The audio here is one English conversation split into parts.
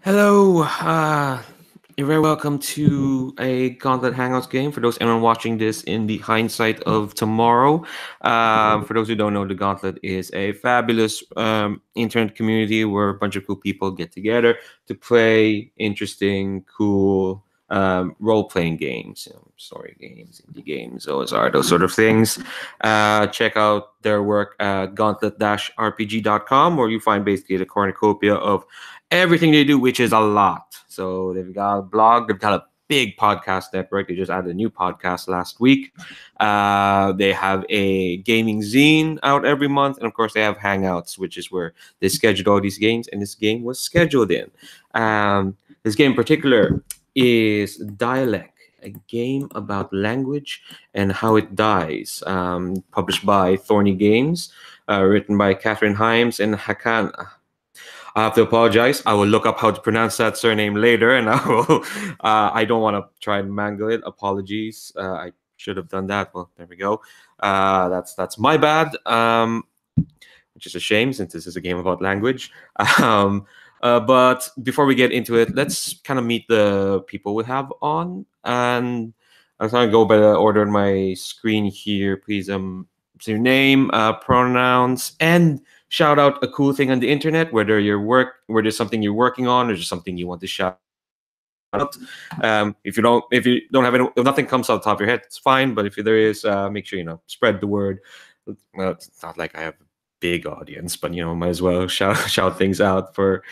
Hello, you're very welcome to a Gauntlet Hangouts game. For those anyone watching this in the hindsight of tomorrow, for those who don't know, the Gauntlet is a fabulous internet community where a bunch of cool people get together to play interesting, cool role-playing games, story games, indie games, those sort of things. Check out their work at gauntlet-rpg.com, where you find basically the cornucopia of everything they do, which is a lot. So they've got a blog, they've got a big podcast network. They just added a new podcast last week. They have a gaming zine out every month, and of course they have Hangouts, which is where they schedule all these games. And this game was scheduled in. This game in particular is Dialect, a game about language and how it dies. Published by Thorny Games, written by Catherine Himes and Hakan. I have to apologize. I will look up how to pronounce that surname later, and I will. I don't want to try and mangle it. Apologies. I should have done that. Well, there we go. That's my bad. Which is a shame since this is a game about language. Um, but before we get into it, let's kind of meet the people we have on, and I'm trying to go by the order on my screen here. Please, say your name, pronouns, and shout out a cool thing on the internet, whether there's something you're working on or just something you want to shout out. If you don't have any, if nothing comes out the top of your head, it's fine. But if there is, make sure spread the word. Well, it's not like I have a big audience, but might as well shout things out for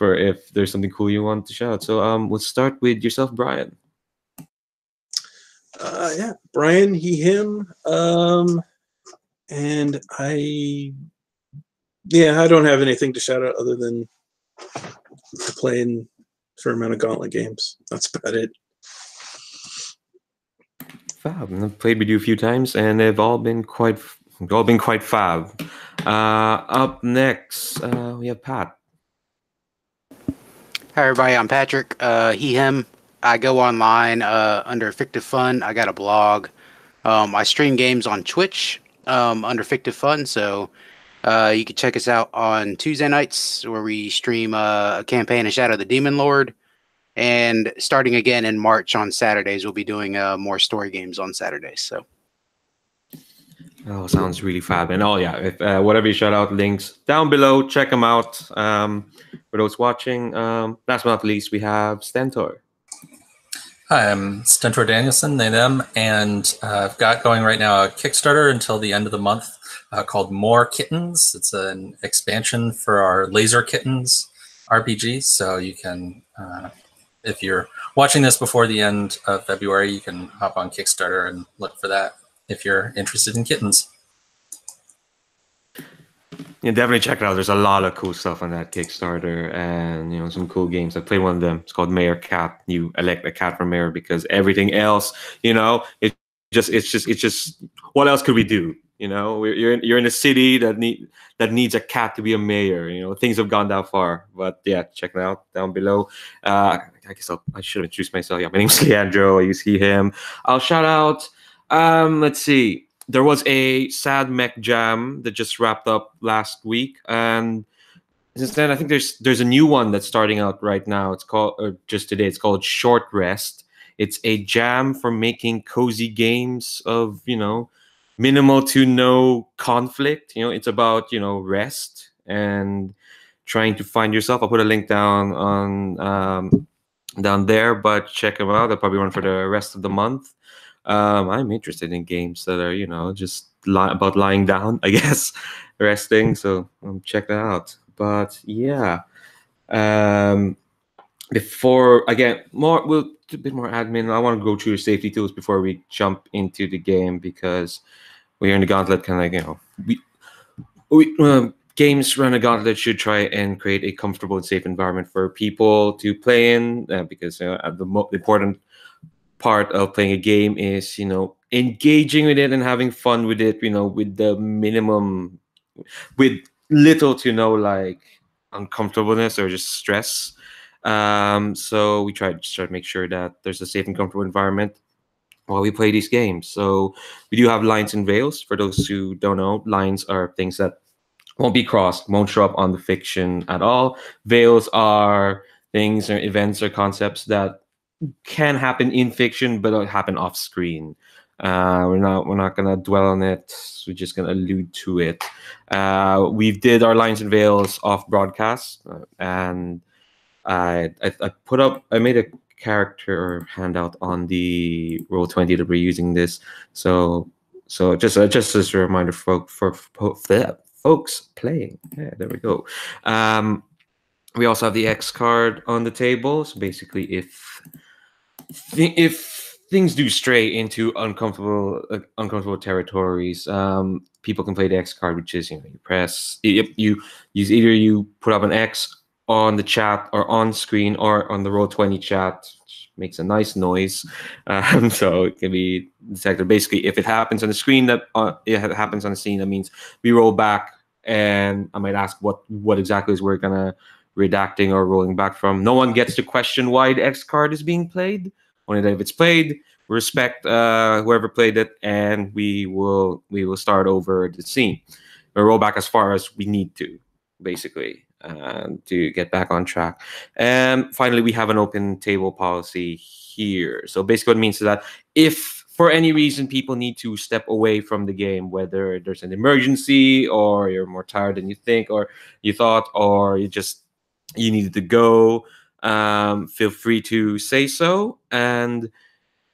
if there's something cool you want to shout. So let's start with yourself, Brian. Yeah, Brian, he, him. And I don't have anything to shout out other than playing a fair amount of Gauntlet games. That's about it. Fab. I've played with you a few times, and they've all been quite fab. Up next, we have Pat. Hi everybody, I'm Patrick. He, him. I go online under Fictive Fun. I got a blog. I stream games on Twitch under Fictive Fun, so you can check us out on Tuesday nights where we stream a campaign of Shadow the Demon Lord. And starting again in March on Saturdays, we'll be doing more story games on Saturdays. So. Oh, sounds really fab. And if whatever you shout out, links down below, check them out. For those watching, last but not least, we have Stentor. Hi, I'm Stentor Danielson, they, them, and I've got going right now a Kickstarter until the end of the month called More Kittens. It's an expansion for our Laser Kittens RPG, so you can, if you're watching this before the end of February, you can hop on Kickstarter and look for that if you're interested in kittens. Yeah, definitely check it out. There's a lot of cool stuff on that Kickstarter, and some cool games. I played one of them. It's called Mayor Cat. You elect a cat for mayor because everything else, it's just what else could we do? You're in a city that needs a cat to be a mayor. Things have gone that far. But yeah, check it out down below. I guess I should introduce myself. Yeah, my name's Leandro. You see him. I'll shout out. Let's see. There was a Sad Mech Jam that just wrapped up last week, and since then I think there's a new one that's starting out right now. It's called, or just today, it's called Short Rest. It's a jam for making cozy games of minimal to no conflict. It's about rest and trying to find yourself. I'll put a link down there, but check them out. They'll probably run for the rest of the month. I'm interested in games that are, just about lying down, I guess, resting. So check that out. But yeah, before again, we'll do a bit more admin. I want to go through your safety tools before we jump into the game, because we're in the Gauntlet, kind of games run a Gauntlet should try and create a comfortable and safe environment for people to play in, because the important part of playing a game is engaging with it and having fun with it, with little to no like uncomfortableness or just stress. So we try to make sure that there's a safe and comfortable environment while we play these games. So we do have lines and veils. For those who don't know, lines are things that won't be crossed, won't show up on the fiction at all. Veils are things or events or concepts that can happen in fiction but don't happen off screen. We're not gonna dwell on it. We're just gonna allude to it. We did our lines and veils off broadcast, and I made a character or handout on the Roll20 that we're using this. So just as a reminder for folks playing. Yeah, there we go. We also have the X card on the table. So basically, if things do stray into uncomfortable territories, people can play the X card, which is, you press, you use, either you put up an X on the chat or on screen or on the Roll20 chat, which makes a nice noise. So it can be detected. Basically, if it happens on the screen, that it happens on the scene, that means we roll back, and I might ask what exactly is we're gonna redacting or rolling back from. No one gets to question why the X card is being played. Only that if it's played, we respect whoever played it, and we will start over the scene. We'll roll back as far as we need to, basically, to get back on track. And finally, we have an open table policy here. So basically what it means is that if for any reason people need to step away from the game, whether there's an emergency or you're more tired than you think or you thought, or you needed to go, feel free to say so. And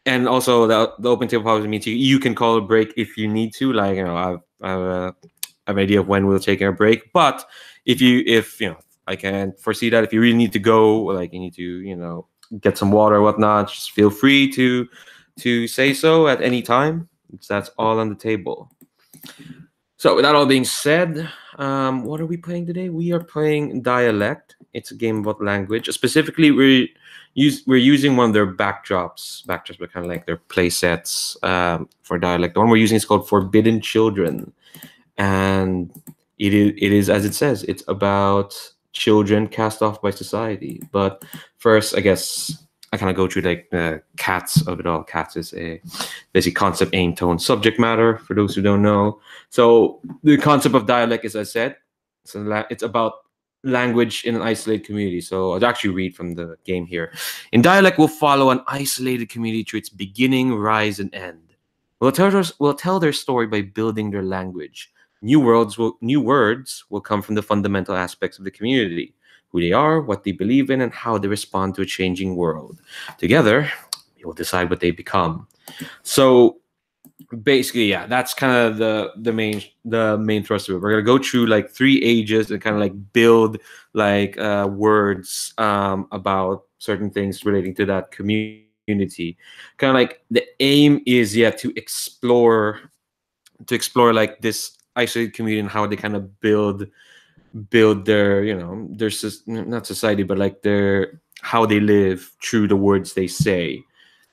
also the open table policy means you can call a break if you need to. Like, I've an idea of when we'll take our break. But if I can foresee that if you really need to go, like you need to, get some water or whatnot, just feel free to say so at any time. That's all on the table. So with that all being said, what are we playing today? We are playing Dialect. It's a game about language. Specifically, we're using one of their backdrops. Backdrops are kind of like their play sets for Dialect. The one we're using is called Forbidden Children, and it is as it says. It's about children cast off by society. But first, I guess I kind of go through like the cats of it all. Cats is a basic concept, aim, tone, subject matter, for those who don't know. So the concept of Dialect is, as I said, it's about language in an isolated community. So I'll actually read from the game here. In Dialect, we'll follow an isolated community through its beginning, rise, and end. We'll tell their story by building their language. New words will come from the fundamental aspects of the community: who they are, what they believe in, and how they respond to a changing world. Together, we will decide what they become. So basically, yeah, that's kind of the main thrust of it. We're gonna go through like 3 ages and kind of like build like words about certain things relating to that community. Kind of like the aim is to explore like this isolated community and how they kind of build their not society, but like their how they live through the words they say.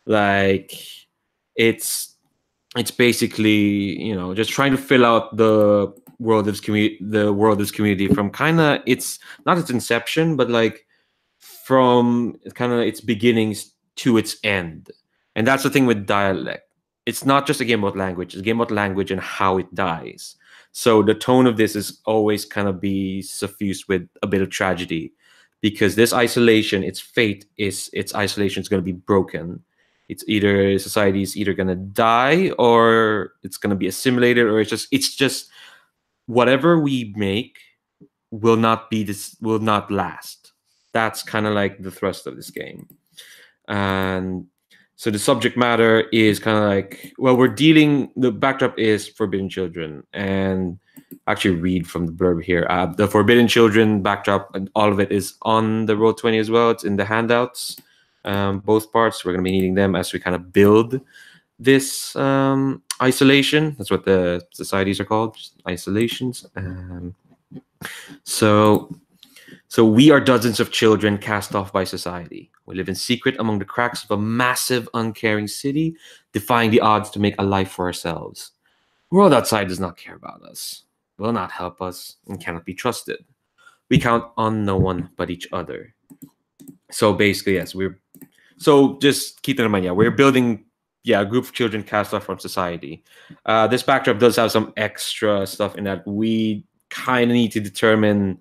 Like it's basically just trying to fill out the world of community from kind of it's not its inception, but like from kind of its beginnings to its end. And that's the thing with Dialect. It's not just a game about language. It's a game about language and how it dies. So the tone of this is always kind of be suffused with a bit of tragedy, because this isolation, its fate is its isolation is going to be broken. It's either society is either going to die or it's going to be assimilated, or it's just whatever we make will not last. That's kind of like the thrust of this game. And so the subject matter is kind of like, well, the backdrop is Forbidden Children. And actually read from the blurb here. The Forbidden Children backdrop, and all of it is on the Roll20 as well. It's in the handouts, both parts. We're going to be needing them as we kind of build this isolation. That's what the societies are called, just isolations. So we are dozens of children cast off by society. We live in secret among the cracks of a massive, uncaring city, defying the odds to make a life for ourselves. The world outside does not care about us, will not help us, and cannot be trusted. We count on no one but each other. So basically, yes, so just keep that in mind. Yeah, we're building a group of children cast off from society. This backdrop does have some extra stuff in that we kind of need to determine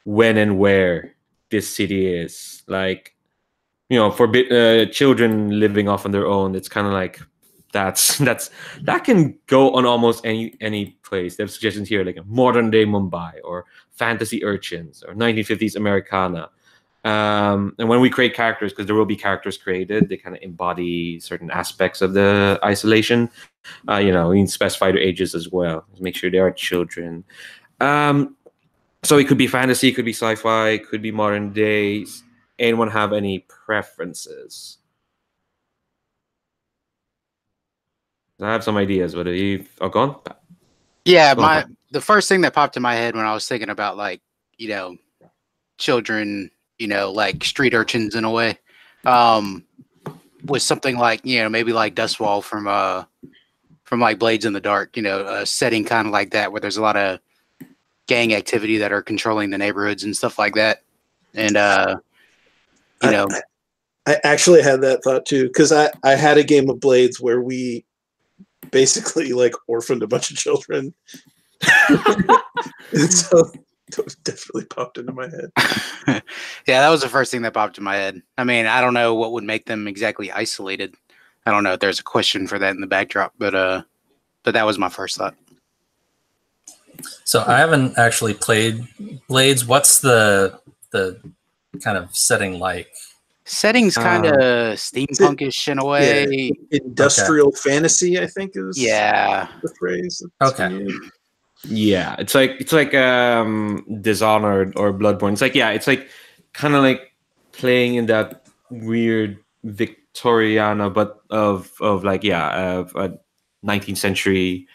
when and where this city is. Like, for children living off on their own, it's kind of like that can go on almost any place. There's suggestions here like modern day Mumbai or fantasy urchins or 1950s Americana. And when we create characters, because there will be characters created, they kind of embody certain aspects of the isolation. We can specify their ages as well. Make sure they are children. So it could be fantasy, it could be sci-fi, it could be modern days. Anyone have any preferences? I have some ideas, but you've gone? Yeah, Go on. the first thing that popped in my head when I was thinking about like, children, like street urchins in a way, was something like, maybe like Dustwall from like Blades in the Dark, a setting kind of like that where there's a lot of gang activity that are controlling the neighborhoods and stuff like that. And I actually had that thought too, because I had a game of Blades where we basically like orphaned a bunch of children. And so that definitely popped into my head. Yeah, that was the first thing that popped in my head. I mean, I don't know what would make them exactly isolated. I don't know if there's a question for that in the backdrop, but that was my first thought. So I haven't actually played Blades. What's the kind of setting like? Setting's kind of steampunkish in a way. Yeah, industrial fantasy, I think is the phrase. Okay. Yeah, it's like Dishonored or Bloodborne. It's like kind of like playing in that weird Victoriana, but of a 19th century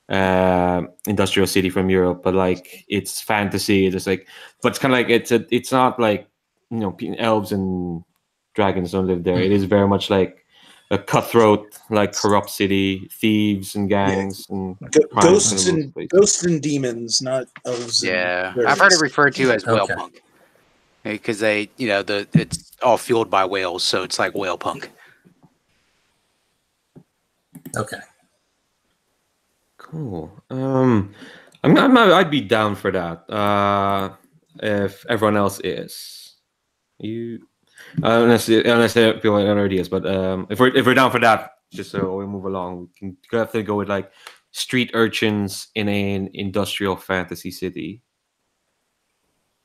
industrial city from Europe. But like it's fantasy. It's just like, but it's kind of like it's not like elves and dragons don't live there. It is very much like a cutthroat, like corrupt city, thieves and gangs and ghosts and demons, not elves. Yeah, I've heard it referred to as whale punk because they, it's all fueled by whales, so it's like whale punk. Okay. Cool. I'd be down for that. If everyone else is, unless people have other ideas, but if we're down for that, just so we move along, we can have to go with like street urchins in an industrial fantasy city.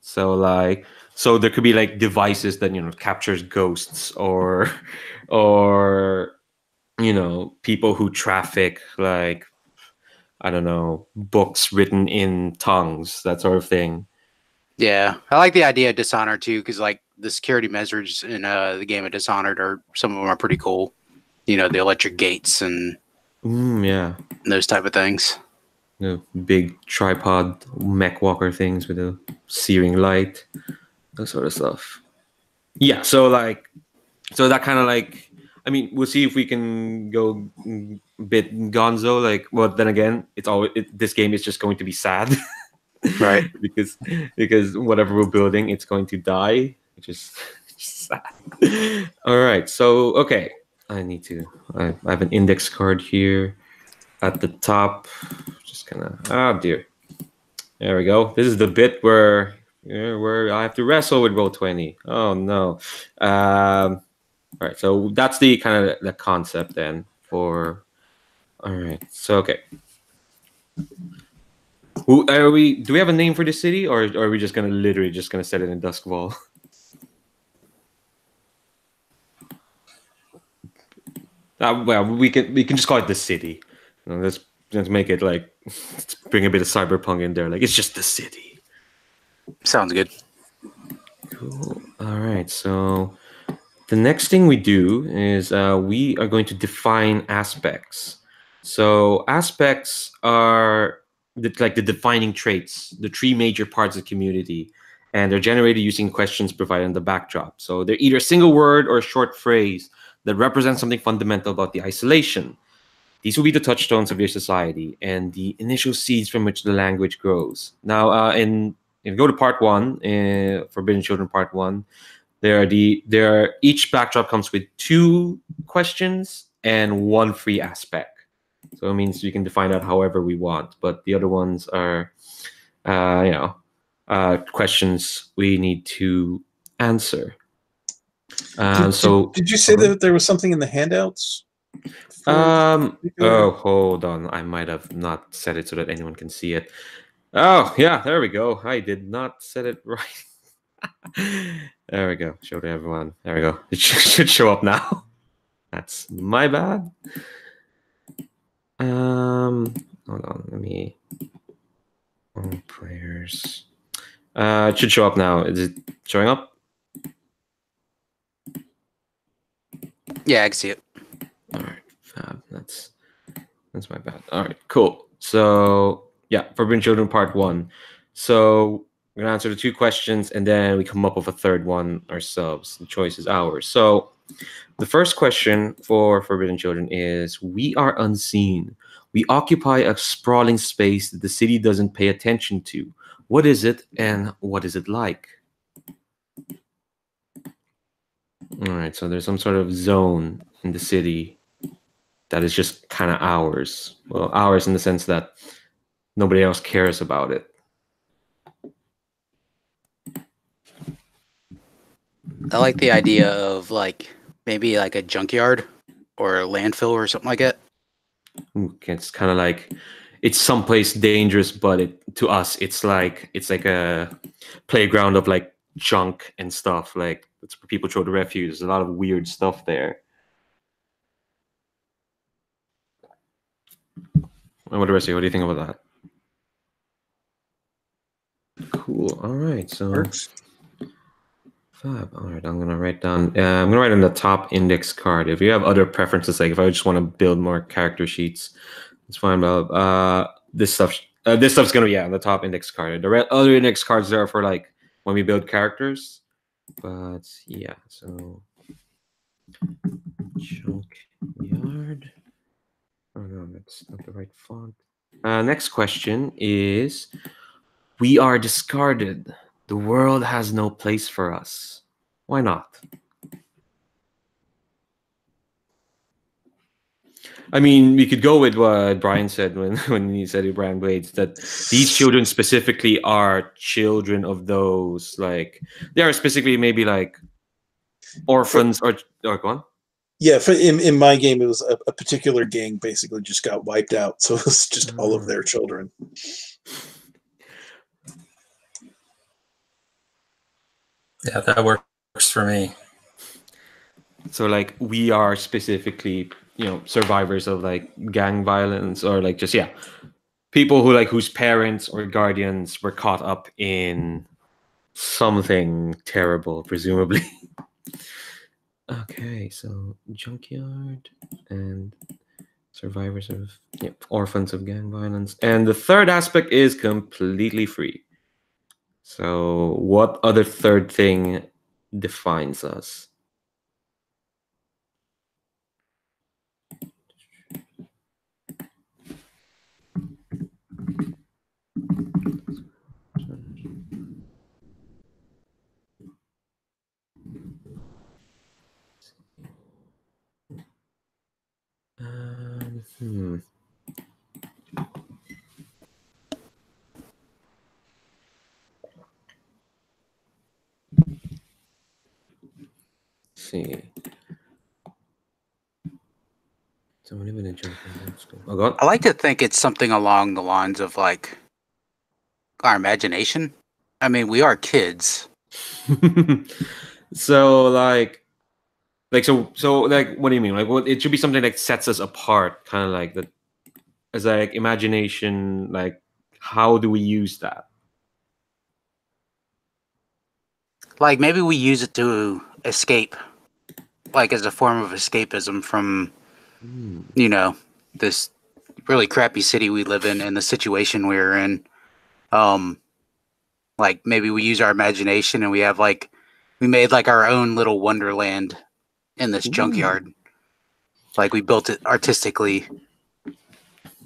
So there could be like devices that captures ghosts or people who traffic like, I don't know, books written in tongues, that sort of thing. Yeah, I like the idea of Dishonored too, because like the security measures in the game of Dishonored some of them are pretty cool. The electric gates and those type of things. Big tripod mech walker things with a searing light, that sort of stuff. Yeah, so that kind of like, I mean, we'll see if we can go a bit gonzo. Like, well, then again, this game is just going to be sad, right? because whatever we're building, it's going to die, which is sad. All right, so okay, I have an index card here at the top. Just kind of, oh dear, there we go. This is the bit where I have to wrestle with Roll20. Oh no. All right, so that's the kind of the concept then for. All right, so okay. Do we have a name for the city, or are we just literally set it in Duskwall? Well, we can just call it the city. Let's make it like, let's bring a bit of cyberpunk in there. Like, it's just the city. Sounds good. Cool. All right, so the next thing we do is we are going to define aspects. So aspects are the defining traits, the three major parts of the community, and they're generated using questions provided in the backdrop. So they're either a single word or a short phrase that represents something fundamental about the isolation. These will be the touchstones of your society and the initial seeds from which the language grows. Now, go to part 1, Forbidden Children Part 1. Each backdrop comes with 2 questions and 1 free aspect. So it means we can define that however we want, but the other ones are, questions we need to answer. Did you say that there was something in the handouts? Oh, hold on. I might have not set it so that anyone can see it. Oh, yeah, there we go. I did not set it right. There we go. Show to everyone. There we go. It should show up now. That's my bad. Hold on. Let me. All players. It should show up now. Is it showing up? Yeah, I can see it. All right, fab. That's my bad. All right, cool. So yeah, Forbidden Children Part 1. So we're gonna answer the 2 questions, and then we come up with a third one ourselves. The choice is ours. So the first question for Forbidden Children is: we are unseen. We occupy a sprawling space that the city doesn't pay attention to. What is it, and what is it like? All right, so there's some sort of zone in the city that is just kind of ours. Well, ours in the sense that nobody else cares about it. I like the idea of like maybe like a junkyard or a landfill or something like that. It's kind of like it's someplace dangerous, but to us it's like a playground of like junk and stuff. Like it's where people throw the refuse. There's a lot of weird stuff there. And what do you think about that? Cool. All right. So Works. fab. All right. I'm gonna write down. I'm gonna write on the top index card. If you have other preferences, like if I just want to build more character sheets, it's fine. But this stuff's gonna be on the top index card. The other index cards are for like when we build characters. But yeah. So junkyard. Oh no, that's not the right font. Next question is: we are discarded. The world has no place for us. Why not? I mean, we could go with what Brian said when he said Brian Blades, that these children specifically are children of those, like, they are specifically maybe like orphans or go on. Yeah, in my game, it was a particular gang basically just got wiped out, so it was just all of their children. Yeah, that works for me. So like we are specifically, survivors of like gang violence or like just people who like whose parents or guardians were caught up in something terrible, presumably. Okay, so junkyard and survivors of orphans of gang violence. And the third aspect is completely free. So what other third thing defines us? See. So what even oh, God. I like to think it's something along the lines of like our imagination. I mean, we are kids. So like so like what do you mean? Like what it should be something that sets us apart, kind of like that as like imagination, like how do we use that? Like maybe we use it to escape, like as a form of escapism from, this really crappy city we live in and the situation we're in. Like maybe we use our imagination and we made like our own little wonderland in this junkyard. Like we built it artistically.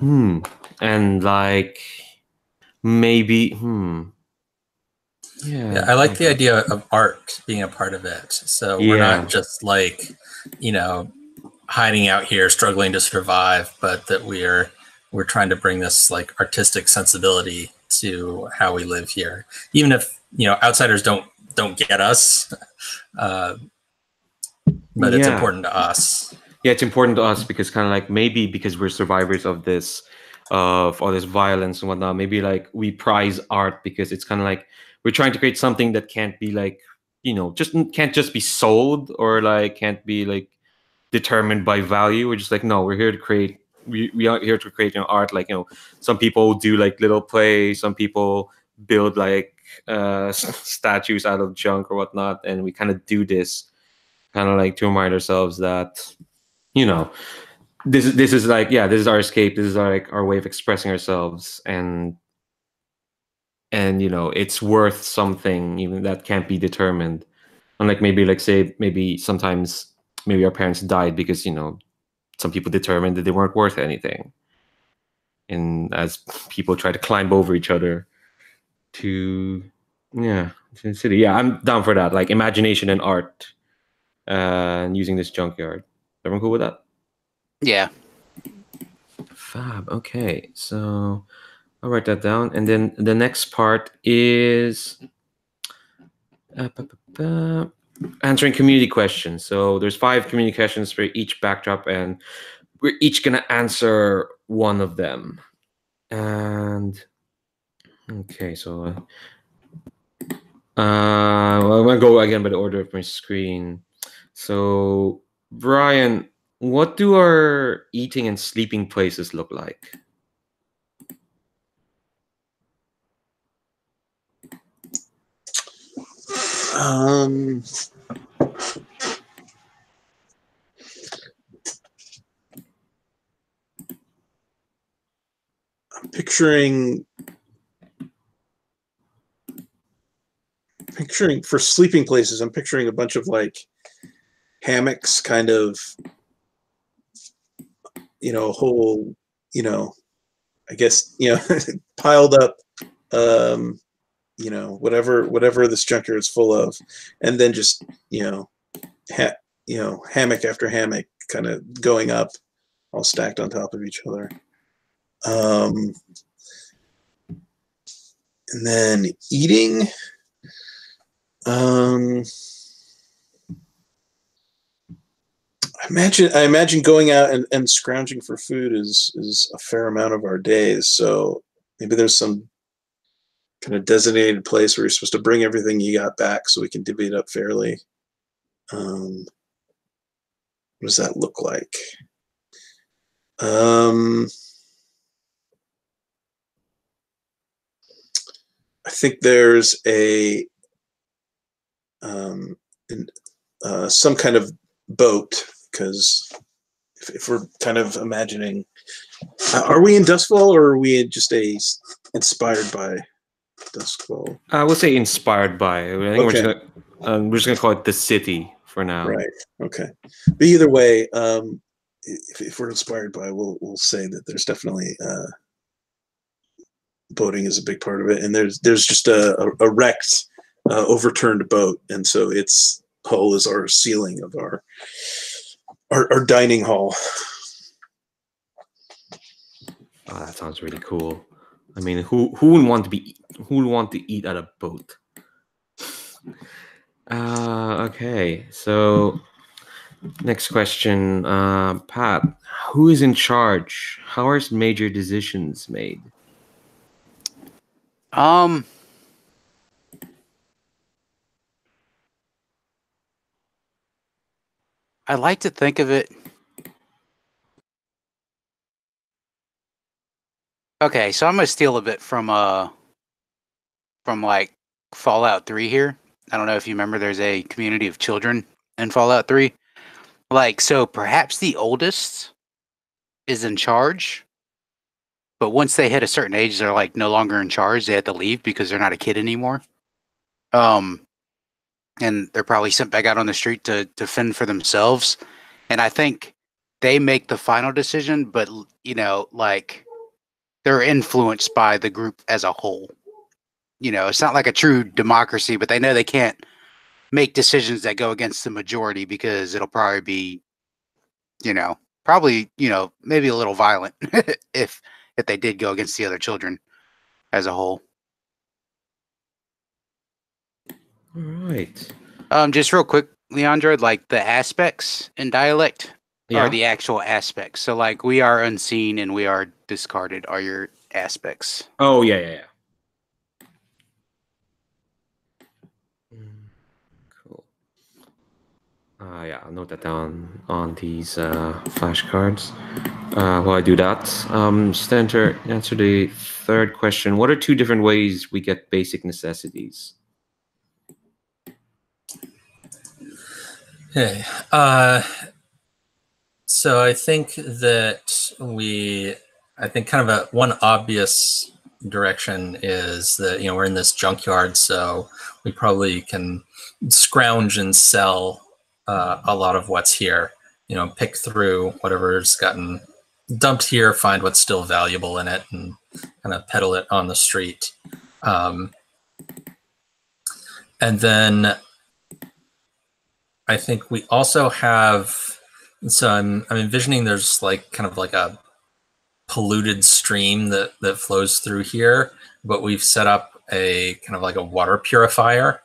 And like maybe Yeah, I like the idea of art being a part of it. So we're not just like, hiding out here struggling to survive, but that we're trying to bring this like artistic sensibility to how we live here. Even if, outsiders don't get us, uh, but it's important to us. Yeah, it's important to us because kind of like maybe because we're survivors of all this violence and whatnot. Maybe like we prize art because it's kind of like we're trying to create something that can't be like, just can't just be sold or like can't be like determined by value. We're just like, no, we're here to create. We are here to create art. Like some people do like little plays. Some people build like statues out of junk or whatnot, and we kind of do this kind of like to remind ourselves that this is like, yeah, this is our escape, this is like our way of expressing ourselves, and it's worth something even that can't be determined. Unlike maybe like say maybe sometimes maybe our parents died because some people determined that they weren't worth anything, and as people try to climb over each other to the city. Yeah, I'm down for that, like imagination and art, and using this junkyard. Everyone cool with that? Yeah. Fab. Okay, so I'll write that down, and then the next part is answering community questions. So there's 5 community questions for each backdrop, and we're each gonna answer one of them. And okay, so I'm gonna go again by the order of my screen. So Brian, what do our eating and sleeping places look like? Um, I'm picturing for sleeping places. I'm picturing a bunch of like hammocks, kind of, a whole, I guess, piled up, whatever this junkyard is full of, and then just, hammock after hammock kind of going up, all stacked on top of each other. And then eating, I imagine going out and scrounging for food is a fair amount of our days. So maybe there's some kind of designated place where you're supposed to bring everything you got back so we can divvy it up fairly. What does that look like? I think there's some kind of boat, because if we're kind of imagining, are we in Duskfall or are we just inspired by Duskfall? I would say inspired by. I think Okay. we're just gonna call it the city for now. Right. Okay. But either way, if we're inspired by, we'll say that there's definitely boating is a big part of it, and there's just a wrecked, overturned boat, and so its hull is our ceiling of our dining hall. Oh, that sounds really cool. I mean, who would want to eat at a boat? Okay, so next question, Pat. Who is in charge? How are major decisions made? I like to think of it. Okay, so I'm gonna steal a bit from like Fallout 3 here. I don't know if you remember, there's a community of children in Fallout 3. Like, so perhaps the oldest is in charge, but once they hit a certain age, they're like no longer in charge. They have to leave because they're not a kid anymore. And they're probably sent back out on the street to fend for themselves. And I think they make the final decision, but like they're influenced by the group as a whole. It's not like a true democracy, but they know they can't make decisions that go against the majority because it'll probably be, maybe a little violent if they did go against the other children as a whole. All right. Just real quick, Leandro, like the aspects in dialect Yeah. are the actual aspects. So like we are unseen and we are discarded are your aspects. Oh yeah. Cool. Yeah, I'll note that down on these flashcards. While I do that, Stanter, answer the third question. What are two different ways we get basic necessities? Okay. So I think that kind of one obvious direction is that, we're in this junkyard, so we probably can scrounge and sell a lot of what's here. Pick through whatever's gotten dumped here, find what's still valuable in it, and kind of peddle it on the street. And then I think we also have. So I'm envisioning there's like kind of like a polluted stream that flows through here, but we've set up a kind of like a water purifier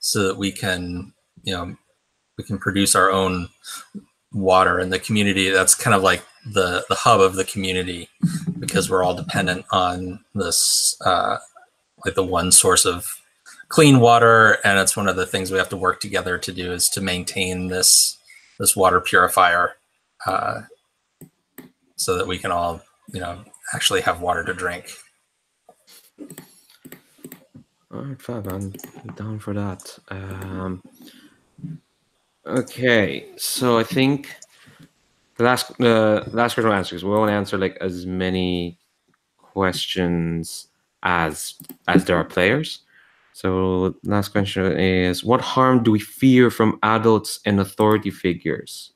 so that we can produce our own water in the community. That's kind of like the hub of the community, because we're all dependent on this like the one source of clean water, and it's one of the things we have to work together to do, is to maintain this water purifier so that we can all actually have water to drink. All right, Fab, I'm down for that. Okay, so I think the last question we'll answer, because we won't answer like as many questions as there are players. So last question is, what harm do we fear from adults and authority figures?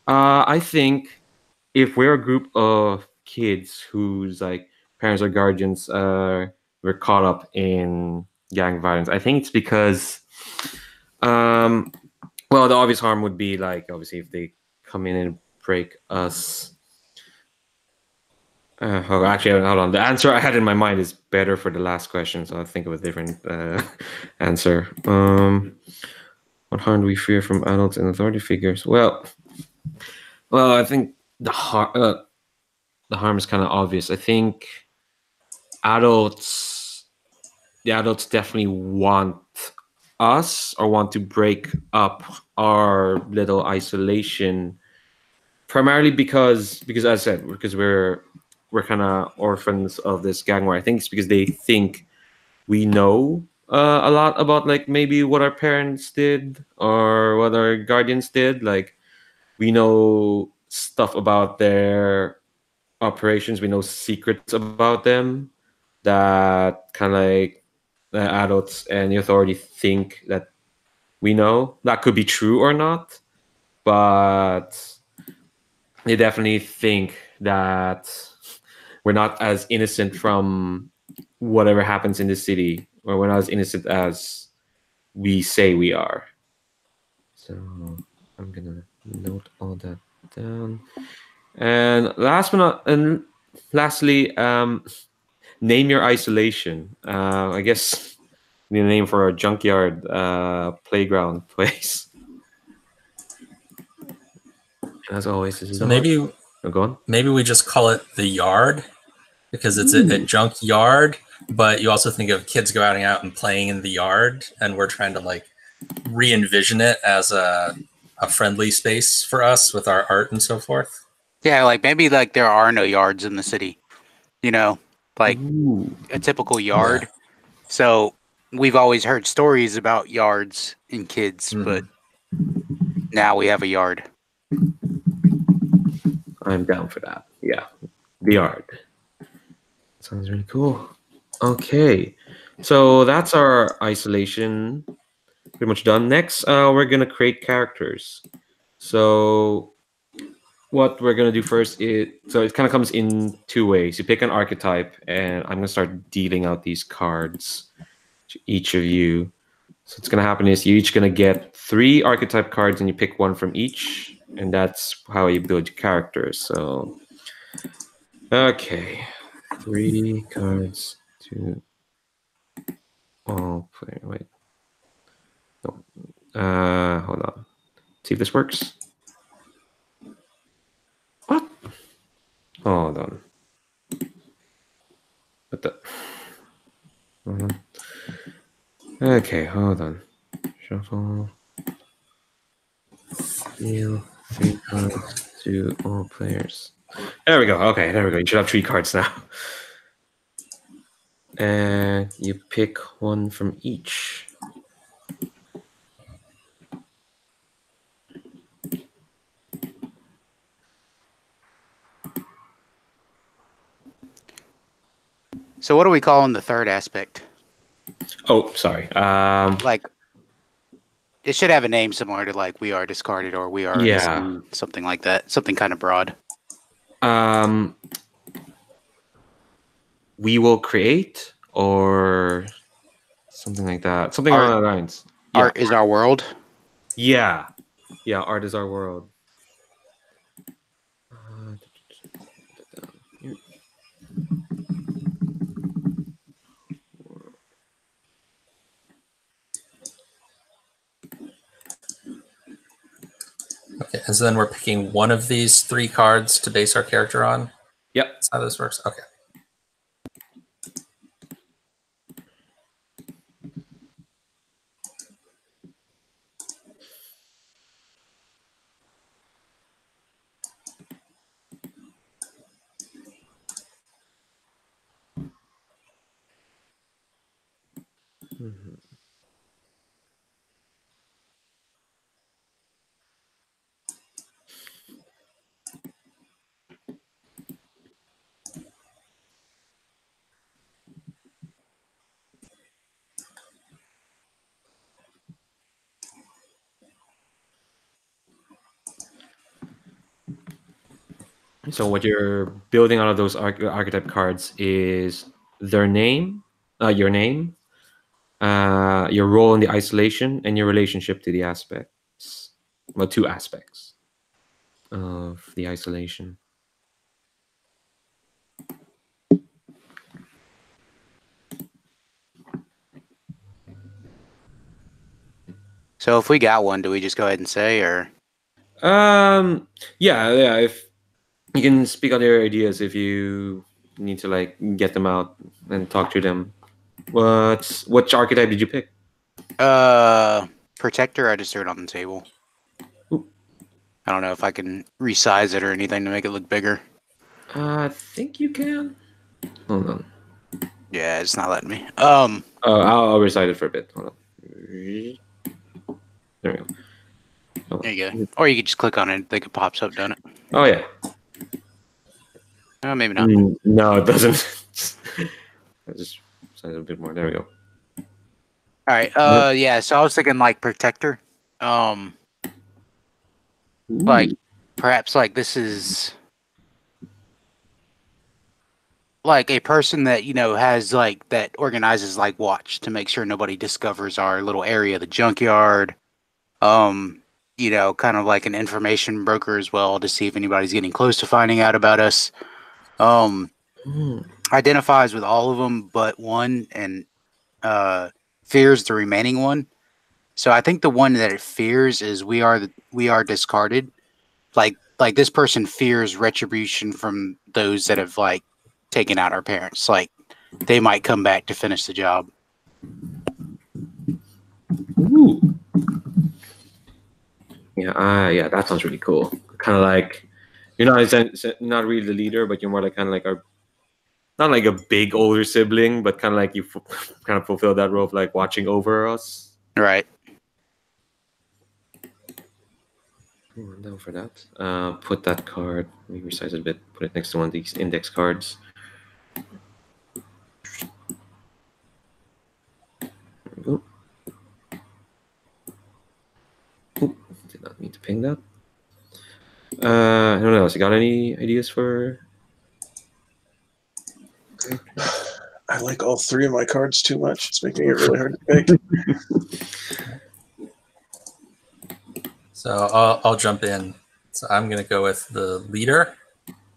I think if we're a group of kids whose like parents or guardians were caught up in gang violence, I think it's because well, the obvious harm would be like obviously if they come in and break us. Actually, hold on. The answer I had in my mind is better for the last question, so I'll think of a different answer. What harm do we fear from adults and authority figures? Well, I think the harm is kind of obvious. I think the adults definitely want us or want to break up our little isolation, primarily because as I said, because we're kind of orphans of this gang war. I think it's because they think we know a lot about like maybe what our parents did or what our guardians did. Like we know stuff about their operations. We know secrets about them that kind of like the adults and the authority think that we know. That could be true or not, but they definitely think that we're not as innocent from whatever happens in the city, or we're not as innocent as we say we are. So I'm gonna note all that down. And lastly, name your isolation. I guess the name for a junkyard playground place. As always, this is So maybe go on. Maybe we just call it the yard, because it's a junkyard, but you also think of kids going out and playing in the yard, and we're trying to like re-envision it as a friendly space for us with our art and so forth. Yeah, like maybe like there are no yards in the city, like Ooh. a typical yard. So we've always heard stories about yards and kids, but now we have a yard. I'm down for that. Yeah, the yard. Sounds really cool. Okay, so that's our isolation pretty much done. Next, we're gonna create characters. So what we're gonna do first is, so it kind of comes in two ways. You pick an archetype, and I'm gonna start dealing out these cards to each of you. So what's gonna happen is you're each gonna get 3 archetype cards, and you pick one from each, and that's how you build your characters. So, okay, 3 cards to all player. Wait, no, Hold on. See if this works. What? Hold on. What the? Hold on. Okay, hold on. Shuffle. Deal 3 cards to all players. There we go. Okay, there we go. You should have 3 cards now. And you pick one from each. So what are we calling the third aspect? Oh, sorry. Like, it should have a name similar to like we are discarded or we are Yeah. unseen, something like that. Something kind of broad. We will create or something like that. Something along those lines. Yeah. Art is our world. Yeah. Yeah, art is our world. Okay, and so then we're picking one of these 3 cards to base our character on? Yep. That's how this works? Okay. Mm-hmm. So what you're building out of those archetype cards is their name, your name, your role in the isolation, and your relationship to the aspects. Well, 2 aspects of the isolation. So if we got one, do we just go ahead and say, or? Yeah. If you can speak out your ideas, if you need to like get them out and talk to them. Which archetype did you pick? Protector. I just threw it on the table. Ooh. I don't know if I can resize it or anything to make it look bigger. I think you can. Hold on. Yeah, it's not letting me. I'll recite it for a bit. Hold on. There we go. There you go. Or you could just click on it and think it pops up, don't it? Oh yeah. Maybe not. No, it doesn't. I just size it a bit more. There we go. All right. Yeah. So I was thinking like protector. Like perhaps like this is like a person that has like that organizes like watch to make sure nobody discovers our little area, the junkyard. Kind of like an information broker as well to see if anybody's getting close to finding out about us. Identifies with all of them but one, and fears the remaining one. So I think the one that it fears is we are discarded. Like this person fears retribution from those that have like taken out our parents. Like they might come back to finish the job. Ooh. Yeah, that sounds really cool. Kind of like you're not really the leader, but you're more like kind of like not like a big older sibling, but kind of like you kind of fulfill that role of like watching over us. Right. Ooh, I'm down for that. Put that card. Let me resize it a bit. Put it next to one of these index cards. There we go. Ooh, did not mean to ping that. I don't know. You got any ideas for? I like all 3 of my cards too much. It's making it really hard to pick. So I'll jump in. So I'm going to go with the leader.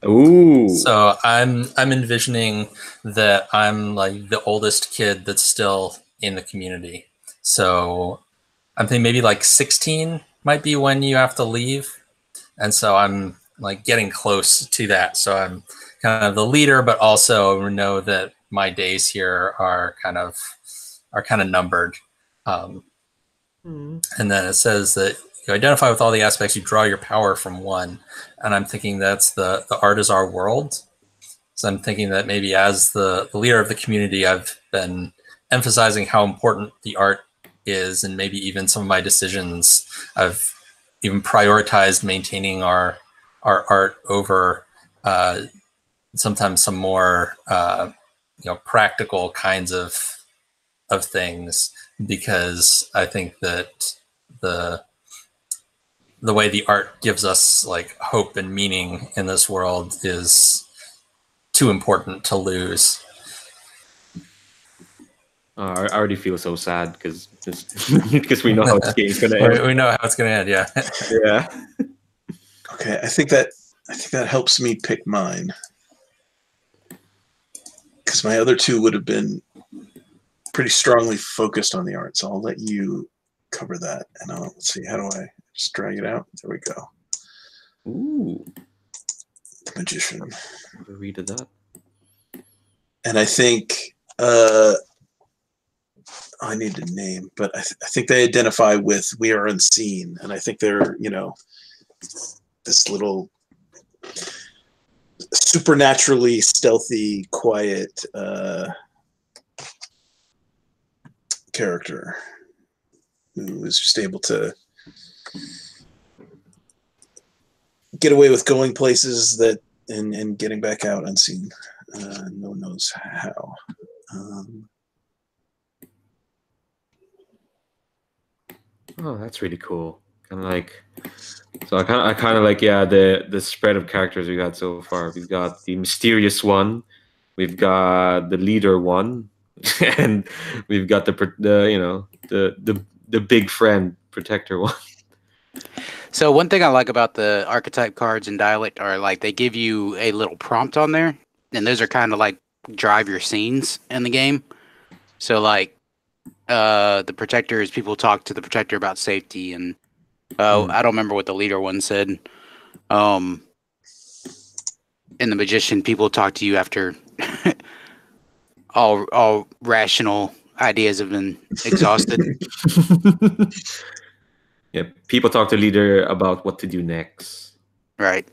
Ooh. So I'm envisioning that I'm like the oldest kid that's still in the community. So I'm thinking maybe like 16 might be when you have to leave. And so I'm like getting close to that. So I'm kind of the leader, but also know that my days here are kind of numbered. And then it says that you identify with all the aspects, you draw your power from one. And I'm thinking that's the art is our world. So I'm thinking that maybe as the leader of the community, I've been emphasizing how important the art is, and maybe even some of my decisions, I've even prioritized maintaining our art over sometimes some more practical kinds of things, because I think that the way the art gives us like hope and meaning in this world is too important to lose. I already feel so sad because we know how this game's gonna end. We know how it's gonna end. Yeah. Yeah. Okay, I think that helps me pick mine, because my other two would have been pretty strongly focused on the art. So I'll let you cover that, and let's see, how do I just drag it out? There we go. Ooh. The magician. Never read of that. And I think I need a name, but I think they identify with "We Are Unseen," and I think they're this little supernaturally stealthy, quiet character who is just able to get away with going places and getting back out unseen. No one knows how. Oh, that's really cool. Kind of like, so I kind of like, yeah, the spread of characters we got so far. We've got the mysterious one, we've got the leader one, and we've got the big friend protector one. So one thing I like about the archetype cards in Dialect are like they give you a little prompt on there, and those are kind of like drive your scenes in the game. So like the protector is people talk to the protector about safety, and I don't remember what the leader one said. In the magician, people talk to you after all rational ideas have been exhausted. Yeah, people talk to leader about what to do next. Right.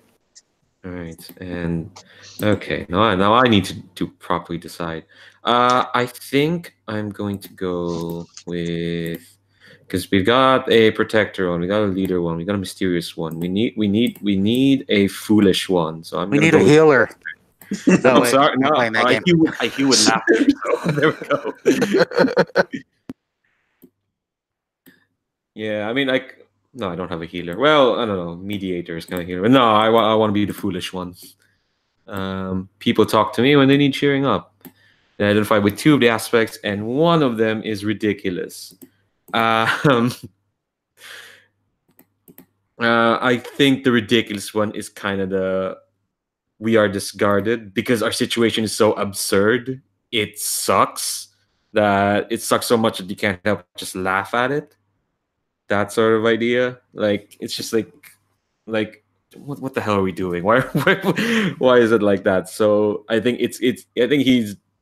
All right, and okay, now I need to properly decide. I think I'm going to go with, because we've got a protector one, we got a leader one, we got a mysterious one. We need a foolish one. So I'm We gonna need go a with- healer. I'm sorry, no, playing that game. IQ would laugh there. So there we go. Yeah, I mean, like, no, I don't have a healer. Well, I don't know, mediator is kind of healer. But no, I want to be the foolish one. People talk to me when they need cheering up. They identify with two of the aspects, and one of them is ridiculous. I think the ridiculous one is kind of we are discarded because our situation is so absurd. It sucks so much that you can't help but just laugh at it. That sort of idea. Like, it's just like what the hell are we doing? Why is it like that? So I think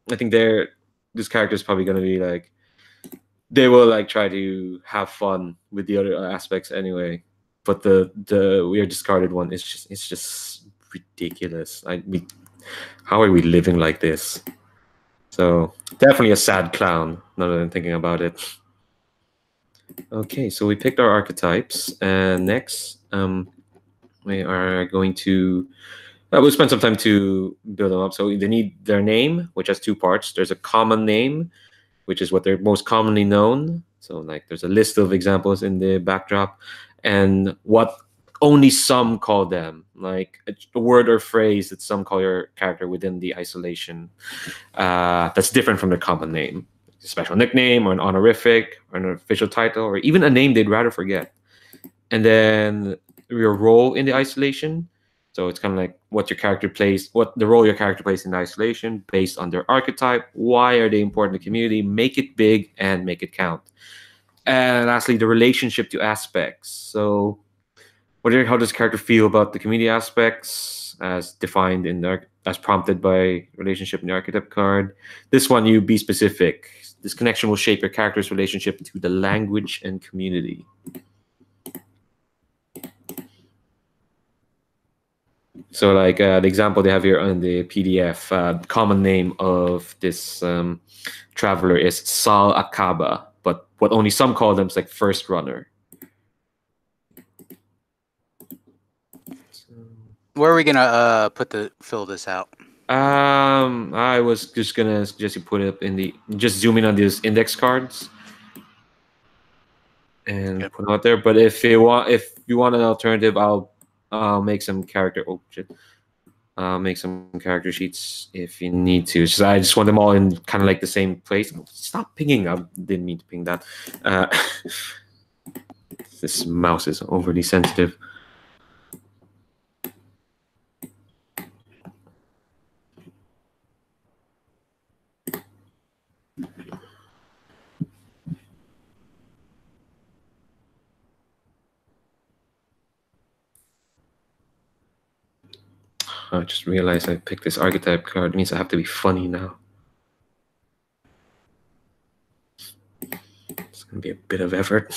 I think this character is probably gonna be like, they will like try to have fun with the other aspects anyway. But the we are discarded one is just ridiculous. How are we living like this? So definitely a sad clown, now that I'm thinking about it. Okay, so we picked our archetypes, and next we are going to we'll spend some time to build them up. So they need their name, which has two parts. There's a common name, which is what they're most commonly known. So like there's a list of examples in the backdrop, and what only some call them, like a word or phrase that some call your character within the isolation, that's different from their common name. A special nickname or an honorific or an official title or even a name they'd rather forget. And then your role in the isolation. So it's kind of like what the role your character plays in the isolation based on their archetype. Why are they important to the community? Make it big and make it count. And lastly, the relationship to aspects. So, how does character feel about the community aspects as defined as prompted by relationship in the archetype card? This one, you be specific. This connection will shape your character's relationship to the language and community. So, like the example they have here on the PDF, common name of this traveler is Sal Akaba, but what only some call them is like first runner. Where are we gonna fill this out? I was just gonna suggest you put it up just zoom in on these index cards and put them out there. But if you want an alternative, I'll make some character. Oh shit. Make some character sheets if you need to. So I just want them all in kind of like the same place. Stop pinging! I didn't mean to ping that. This mouse is overly sensitive. I just realized I picked this archetype card. It means I have to be funny now. It's going to be a bit of effort.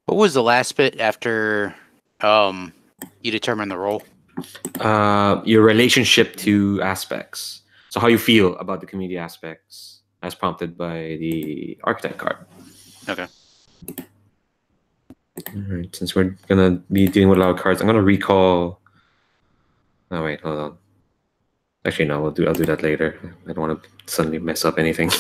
What was the last bit after you determine the role? Your relationship to aspects. So how you feel about the community aspects as prompted by the archetype card. Okay. All right, since we're gonna be dealing with a lot of cards, I'm gonna recall. Oh wait, hold on. Actually, no, I'll do that later. I don't want to suddenly mess up anything.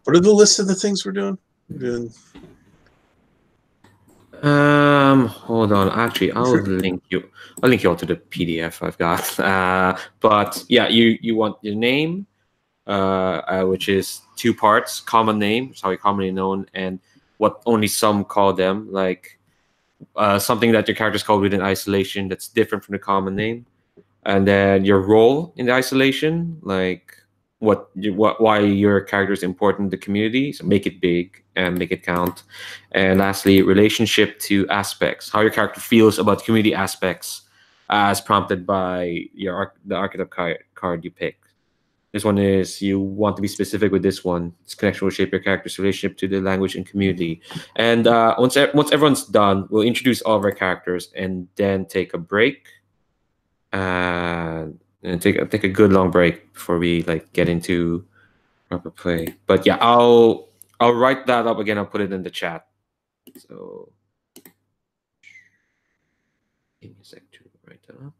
What are the list of the things we're doing? We're doing. Hold on. Actually, I'll link you. I'll link you all to the PDF I've got. But yeah, you want your name, which is 2 parts: common name, which is how you're commonly known, and what only some call them, like something that your character's called within isolation that's different from the common name, and then your role in the isolation, like why your character is important to the community, so make it big and make it count. And lastly, relationship to aspects, how your character feels about community aspects as prompted by the archetype card you pick. This one is, you want to be specific with this one. This connection will shape your character's relationship to the language and community. And once everyone's done, we'll introduce all of our characters and then take a break, and take a good long break before we like get into proper play. But yeah, I'll write that up again. I'll put it in the chat. So give me a sec to write that up.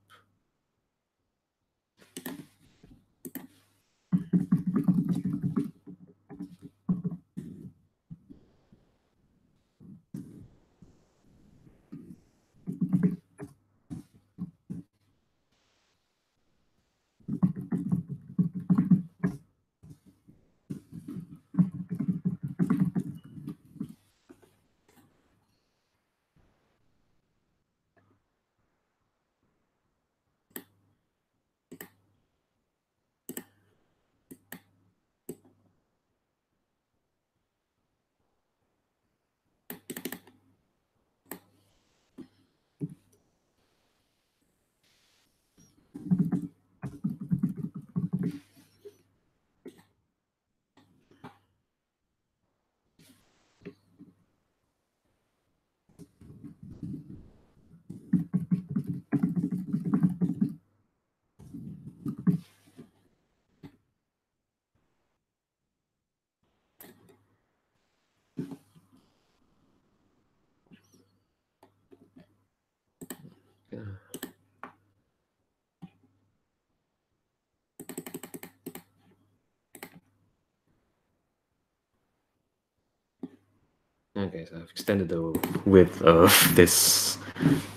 Okay, so I've extended the width of this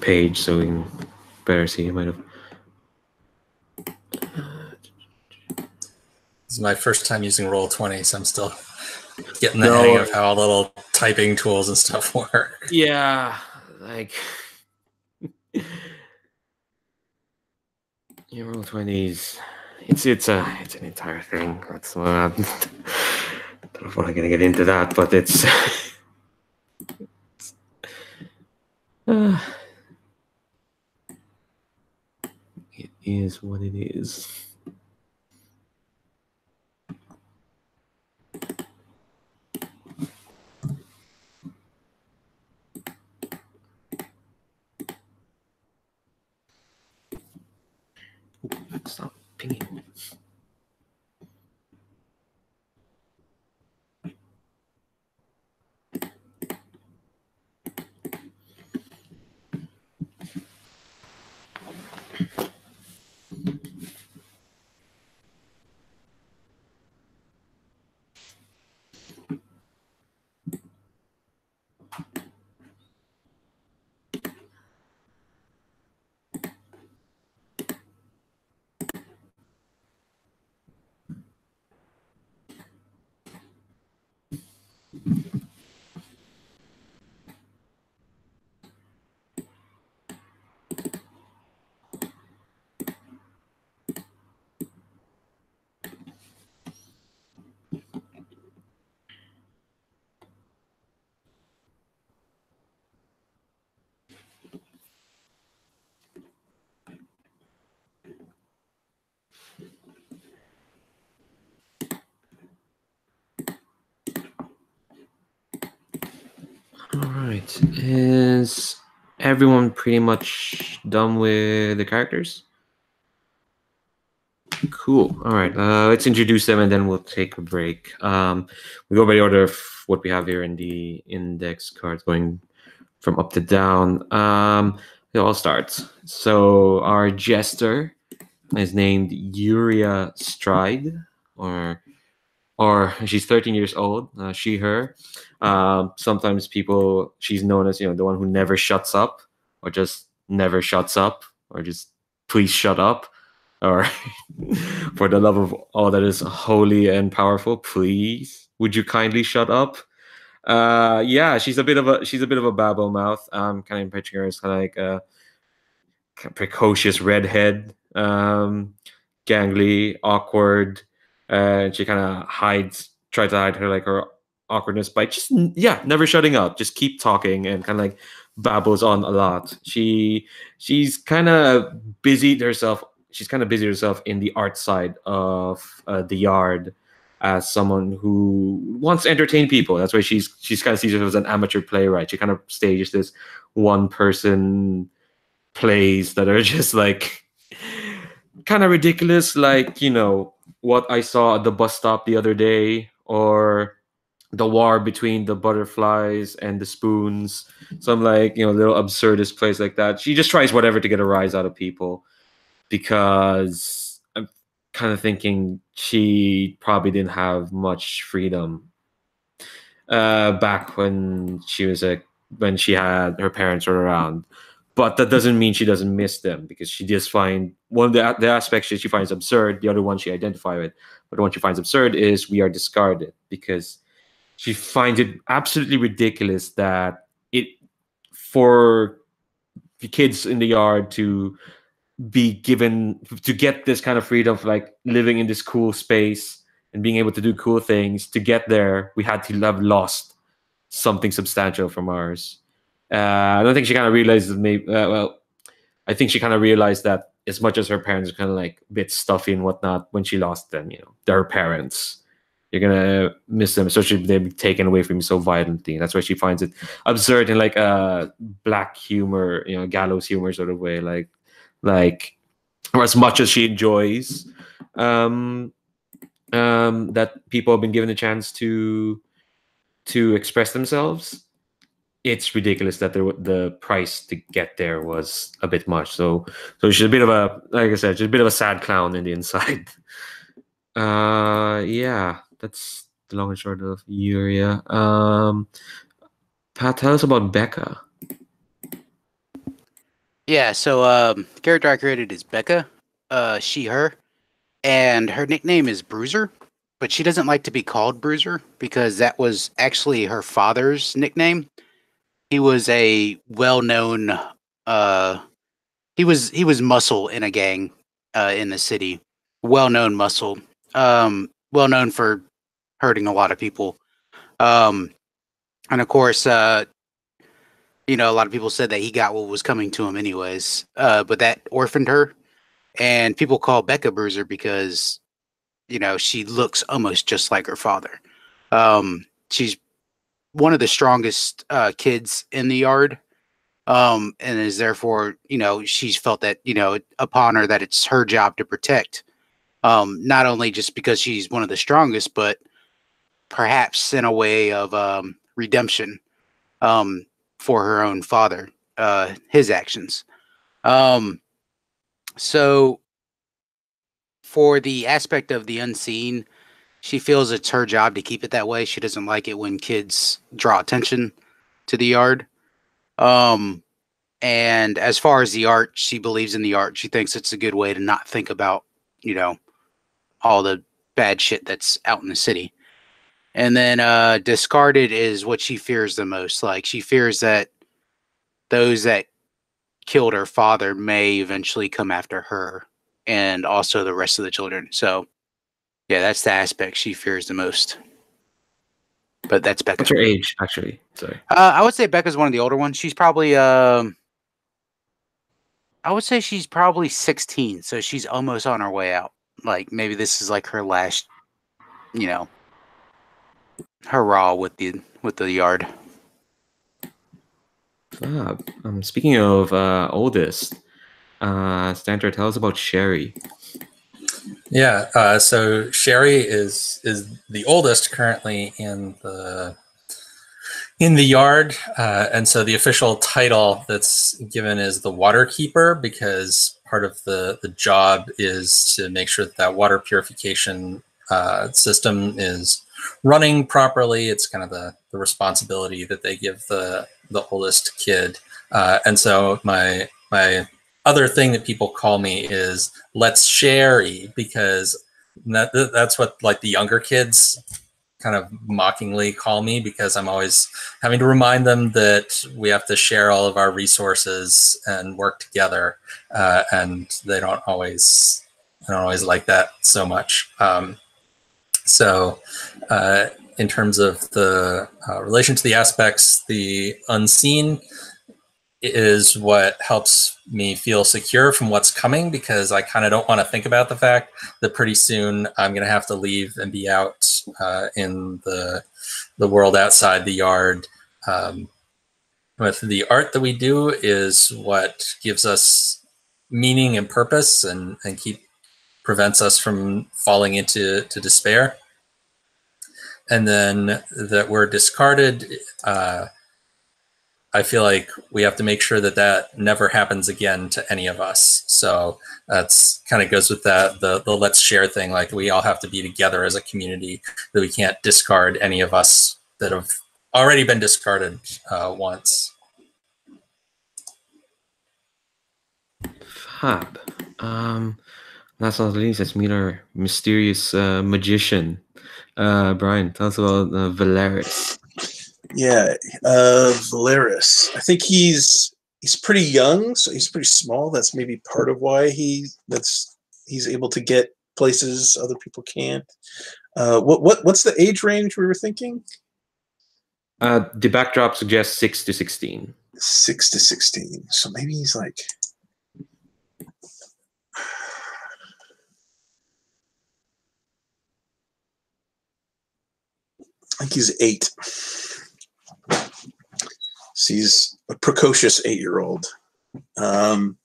page so we can better see. I might have. This is my first time using Roll20, so I'm still getting the hang of how little typing tools and stuff work. Yeah, like your Roll20s. It's an entire thing. That's what I don't know if I'm gonna get into that, but it's. It is what it is. Stop pinging. All right. Is everyone pretty much done with the characters? Cool. All right. Let's introduce them and then we'll take a break. We go by the order of what we have here in the index cards, going from up to down. it all starts. So our jester is named Yuria Stride, or she's 13 years old. She, her. Sometimes she's known as the one who never shuts up, or just never shuts up, or just please shut up, or for the love of all that is holy and powerful, please would you kindly shut up. Yeah, she's a bit of a babble mouth. Kind of picturing her as kind of like a precocious redhead, gangly, awkward. She kind of tries to hide her awkwardness by just never shutting up, just keep talking and kind of like babbles on a lot. She's kind of busied herself. She's kind of busy herself in the art side of the yard as someone who wants to entertain people. That's why she's kind of sees herself as an amateur playwright. She kind of stages this one person plays that are just like kind of ridiculous, like what I saw at the bus stop the other day, or the war between the butterflies and the spoons. Some like little absurdist plays like that. She just tries whatever to get a rise out of people, because I'm kind of thinking she probably didn't have much freedom back when when she had her parents were around. But that doesn't mean she doesn't miss them, because she just find one of the aspects that she finds absurd. The other one she identifies with, but the one she finds absurd is we are discarded, because she finds it absolutely ridiculous that for the kids in the yard to get this kind of freedom of like living in this cool space and being able to do cool things. To get there, we had to have lost something substantial from ours. I don't think she kind of realized that I think she kind of realized that as much as her parents are kind of like a bit stuffy and whatnot, when she lost them, they're her parents. You're gonna miss them, especially if they're taken away from you so violently. And that's why she finds it absurd in like a black humor, gallows humor sort of way. Or as much as she enjoys that people have been given a chance to express themselves, it's ridiculous that the price to get there was a bit much. So she's a bit of a, like I said, she's a bit of a sad clown in the inside. Yeah, that's the long and short of Yuria. Pat, tell us about Becca. Yeah, so character I created is Becca, she, her, and her nickname is Bruiser, but she doesn't like to be called Bruiser because that was actually her father's nickname. He was a well-known, he was muscle in a gang in the city, well-known muscle, well-known for hurting a lot of people, and of course, a lot of people said that he got what was coming to him anyways, but that orphaned her. And people call Becca Bruiser because, she looks almost just like her father. She's one of the strongest kids in the yard, and is therefore, she's felt that, upon her that it's her job to protect. Not only just because she's one of the strongest, but perhaps in a way of redemption for her own father, his actions. So for the aspect of the unseen, she feels it's her job to keep it that way. She doesn't like it when kids draw attention to the yard. And as far as the art, she believes in the art. She thinks it's a good way to not think about, all the bad shit that's out in the city. And then discarded is what she fears the most. Like, she fears that those that killed her father may eventually come after her and also the rest of the children. So, yeah, that's the aspect she fears the most. But that's Becca. What's her age, actually? Sorry. I would say Becca's one of the older ones. She's probably, I would say she's probably 16. So she's almost on her way out. Like, maybe this is like her last, hurrah with the yard. Speaking of oldest, Stanter, tell us about Sherry. Yeah, so Sherry is the oldest currently in in the yard. And so the official title that's given is the water keeper, because part of the job is to make sure that that water purification system is running properly. It's kind of the responsibility that they give the oldest kid. And so my other thing that people call me is let's share, because that's what like the younger kids kind of mockingly call me, because I'm always having to remind them that we have to share all of our resources and work together, and they don't always like that so much. So in terms of the relation to the aspects, the unseen is what helps me feel secure from what's coming, because I kind of don't want to think about the fact that pretty soon I'm going to have to leave and be out in the world outside the yard. With the art that we do is what gives us meaning and purpose, and prevents us from falling into despair. And then that we're discarded, I feel like we have to make sure that that never happens again to any of us. So that's kind of goes with that, the let's share thing. Like we all have to be together as a community, that we can't discard any of us that have already been discarded once. Fab. Last but not least, let's meet our mysterious magician. Brian, tell us about Valeris. Yeah, Valeris. I think he's pretty young, so he's pretty small. That's maybe part of why he's able to get places other people can't. What's the age range we were thinking? The backdrop suggests 6 to 16. 6 to 16. So maybe he's like, I think he's 8. So he's a precocious 8-year-old. And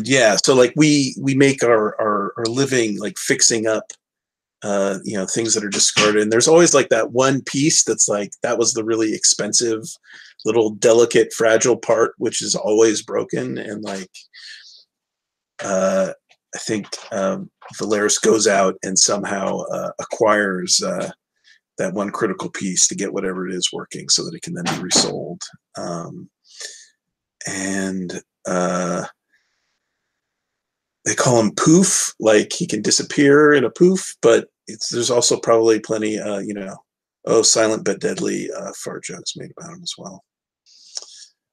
yeah, so like we make our living like fixing up things that are discarded. And there's always like that one piece that's like, that was the really expensive little delicate fragile part, which is always broken. And like I think Valeris goes out and somehow acquires that one critical piece to get whatever it is working, so that it can then be resold. They call him Poof, like he can disappear in a poof, but there's also probably plenty, silent but deadly fart jokes made about him as well.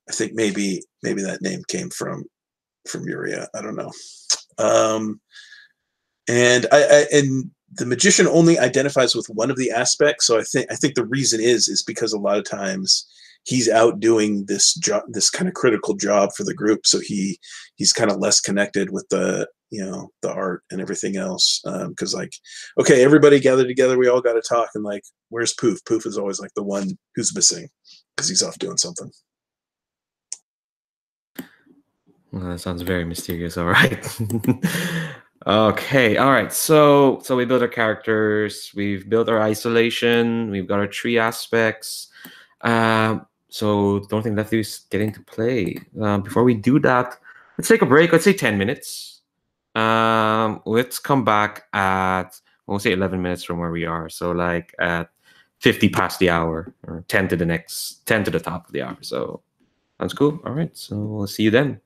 I think maybe that name came from Uria. I don't know. And the magician only identifies with one of the aspects. So I think the reason is because a lot of times he's out doing this job, this kind of critical job for the group. So he's kind of less connected with the art and everything else. Because like, okay, everybody gathered together, we all got to talk, and like, where's Poof? Poof is always like the one who's missing because he's off doing something. Well, that sounds very mysterious. All right. Okay. All right. So we built our characters. We've built our isolation. We've got our tree aspects. So the only thing left is getting to play. Before we do that, let's take a break. Let's say 10 minutes. Let's come back at, we'll say 11 minutes from where we are. So like at 50 past the hour, or 10 to the top of the hour. So sounds cool. All right. So we'll see you then.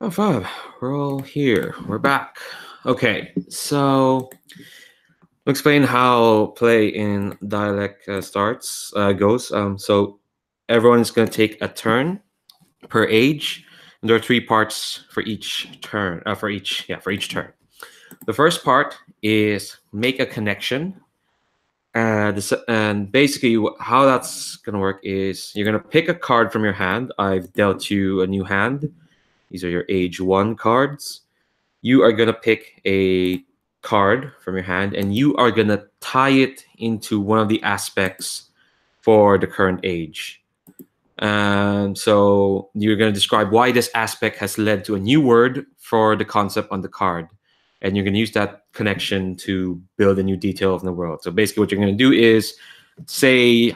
Oh, fab. We're all here. We're back. Okay, so I'll explain how play in dialect goes. So everyone is going to take a turn per age, and there are three parts for each turn. For each turn. The first part is make a connection. And basically, how that's gonna work is you're gonna pick a card from your hand. I've dealt you a new hand. These are your age 1 cards. You are going to pick a card from your hand and you are going to tie it into one of the aspects for the current age. And so you're going to describe why this aspect has led to a new word for the concept on the card. And you're going to use that connection to build a new detail of the world. So basically what you're going to do is say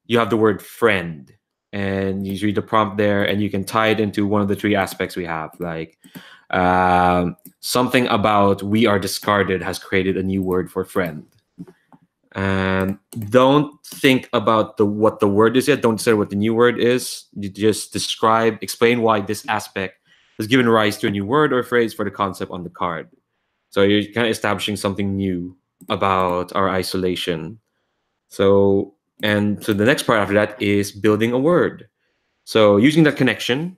you have the word friend and you read the prompt there and you can tie it into one of the three aspects we have, like something about we are discarded has created a new word for friend. And don't think about what the word is yet. Don't say what the new word is. You just explain why this aspect has given rise to a new word or phrase for the concept on the card. So you're kind of establishing something new about our isolation. So the next part after that is building a word. So using that connection,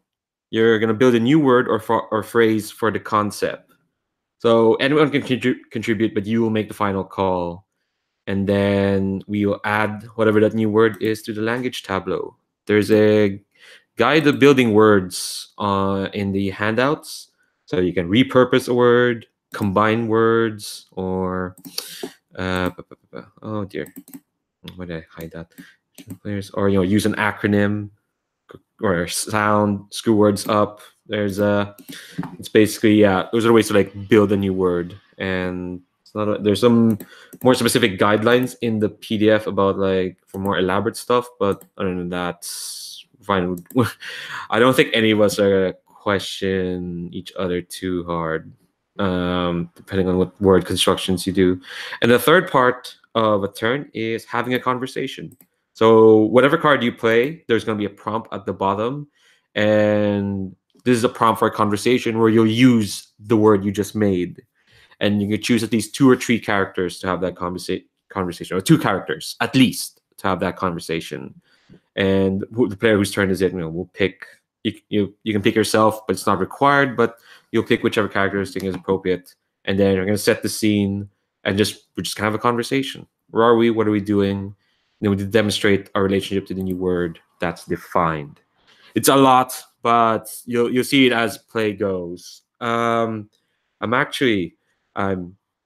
you're going to build a new word or phrase for the concept. So anyone can contribute, but you will make the final call. And then we will add whatever that new word is to the language tableau. There's a guide to building words in the handouts. So you can repurpose a word, combine words, or oh dear, why did I hide that? Or use an acronym or sound, screw words up. It's basically those are ways to like build a new word, and there's some more specific guidelines in the PDF about like for more elaborate stuff. But other than that, fine. I don't think any of us are gonna question each other too hard, depending on what word constructions you do. And the third part of a turn is having a conversation. So whatever card you play, there's going to be a prompt at the bottom. And this is a prompt for a conversation where you'll use the word you just made. And you can choose at least 2 or 3 characters to have that conversation, or 2 characters at least to have that conversation. And the player whose turn is it, will pick. You can pick yourself, but it's not required. But you'll pick whichever characteristic is appropriate, and then you're going to set the scene, and we're just gonna have a conversation. Where are we? What are we doing? And then we demonstrate our relationship to the new word that's defined. It's a lot, but you'll see it as play goes. I'm a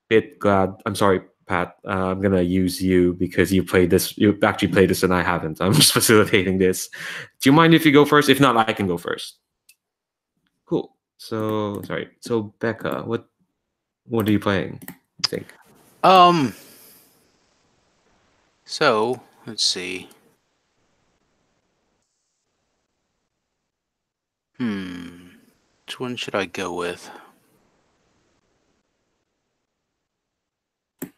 bit glad. I'm sorry, Pat. I'm gonna use you because you played this. You actually played this, and I haven't. I'm just facilitating this. Do you mind if you go first? If not, I can go first. Cool. So sorry. So Becca, what are you playing? I think. So let's see. Which one should I go with? You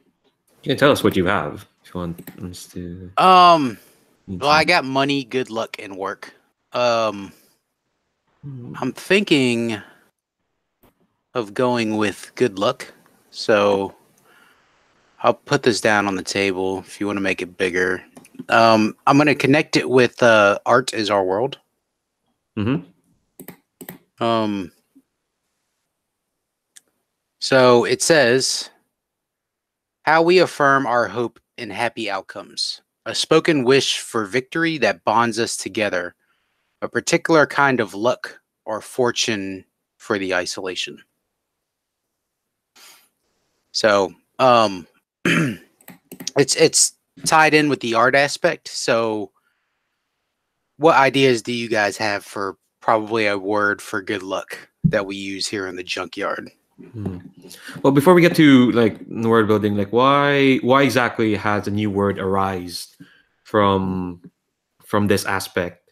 can tell us what you have if you want us to. Well, I got money, good luck, and work. I'm thinking of going with good luck. So I'll put this down on the table if you want to make it bigger. I'm going to connect it with art is our world. So it says, how we affirm our hope in happy outcomes. A spoken wish for victory that bonds us together. A particular kind of luck or fortune for the isolation. So it's tied in with the art aspect. So what ideas do you guys have for probably a word for good luck that we use here in the junkyard? Well, before we get to like word building, like why exactly has a new word arise from this aspect?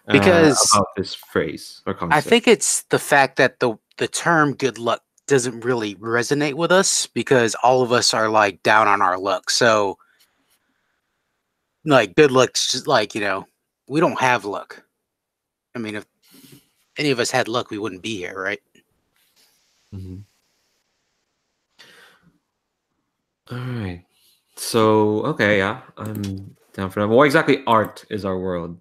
Because about this phrase or concept. I think it's the fact that the term good luck doesn't really resonate with us because all of us are like down on our luck. So like good luck's just like, we don't have luck. I mean, if any of us had luck, we wouldn't be here, right? Mhm. All right. So, okay, yeah, I'm down for that. What exactly art is our world?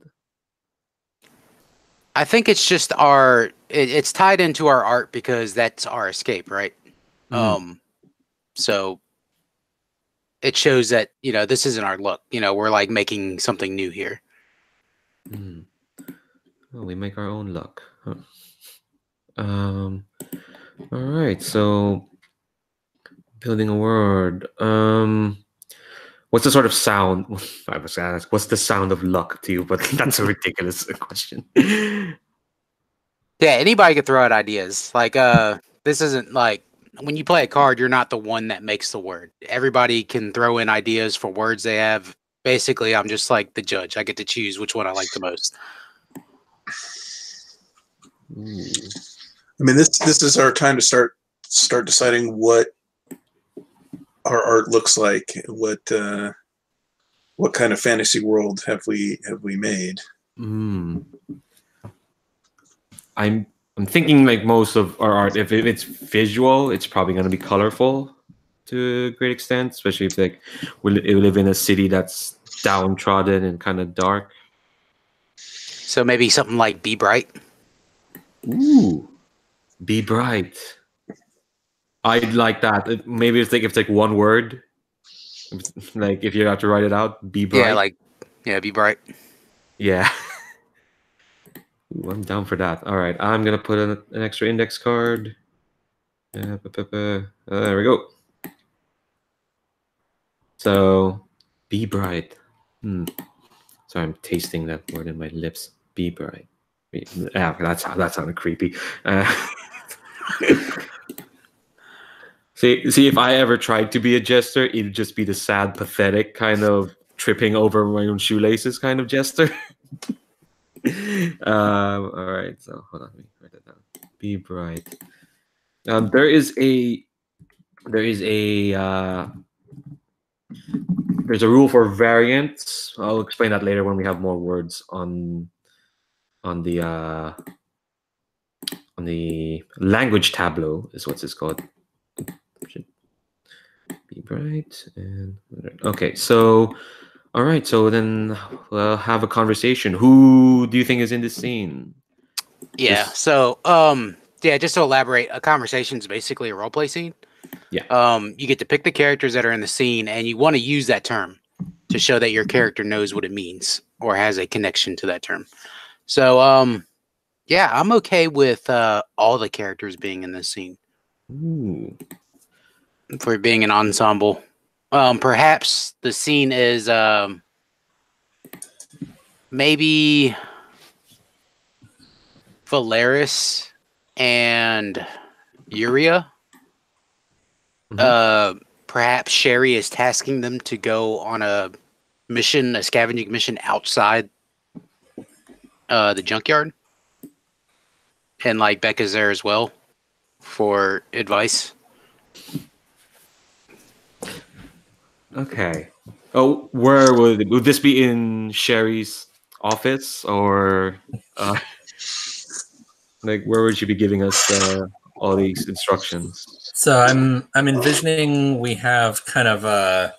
I think it's just our. It's tied into our art because that's our escape, right? Mm. So it shows that this isn't our luck. We're like making something new here. Mm. Oh, we make our own luck. Huh. Um. All right. So, building a word. What's the sort of sound? I was gonna ask, what's the sound of luck to you? But that's a ridiculous question. Yeah, anybody could throw out ideas. Like, this isn't like when you play a card, you're not the one that makes the word. Everybody can throw in ideas for words they have. Basically, I'm just like the judge. I get to choose which one I like the most. Ooh. I mean, this is our time to start deciding what our art looks like. What kind of fantasy world have we made? Mm. I'm thinking like most of our art, if it's visual, it's probably going to be colorful to a great extent, especially if like we live in a city that's downtrodden and kind of dark. So maybe something like Be Bright. Ooh, be bright. I'd like that. Maybe it's like one word, like if you have to write it out, be Yeah, bright. Be Bright. Yeah. Ooh, I'm down for that. All right, I'm gonna put an extra index card. There we go. So, be bright. So I'm tasting that word in my lips. Be bright. Yeah, that sounded creepy. See, if I ever tried to be a jester, it'd just be the sad, pathetic kind of tripping over my own shoelaces kind of jester. All right, so hold on, let me write that down. Be bright. There is a there's a rule for variants. I'll explain that later when we have more words on the language tableau is what it's called. Be bright and okay. So, all right. So then we'll have a conversation. Who do you think is in this scene? Yeah. Just- So, just to elaborate, a conversation is basically a role play scene. Yeah. You get to pick the characters that are in the scene, and you want to use that term to show that your character knows what it means or has a connection to that term. So, yeah, I'm okay with all the characters being in this scene Ooh. for being an ensemble. Perhaps the scene is maybe Valeris and Uria. Perhaps Sherry is tasking them to go on a mission, a scavenging mission outside the junkyard. And like Becca's there as well for advice. Okay. Oh, where would this be in Sherry's office or like where would you be giving us all these instructions? So I'm envisioning we have kind of a,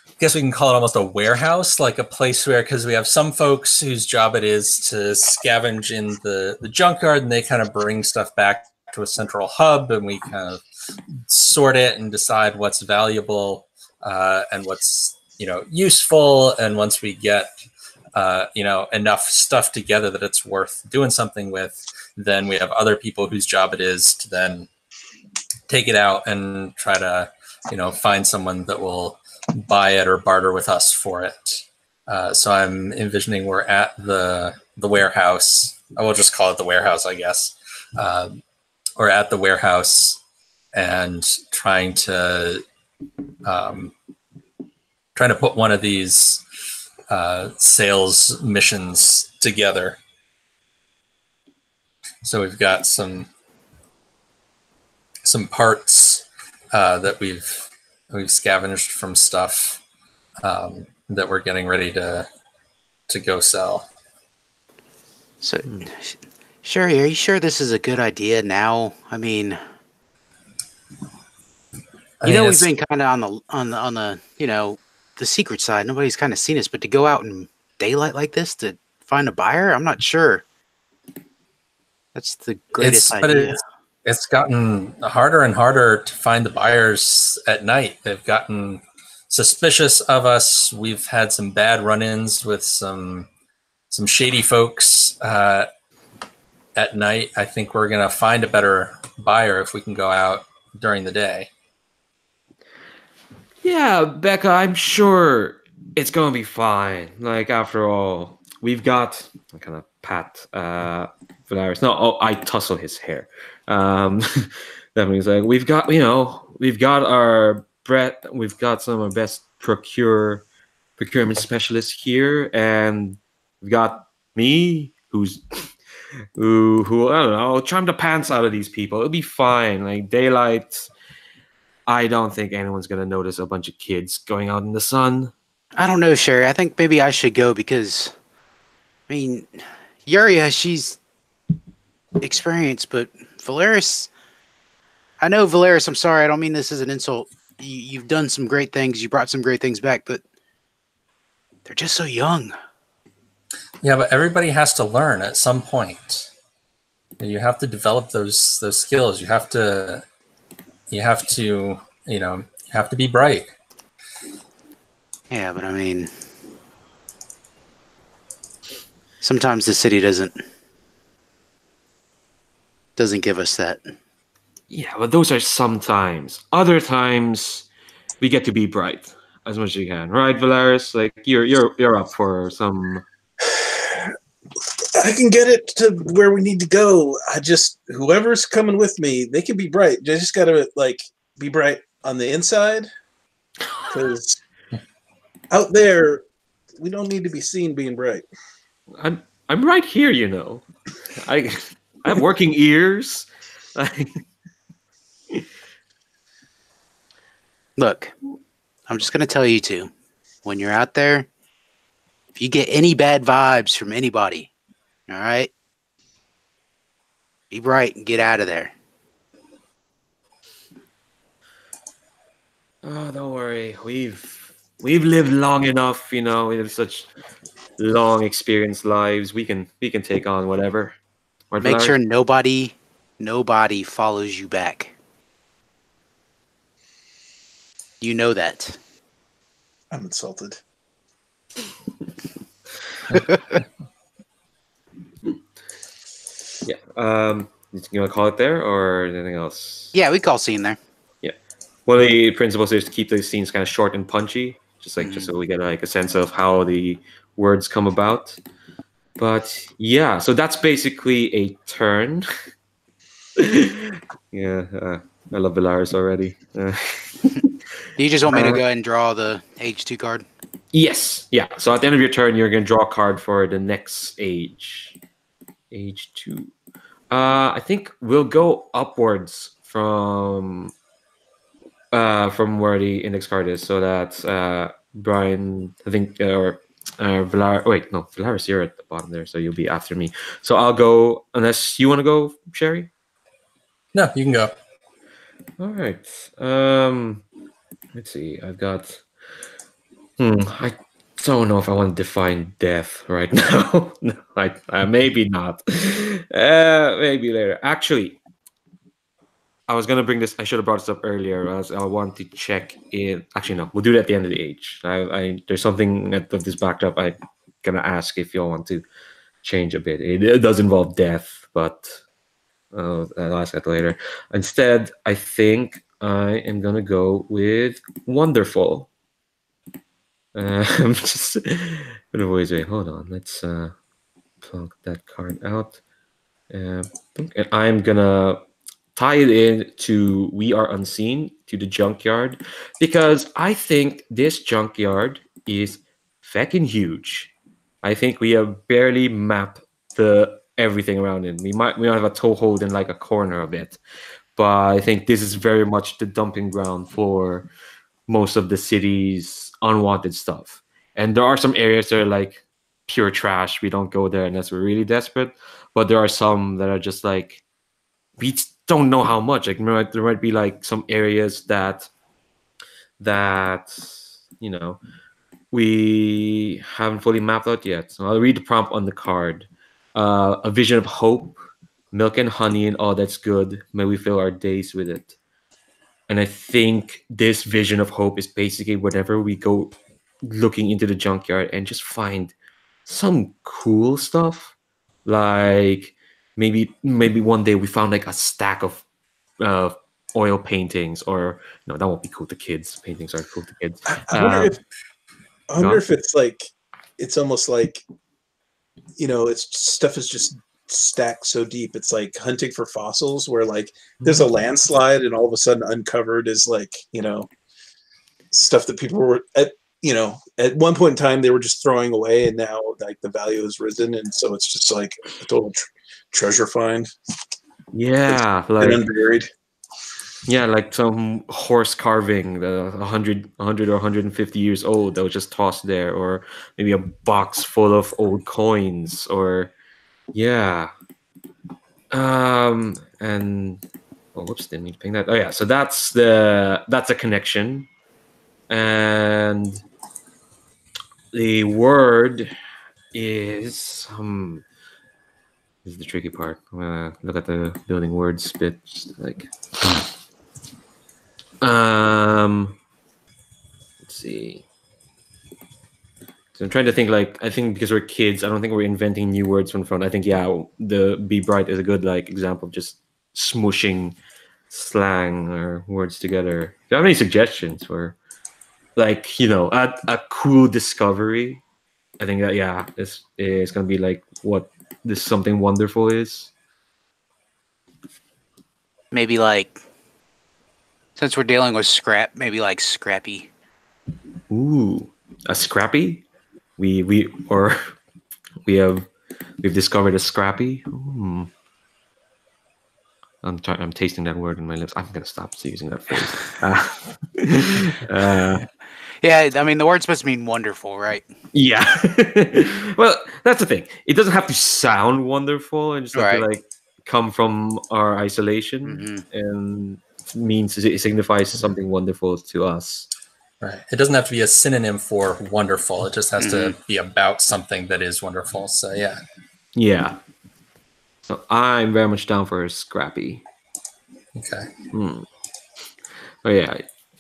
I guess we can call it almost a warehouse, like a place where, because we have some folks whose job it is to scavenge in the junkyard, and they kind of bring stuff back to a central hub, and we kind of sort it and decide what's valuable and what's useful. And once we get enough stuff together that it's worth doing something with, then we have other people whose job it is to then take it out and try to find someone that will buy it or barter with us for it. So I'm envisioning we're at the warehouse. I will just call it the warehouse, I guess. Or at the warehouse and trying to put one of these sales missions together. So we've got some parts that we've scavenged from stuff that we're getting ready to go sell. So Sherry, are you sure this is a good idea now? I mean, I mean, we've it's been kind of on the the secret side. Nobody's kind of seen us, but to go out in daylight like this to find a buyer, I'm not sure. That's the greatest but idea. it's gotten harder and harder to find the buyers at night. They've gotten suspicious of us. We've had some bad run-ins with some shady folks at night. I think we're gonna find a better buyer if we can go out during the day. Yeah, Becca, I'm sure it's gonna be fine. Like, after all, we've got I kind of pat Valaris. No, oh, I tussle his hair. Um, that means like we've got our we've got some of our best procurement specialists here, and we've got me, who I don't know, charm the pants out of these people. It'll be fine. Like, daylight. I don't think anyone's gonna notice a bunch of kids going out in the sun. I don't know, Sherry. I think maybe I should go because, I mean, Yuria, she's experienced, but Valeris, I know Valeris, I'm sorry, I don't mean this as an insult. You've done some great things, you brought some great things back, but they're just so young. Yeah, but everybody has to learn at some point. You have to develop those skills. You have to be bright. Yeah, but I mean, sometimes the city doesn't give us that. Yeah, but those are sometimes. Other times, we get to be bright as much as you can, right, Valaris? Like, you're up for some. I can get it to where we need to go. Whoever's coming with me, they can be bright. They just gotta be bright on the inside, because out there we don't need to be seen being bright. I'm right here, you know. I have working ears. Look, I'm just gonna tell you two, when you're out there, if you get any bad vibes from anybody, all right, be bright and get out of there. Oh, don't worry. We've lived long enough, you know. We have such long experienced lives. We can take on whatever. Right, Make Valaris? sure nobody follows you back. You know that. I'm insulted. Yeah. You want to call it there or anything else? Yeah, we call scene there. Yeah. One of the principles is to keep the scenes kind of short and punchy, just so we get like a sense of how the words come about. But yeah, so that's basically a turn. Yeah, I love Valaris already. Do you just want me to go ahead and draw the H2 card? Yes, yeah. So at the end of your turn, you're going to draw a card for the next age. Age 2. I think we'll go upwards from where the index card is, so that Brian, I think, or Valar. Wait, no, Valaris, you're at the bottom there, so you'll be after me. So I'll go unless you want to go, Sherry. No, you can go. All right. Let's see. I've got. I don't know if I want to define death right now. No, maybe not. Maybe later. Actually, I was gonna bring this. I should have brought this up earlier. As I want to check in. Actually, no. We'll do it at the end of the age. There's something that this backed up. I'm gonna ask if you all want to change a bit. It does involve death, but I'll ask that later. Instead, I think I am gonna go with wonderful. I'm just gonna wait. Hold on. Let's plunk that card out. And I'm gonna tie it in to We Are Unseen, to the junkyard, because I think this junkyard is feckin' huge. I think we have barely mapped everything around it. We might have a toehold in like a corner of it, but I think this is very much the dumping ground for most of the city's unwanted stuff. And there are some areas that are like pure trash. We don't go there unless we're really desperate. But there are some that are just like we don't know how much. Like there might be like some areas that you know we haven't fully mapped out yet. So I'll read the prompt on the card. A vision of hope, milk and honey, and all that's good. May we fill our days with it. And I think this vision of hope is basically whenever we go looking into the junkyard and just find some cool stuff, like maybe one day we found like a stack of uh, oil paintings, or no, that won't be cool to kids. Paintings are cool to kids. I wonder if it's like it's almost like it's stuff is just stacked so deep. It's like hunting for fossils, where like there's a landslide and all of a sudden uncovered is like stuff that people were at one point in time they were just throwing away, and now like the value has risen, and so it's just like a total treasure find. Yeah, like unburied. Yeah, like some horse carving, 100 or 150 years old that was just tossed there, or maybe a box full of old coins, or yeah. And whoops, didn't mean to ping that. Oh yeah, so that's a connection, and the word is this is the tricky part. I'm gonna look at the building words bit, like. Let's see. So I'm trying to think. Like, I think because we're kids, I don't think we're inventing new words from front. I think the "be bright" is a good like example of just smooshing slang or words together. Do you have any suggestions for like a cool discovery? I think that this is gonna be like what this something wonderful is. Maybe like, since we're dealing with scrap, maybe like scrappy. Ooh, a scrappy? We've discovered a scrappy. I'm tasting that word in my lips. I'm gonna stop using that phrase. Yeah, I mean the word's supposed to mean wonderful, right? Yeah. Well, that's the thing. It doesn't have to sound wonderful, and just have to like come from our isolation, and it signifies something wonderful to us. Right. It doesn't have to be a synonym for wonderful. It just has to be about something that is wonderful. So yeah. Yeah. So I'm very much down for a scrappy. Okay. Oh yeah.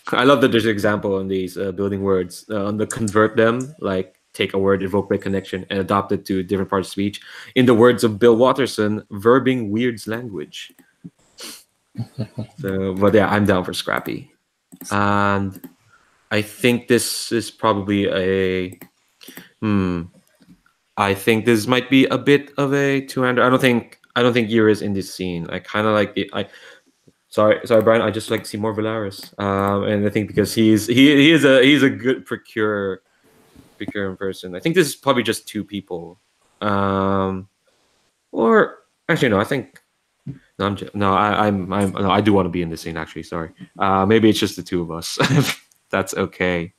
I love that there's an example on these building words. On the convert them, like take a word evoked by connection and adopt it to different parts of speech. In the words of Bill Watterson, verbing weirds language. But yeah, I'm down for scrappy. And I think this is probably I think this might be a bit of a two-hander. I don't think Yer is in this scene. I kind of like it. Sorry, Brian. I just like to see more Valaris, and I think because he's a good procuring person. I think this is probably just two people, or actually no. I think no. I do want to be in this scene. Actually, sorry. Maybe it's just the two of us. That's okay.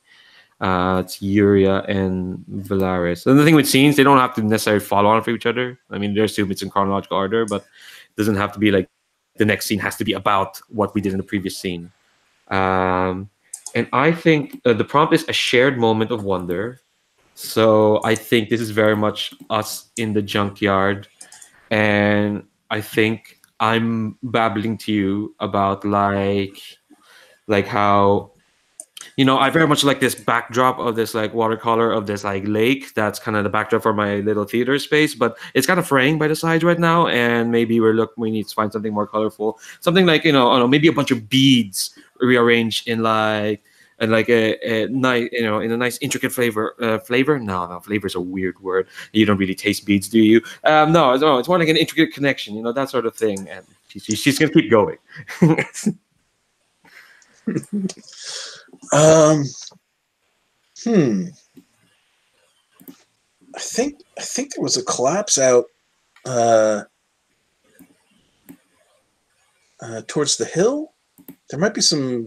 It's Yuria and Valaris. And the thing with scenes, they don't have to necessarily follow on for each other. I mean, they assume it's in chronological order, but it doesn't have to be like the next scene has to be about what we did in the previous scene. And I think the prompt is a shared moment of wonder. So I think this is very much us in the junkyard. And I think I'm babbling to you about like how I very much like this backdrop of this like watercolor of this like lake. That's kind of the backdrop for my little theater space, but it's kind of fraying by the sides right now. And maybe we need to find something more colorful, something like I don't know, maybe a bunch of beads rearranged in a nice in a nice intricate flavor. No, flavor is a weird word. You don't really taste beads, do you? No, it's more like an intricate connection, that sort of thing. And she's gonna keep going. I think there was a collapse out towards the hill. There might be some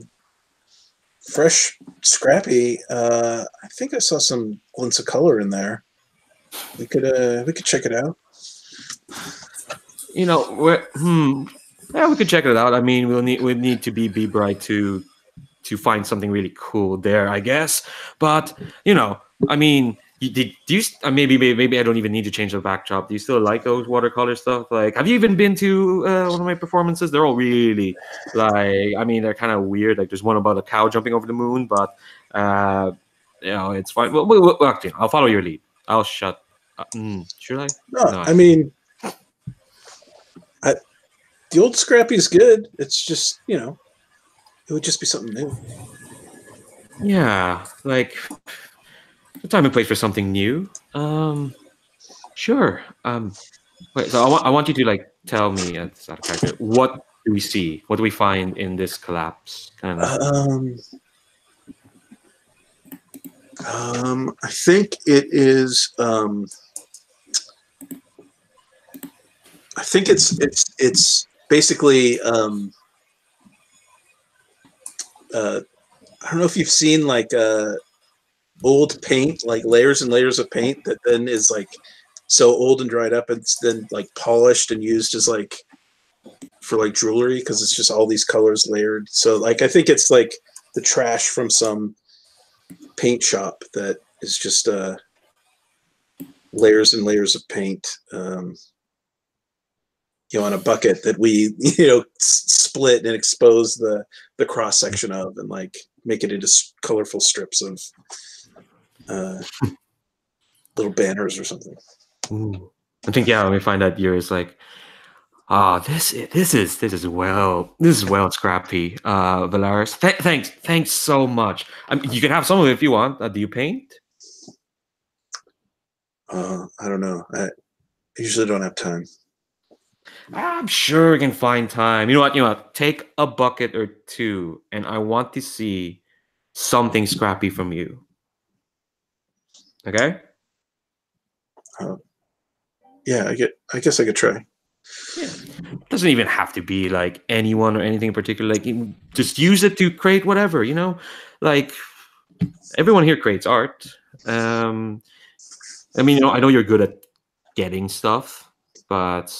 fresh scrappy. I think I saw some glints of color in there. We could check it out. You know, yeah, we could check it out. I mean, we need to be bright to find something really cool there, I guess. But you know, I mean, do you maybe I don't even need to change the backdrop. Do you still like those watercolor stuff? Like, have you even been to one of my performances? They're all really like, I mean, they're kind of weird. Like, there's one about a cow jumping over the moon, but you know, it's fine. Well, actually, I'll follow your lead. I'll shut. Should I? No, No, I mean, the old Scrappy's good. It's just, you know, it would just be something new. yeah, like the time and place for something new. Sure. Wait. So I want you to like tell me as out of character. What do we see? What do we find in this collapse? Kind of. I think it is. I think it's basically. I don't know if you've seen like old paint, like layers and layers of paint that then is like so old and dried up, it's then like polished and used as like for like jewelry because it's just all these colors layered. So like I think it's like the trash from some paint shop that is just layers and layers of paint. You know, on a bucket that we, you know, split and expose the cross section of, and like make it into colorful strips of little banners or something. Ooh. I think let me find out yours. Like, this is well scrappy, Valaris. Thanks so much. You can have some of it if you want. Do you paint? I don't know. I usually don't have time. I'm sure we can find time. You know what? Take a bucket or two, and I want to see something scrappy from you. Okay? Yeah, I guess I could try. Yeah. It doesn't even have to be like anyone or anything in particular. Like, just use it to create whatever. You know, like everyone here creates art. I mean, I know you're good at getting stuff, but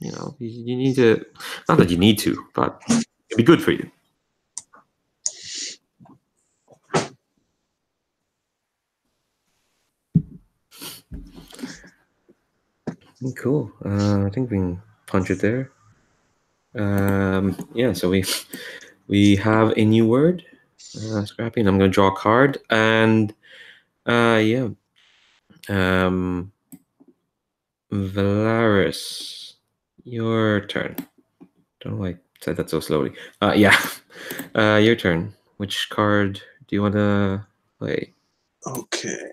you need to. Not that you need to, but it'd be good for you. Cool. I think we can punch it there. Yeah. So we have a new word, scrappy, and I'm going to draw a card, and yeah. Valaris, your turn. Don't know why I said that so slowly. Yeah. Your turn. Which card do you want to play? Okay,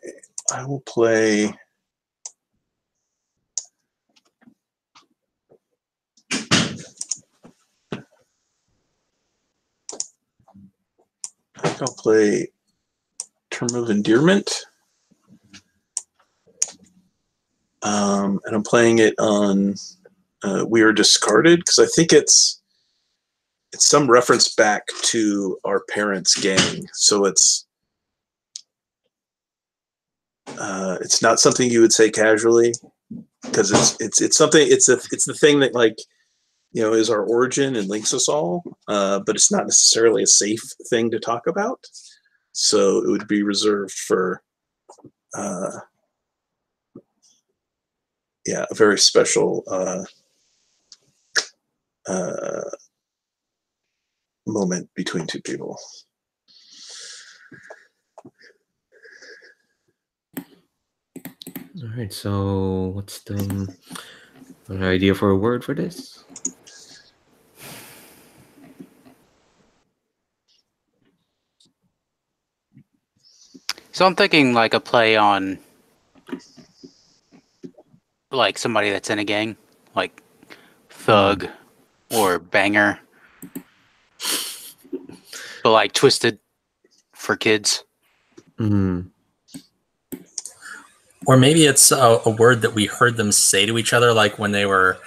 I will play. I think I'll play Term of Endearment. And I'm playing it on We Are Discarded because I think it's some reference back to our parents' gang. So it's not something you would say casually because it's something it's the thing that like is our origin and links us all, but it's not necessarily a safe thing to talk about. So it would be reserved for a very special moment between two people. All right. So what's the idea for a word for this? So I'm thinking like a play on like somebody that's in a gang, like thug or banger, but like twisted for kids. Or maybe it's a word that we heard them say to each other, like when they were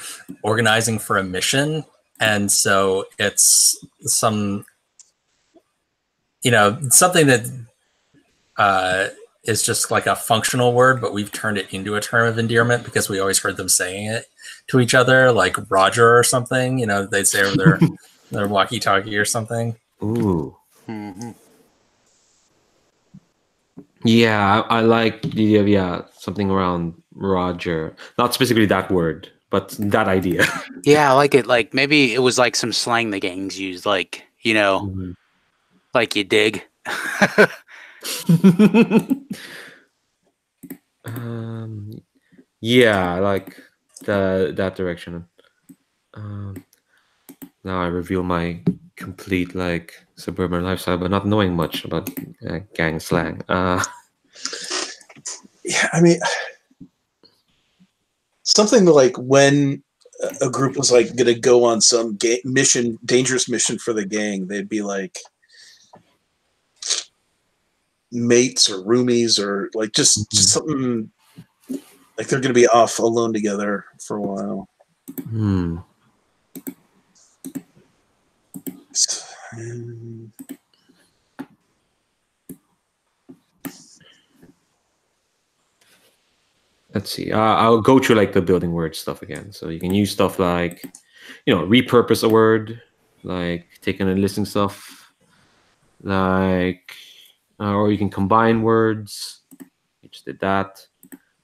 organizing for a mission. And so it's something that is just like a functional word, but we've turned it into a term of endearment because we always heard them saying it to each other, like Roger or something. You know, they'd say over their walkie-talkie or something. Ooh. Mm-hmm. Yeah, I like the idea of, yeah, something around Roger. Not specifically that word, but that idea. Yeah, I like it. Like maybe it was like some slang the gangs used, like Mhm. like you dig. um, yeah, I like that direction. Um, Now I reveal my complete like suburban lifestyle, but not knowing much about gang slang. Yeah, I mean, something like when a group was like going to go on some mission, dangerous mission for the gang, they'd be like mates or roomies or like just something like they're going to be off alone together for a while. Hmm. Let's see. I'll go through like the building word stuff again. So you can use stuff like, repurpose a word, like taking and listing stuff, like, or you can combine words. You just did that.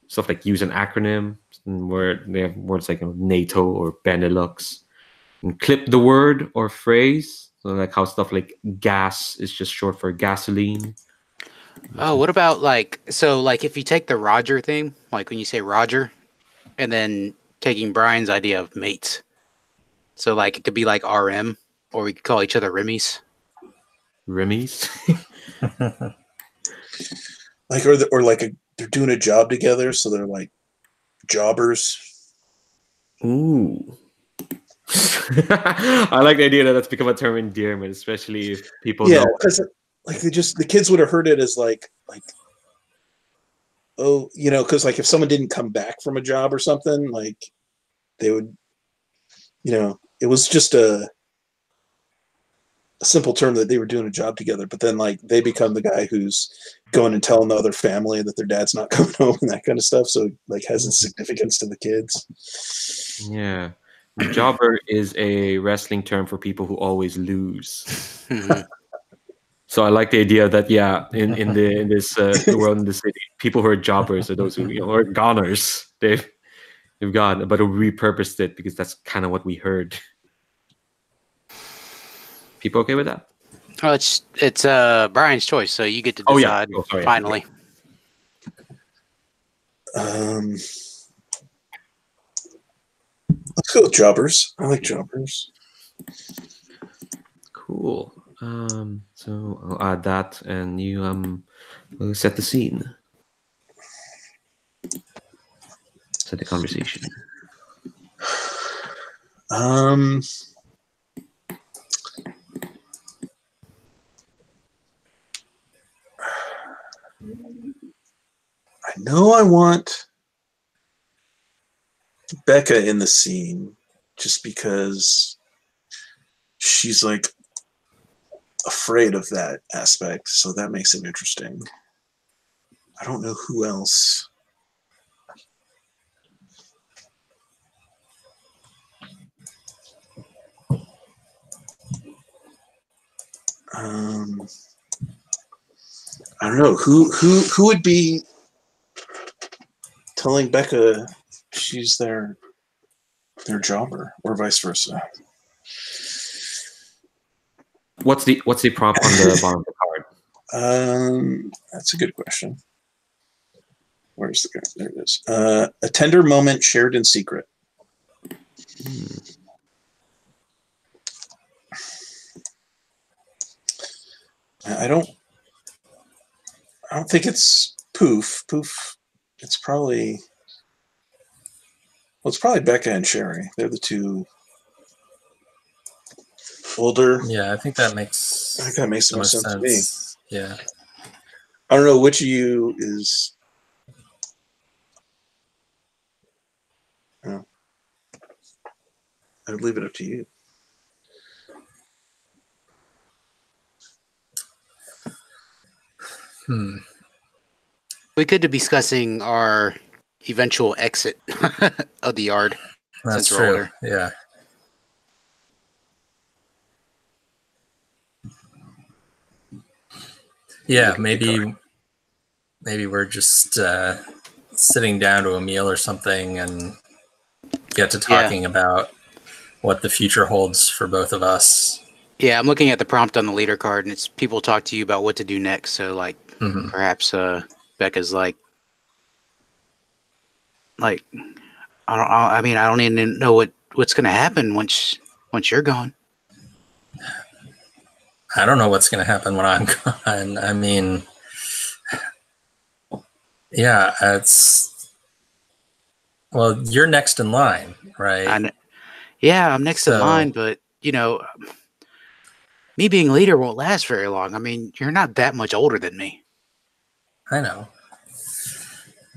Stuff like use an acronym, where they have words like NATO or Benelux. And clip the word or phrase. So like how stuff like gas is just short for gasoline. Oh, what about like if you take the Roger thing, like when you say Roger, and then taking Brian's idea of mates. So like it could be like RM, or we could call each other Remmies. Remy's. Like they're doing a job together, so they're like jobbers. Ooh. I like the idea that that's become a term endearment, especially if people Yeah, know. because like the kids would have heard it as like oh, because like if someone didn't come back from a job or something, like they would, it was just a simple term that they were doing a job together, but then like they become the guy who's going and telling the other family that their dad's not coming home and that kind of stuff. So it, like has a significance to the kids. Yeah. Jobber is a wrestling term for people who always lose. Mhm. So I like the idea that, yeah, in this the world in the city, people who are jobbers are those who are goners. They've gone, but we repurposed it because that's kind of what we heard. People okay with that? Well, it's Brian's choice, so you get to Oh yeah. decide Oh, sorry. finally. Let's go with jobbers. I like jobbers. Cool. So I'll add that, and you will set the scene, set the conversation. Um, I know I want Becca in the scene just because she's like afraid of that aspect, so that makes it interesting. I don't know who else. I don't know who would be telling Becca she's their jobber, or vice versa. What's the prompt on the bottom of the card? That's a good question. Where's the guy? There it is. A tender moment shared in secret. I don't think it's Poof. Poof. It's probably Becca and Sherry. They're the two older. Yeah, I think that I think that makes the so much most sense to me. sense. Yeah. I don't know which of you is. I would leave it up to you. We could be discussing our eventual exit of the yard. That's Since we're true. older. Yeah. Yeah, maybe we're just sitting down to a meal or something and get to talking about what the future holds for both of us. Yeah, I'm looking at the prompt on the leader card, and it's people talk to you about what to do next. So, like, perhaps Becca's like, I don't. I mean, I don't even know what's going to happen once you're gone. I don't know what's going to happen when I'm gone. I mean, yeah, well, you're next in line, right? I'm next in line, but me being leader won't last very long. I mean, you're not that much older than me. I know,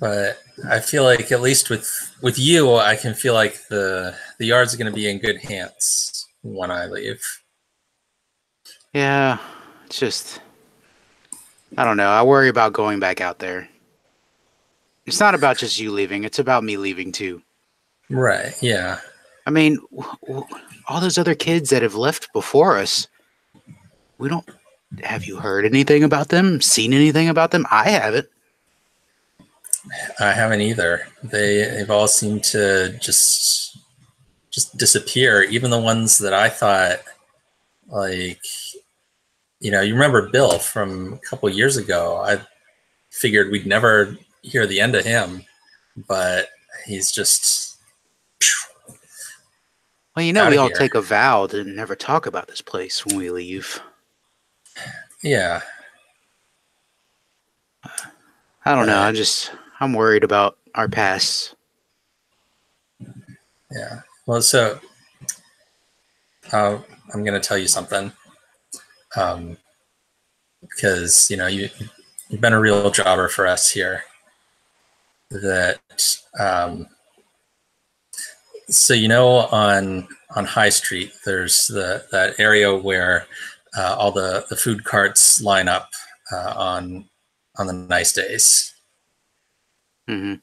but I feel like at least with you, I can feel like the yard's going to be in good hands when I leave. Yeah, it's just I don't know. I worry about going back out there. It's not about just you leaving; it's about me leaving too. Right? Yeah. I mean, all those other kids that have left before us. We don't. Have you heard anything about them? Seen anything about them? I haven't. I haven't either. They've all seemed to just disappear. Even the ones that I thought, like, you remember Bill from a couple of years ago. I figured we'd never hear the end of him, but he's just. Well, we all take a vow to never talk about this place when we leave. Yeah. I don't know. I'm worried about our past. Yeah. Well, so I'm going to tell you something. Because, you've been a real jobber for us here. That, so, on High Street, there's that area where all the food carts line up on the nice days. Mm-hmm.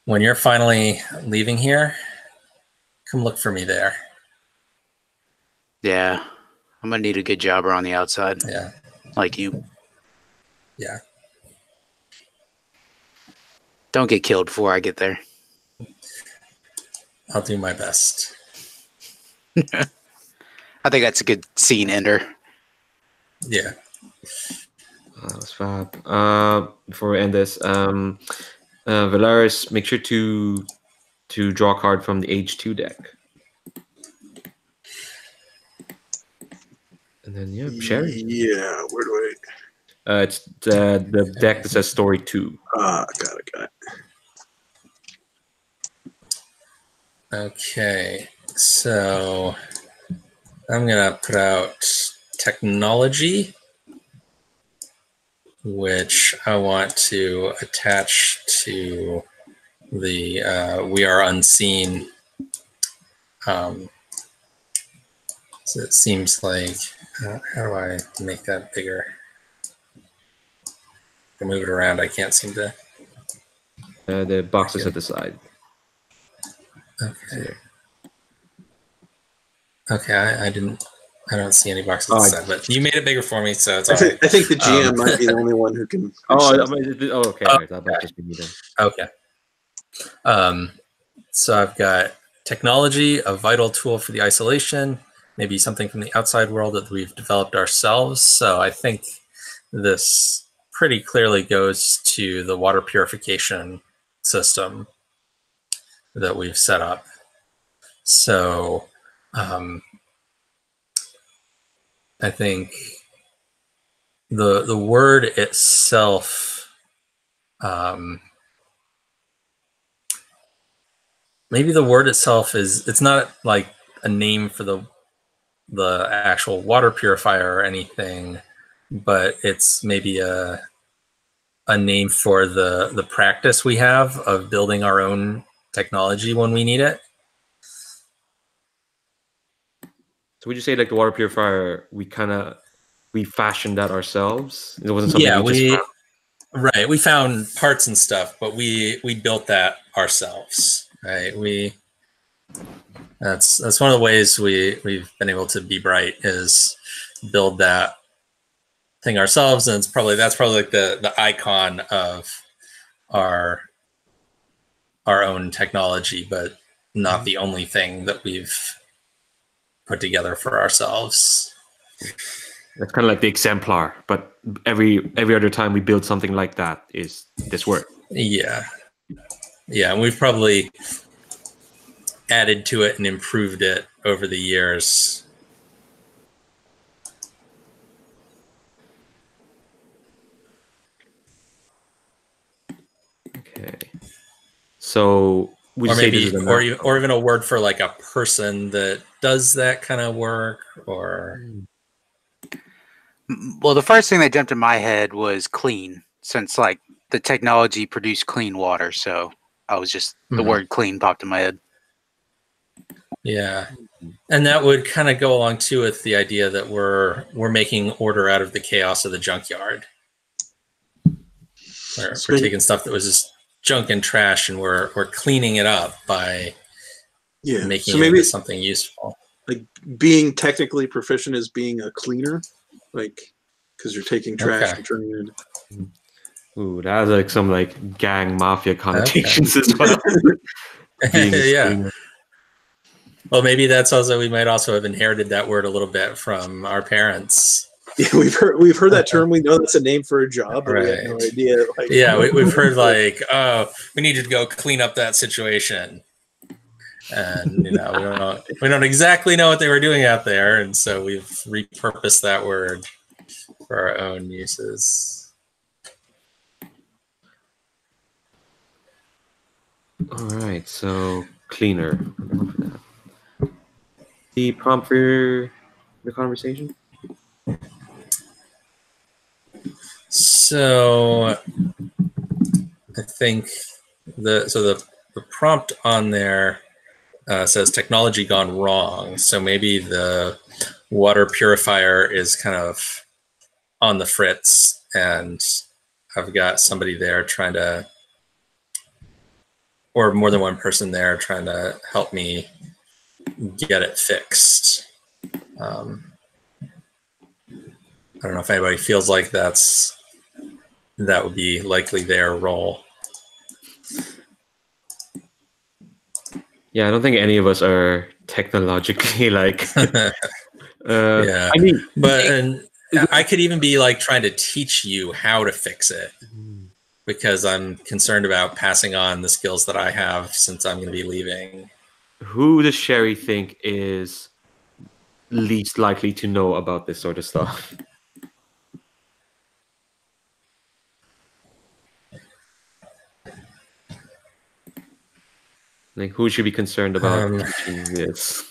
When you're finally leaving here, come look for me there. Yeah, I'm gonna need a good jobber on the outside. Yeah, like you. Yeah. Don't get killed before I get there. I'll do my best. I think that's a good scene ender. Yeah. That's fab. Before we end this, Valaris, make sure to draw a card from the H2 deck. And then Sherry. Yeah, where do It's the deck that says Story 2. got it. Okay, so I'm gonna put out technology, which I want to attach to the We Are Unseen. So it seems like, how do I make that bigger? To move it around, I can't seem to. The box is at the side. Okay. Okay, I don't see any boxes inside, but you made it bigger for me, so it's all right. I think the GM might be the only one who can. Okay. That might just be me then. Okay. So I've got technology, a vital tool for the isolation, maybe something from the outside world that we've developed ourselves. So I think this pretty clearly goes to the water purification system that we've set up. So I think the word itself, maybe the word itself it's not like a name for the actual water purifier or anything, but it's maybe a name for the practice we have of building our own technology when we need it. So would you say like the water purifier, we fashioned that ourselves? It wasn't something we just found? Right. We found parts and stuff, but we built that ourselves. Right. That's one of the ways we've been able to be bright is build that thing ourselves, and that's probably like the icon of our own technology, but not the only thing that we've put together for ourselves. That's kind of like the exemplar, but every other time we build something like that is this work. Yeah, and we've probably added to it and improved it over the years. Okay. So would Or you say maybe, this is or even a word for like a person that does that kind of work, or Well, the first thing that jumped in my head was clean, since like the technology produced clean water. So I was just the word clean popped in my head. Yeah, and that would kind of go along too with the idea that we're making order out of the chaos of the junkyard. We're taking stuff that was just junk and trash, and we're cleaning it up by making it into something useful. Like being technically proficient is being a cleaner, like because you're taking trash and turning it into. Ooh, that has like some like gang mafia connotations as well. Yeah. Well, maybe that's also, we might also have inherited that word a little bit from our parents. Yeah, we've heard that term. We know that's a name for a job, but we have no idea. Like, yeah, we've heard like, oh, we need you to go clean up that situation, and we don't exactly know what they were doing out there, and so we've repurposed that word for our own uses. All right, so cleaner. The prompt for the conversation. So I think the prompt on there says technology gone wrong. So maybe the water purifier is kind of on the fritz, and I've got somebody there trying to, or more than one person there trying to help me get it fixed. I don't know if anybody feels like that would be likely their role. Yeah, I don't think any of us are technologically like. Yeah, I mean, but I could even be like trying to teach you how to fix it, because I'm concerned about passing on the skills that I have since I'm going to be leaving. Who does Sherry think is least likely to know about this sort of stuff? Like, who should be concerned about teaching this?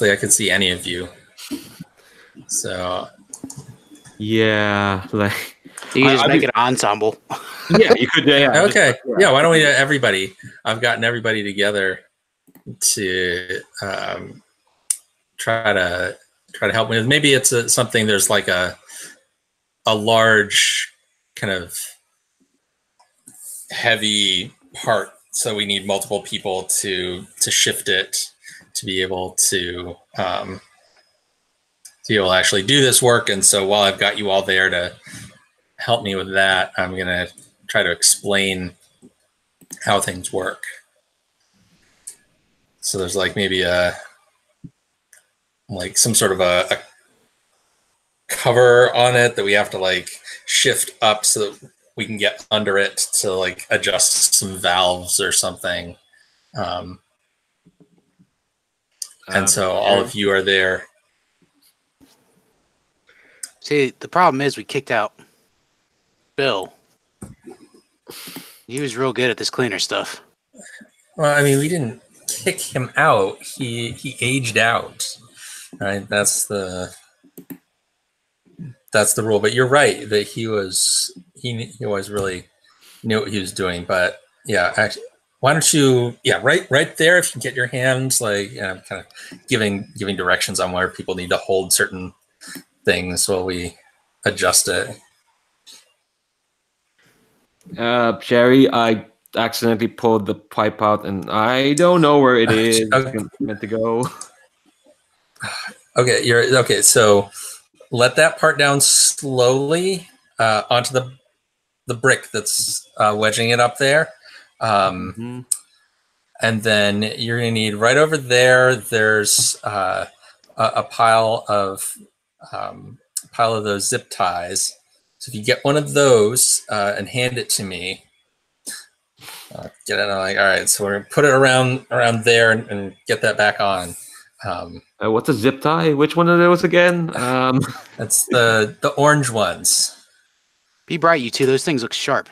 I could see any of you. So yeah, like you just make it an ensemble. Yeah, you could. Yeah. Okay. Yeah. Why don't we do everybody? I've gotten everybody together to try to help me. Maybe it's something. There's like a large kind of heavy part, so we need multiple people to shift it to be able to actually do this work. And so while I've got you all there to help me with that, I'm going to try to explain how things work. So there's like maybe some sort of a cover on it that we have to like shift up so that we can get under it to like adjust some valves or something. And so all of you are there. See, the problem is we kicked out Bill. He was real good at this cleaner stuff. Well, I mean, we didn't kick him out. He aged out. Right, that's the rule. But you're right that he was really knew what he was doing. But yeah, actually, why don't you right there, if you get your hands like kind of giving directions on where people need to hold certain things while we adjust it. Jerry, I accidentally pulled the pipe out, and I don't know where it is. Okay. It's meant to go. Okay, you're okay. So let that part down slowly onto the brick that's wedging it up there. And then you're going to need right over there. There's a pile of those zip ties. So if you get one of those and hand it to me, get it. Like, all right. So we're going to put it around there and get that back on. What's a zip tie? Which one of those again? That's the orange ones. Be bright, you two. Those things look sharp.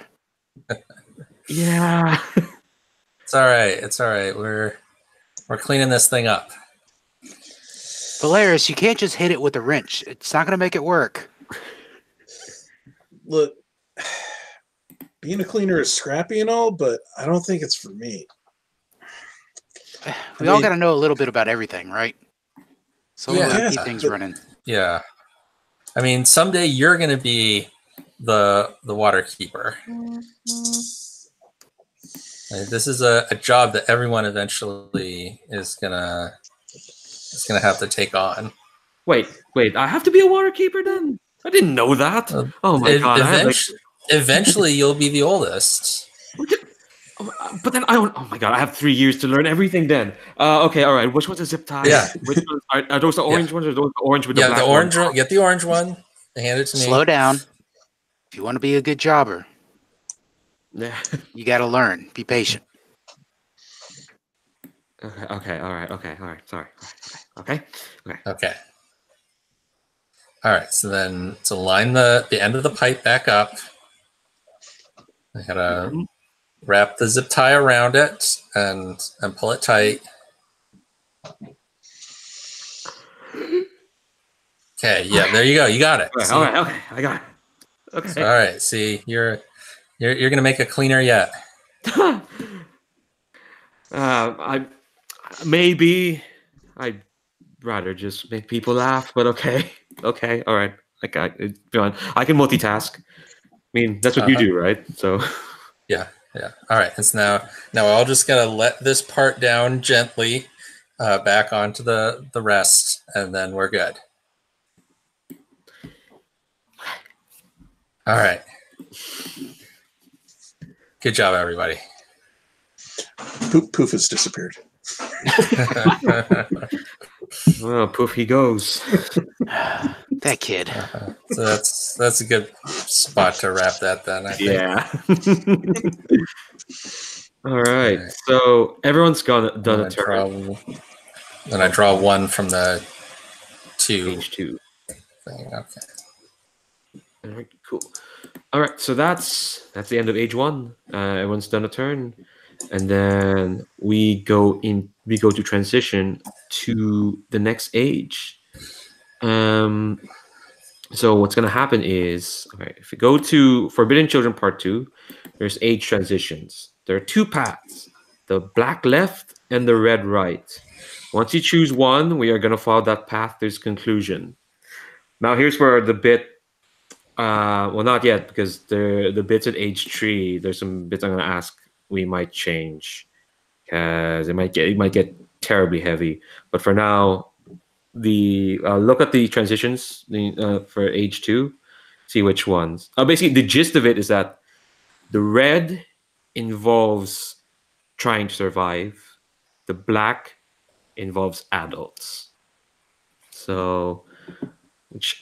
Yeah. It's all right. It's all right. We're cleaning this thing up. Valeris, you can't just hit it with a wrench. It's not going to make it work. Look, being a cleaner is scrappy and all, but I don't think it's for me. We all got to know a little bit about everything, right? So we keep things running. Yeah. I mean, someday you're going to be the water keeper. This is a job that everyone eventually is gonna have to take on. Wait! I have to be a water keeper then? I didn't know that. Oh my god! Eventually, you'll be the oldest. But then I don't. Oh my god! I have 3 years to learn everything. Then, okay, all right. Which one's a zip tie? Yeah. Which ones, are those the orange ones, or those the orange with the black? Yeah, the orange one. Get the orange one. Hand it to me. Slow down. If you want to be a good jobber, yeah, you got to learn. Be patient. Okay. All right. Sorry. Okay. All right. So then, line the end of the pipe back up. I gotta wrap the zip tie around it and pull it tight. Okay. Yeah. There you go. You got it. All right. Okay. I got it. Okay. All right. See, you're gonna make a cleaner yet. I'd rather just make people laugh, but okay, all right. I can multitask. I mean, that's what you do, right? So, yeah. All right. It's now I'll just gotta let this part down gently, back onto the rest, and then we're good. All right. Good job, everybody. Poof has disappeared. well, poof he goes. That kid. So that's a good spot to wrap that then, I think. Yeah. All right. So everyone's done a turn. Then I draw one from the H2 thing. Okay. All right, cool. All right, so that's the end of age 1. Everyone's done a turn, and then we go to transition to the next age. So what's going to happen is, okay, if you go to Forbidden Children Part 2, there's age transitions. There are 2 paths, the black left and the red right. Once you choose one, we are going to follow that path to its conclusion. Now here's where the bit, well, not yet, because the bits at age 3, there's some bits I'm going to ask we might change, because it might get terribly heavy. But for now, look at the transitions for age 2, see which ones. Basically, the gist of it is that the red involves trying to survive, the black involves adults. So, it's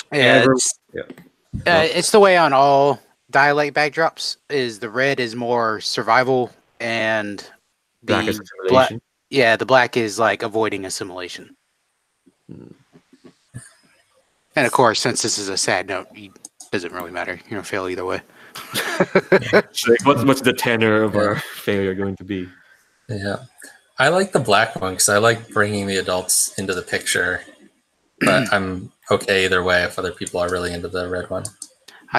the way on all Dialect backdrops. Is the red is more survival, and black is assimilation. The black is like avoiding assimilation. And of course, since this is a sad note, it doesn't really matter. You're gonna fail either way. What's the tenor of our failure going to be? Yeah, I like the black one because I like bringing the adults into the picture. but I'm okay either way if other people are really into the red one.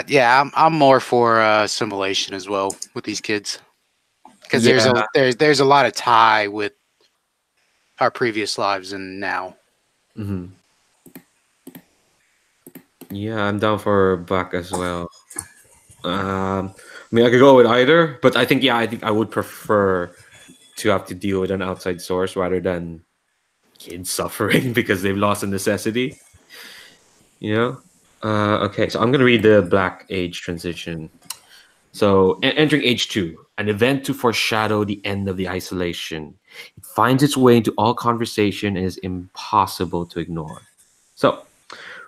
Yeah, I'm more for assimilation as well with these kids because Yeah. there's a lot of tie with our previous lives and now. Hmm. Yeah, I'm down for black as well. I mean, I could go with either, but I think I would prefer to have to deal with an outside source rather than kids suffering because they've lost a necessity. You know. Okay, so I'm gonna read the Black Age transition. So, entering Age 2, an event to foreshadow the end of the isolation. It finds its way into all conversation and is impossible to ignore. So,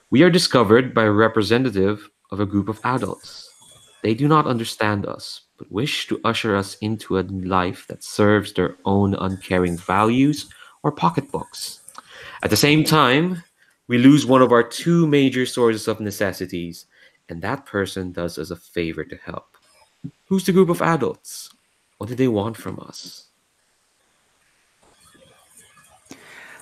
we are discovered by a representative of a group of adults. They do not understand us, but wish to usher us into a life that serves their own uncaring values or pocketbooks. At the same time, we lose one of our two major sources of necessities, and that person does us a favor to help. Who's the group of adults? What do they want from us?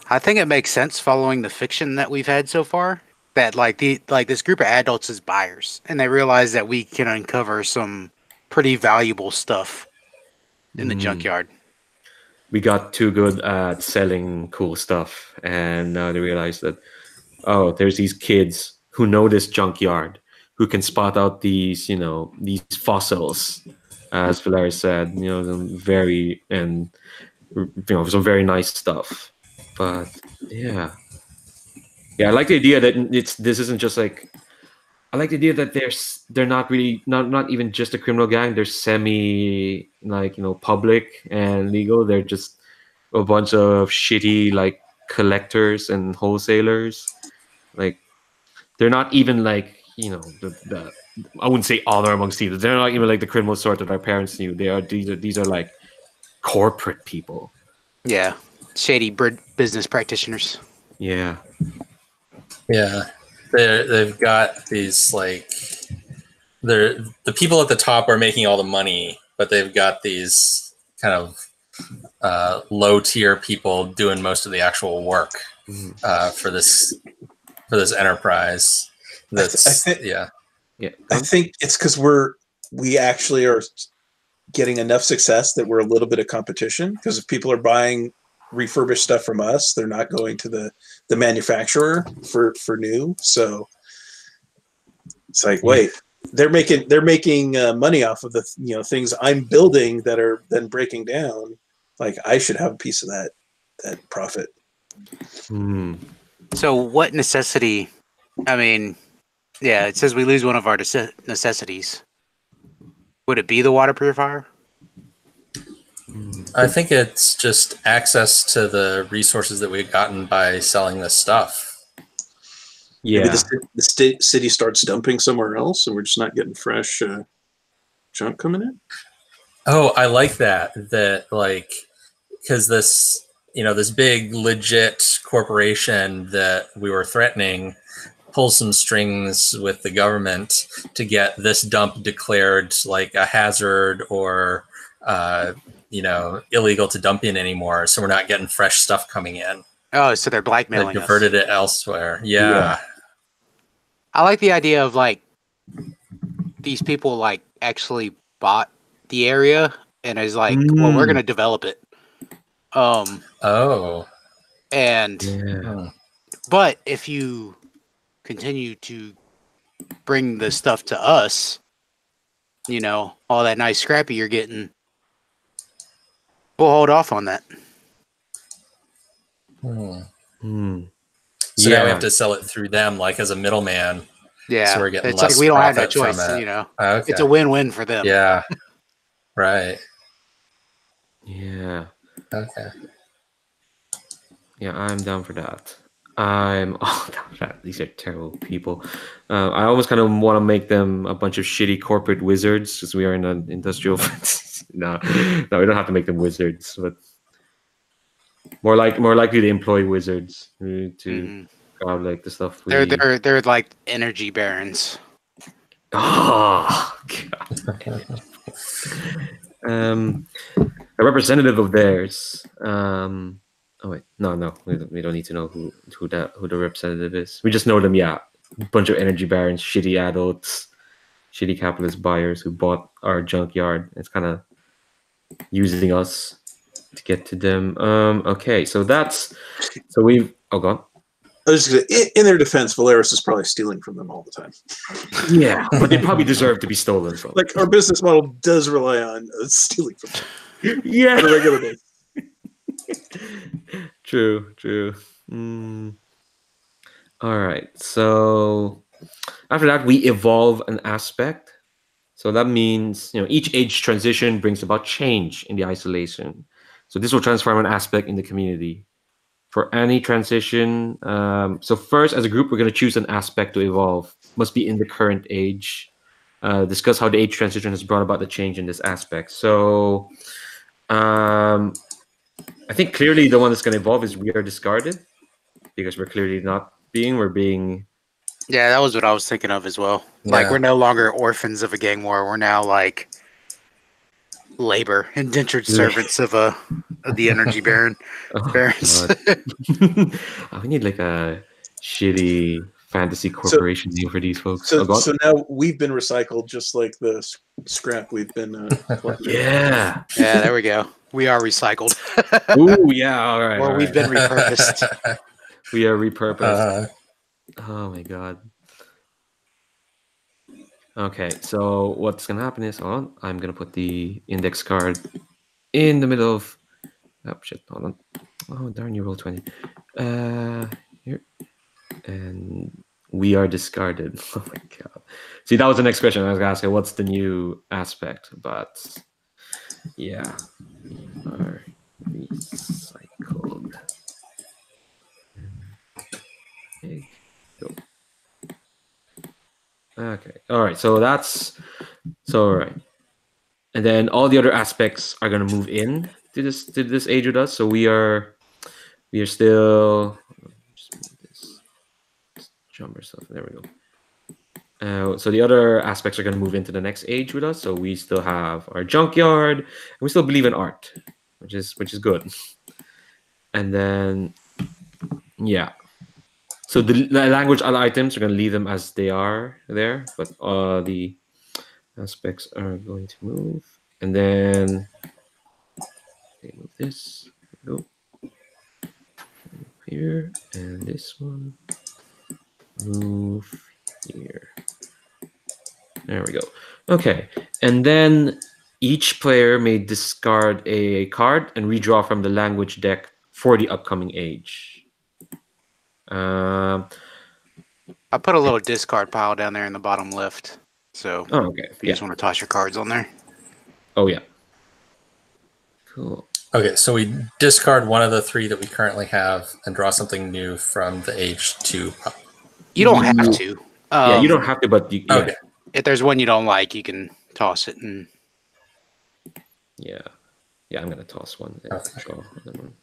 I think it makes sense following the fiction that we've had so far. That like this group of adults is buyers, and they realize that we can uncover some pretty valuable stuff in the Mm. junkyard. We got too good at selling cool stuff, and now they realize that, oh, there's these kids who know this junkyard, who can spot out these fossils, as Valaris said, some very and some very nice stuff. But yeah, yeah, I like the idea that this isn't just like. I like the idea that they're not really not even just a criminal gang. They're semi public and legal. They're just a bunch of shitty like collectors and wholesalers. Like they're not even like the I wouldn't say honor amongst thieves. They're not even like the criminal sort that our parents knew. These are like corporate people. Yeah, shady business practitioners. Yeah. Yeah, they've got these like the people at the top are making all the money, but they've got these kind of low tier people doing most of the actual work for this enterprise. That's yeah. I think it's because we actually are getting enough success that we're a little bit of competition. Because if people are buying refurbished stuff from us, they're not going to the manufacturer for new. So it's like, wait, they're making money off of the things I'm building that are then breaking down. Like I should have a piece of that profit. So what necessity? I mean, yeah, it says we lose one of our necessities. Would it be the water purifier? I think it's just access to the resources that we've gotten by selling this stuff. Yeah. Maybe the city starts dumping somewhere else, and we're just not getting fresh junk coming in. Oh, I like that. That like because this this big legit corporation that we were threatening pulls some strings with the government to get this dump declared like a hazard or illegal to dump in anymore, so we're not getting fresh stuff coming in. Oh, so they're blackmailing They've diverted us. it elsewhere. Yeah. I like the idea of like these people like actually bought the area and is like, well, we're gonna develop it. But if you continue to bring the stuff to us, all that nice scrappy you're getting, we'll hold off on that. So now we have to sell it through them, like as a middleman. Yeah, so we're getting it's less like we don't have no profit from choice. it. It's a win-win for them. Yeah, right. Yeah. Okay. Yeah, I'm down for that. I'm all down for that. These are terrible people. I almost kind of want to make them a bunch of shitty corporate wizards because we are in an industrial. No, we don't have to make them wizards, but more likely to employ wizards to grab like the stuff. They're like energy barons. Oh God. A representative of theirs. Oh wait, no, we don't need to know who the representative is. We just know them. Yeah, bunch of energy barons, shitty adults, shitty capitalist buyers who bought our junkyard. It's kind of using us to get to them. Okay, so we've gone. I was just gonna, in their defense, Valeris is probably stealing from them all the time. Yeah, but they probably deserve to be stolen from. Like our business model does rely on stealing from them Yeah, on a regular basis. True. All right. So after that, we evolve an aspect. So that means each age transition brings about change in the isolation. So this will transform an aspect in the community. For any transition, so first as a group, we're going to choose an aspect to evolve. Must be in the current age. Discuss how the age transition has brought about the change in this aspect. So I think clearly the one that's going to evolve is we are discarded because we're clearly not being. We're being. Yeah, that was what I was thinking of as well. Yeah. Like, we're no longer orphans of a gang war. We're now like labor, indentured servants of the energy baron. Barons. We need like a shitty fantasy corporation name for these folks. So now we've been recycled, just like the scrap we've been collecting. Yeah. Yeah, there we go. We are recycled. Ooh, yeah. All right. Or all we've right. been repurposed. We are repurposed. Oh my god. Okay, so what's gonna happen is, I'm gonna put the index card in the middle of. Oh shit! Hold on. Oh darn! You roll 20. Here, and we are discarded. Oh my god. See, that was the next question I was gonna ask. What's the new aspect? But yeah, we are recycled. Okay, go. Okay. All right. So all right. And then all the other aspects are gonna move in to this age with us. So we are still just move this jumper stuff. There we go. So the other aspects are gonna move into the next age with us. So we still have our junkyard, and we still believe in art, which is good. And then yeah. So the language other items are gonna leave them as they are there, but the aspects are going to move. And then move this. Go here, and this one move here. There we go. Okay, and then each player may discard a card and redraw from the language deck for the upcoming age. I put a little discard pile down there in the bottom left. So okay. if you just want to toss your cards on there. Oh yeah. Cool. Okay, so we discard one of the 3 that we currently have and draw something new from the age 2. You don't have to. Yeah, you don't have to, but you, Okay. If there's one you don't like, you can toss it. And yeah, I'm gonna toss one. Okay. Draw another one.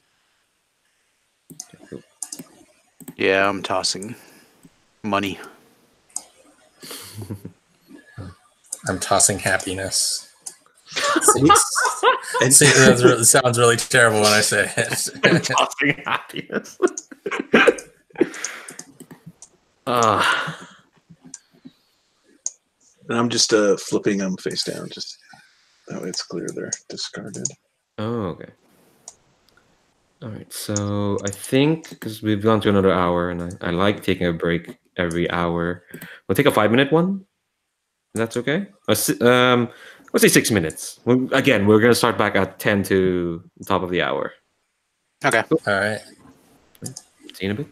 Okay, cool. yeah, I'm tossing money. I'm tossing happiness. See, that sounds really terrible when I say it. I'm tossing happiness. And I'm just flipping them face down, just that way it's clear they're discarded. Oh, okay. All right, so I think because we've gone to another hour, and I like taking a break every hour. We'll take a 5-minute one. That's okay. Let's say 6 minutes. Again, we're gonna start back at 10 to the top of the hour. Okay. All right. See you in a bit.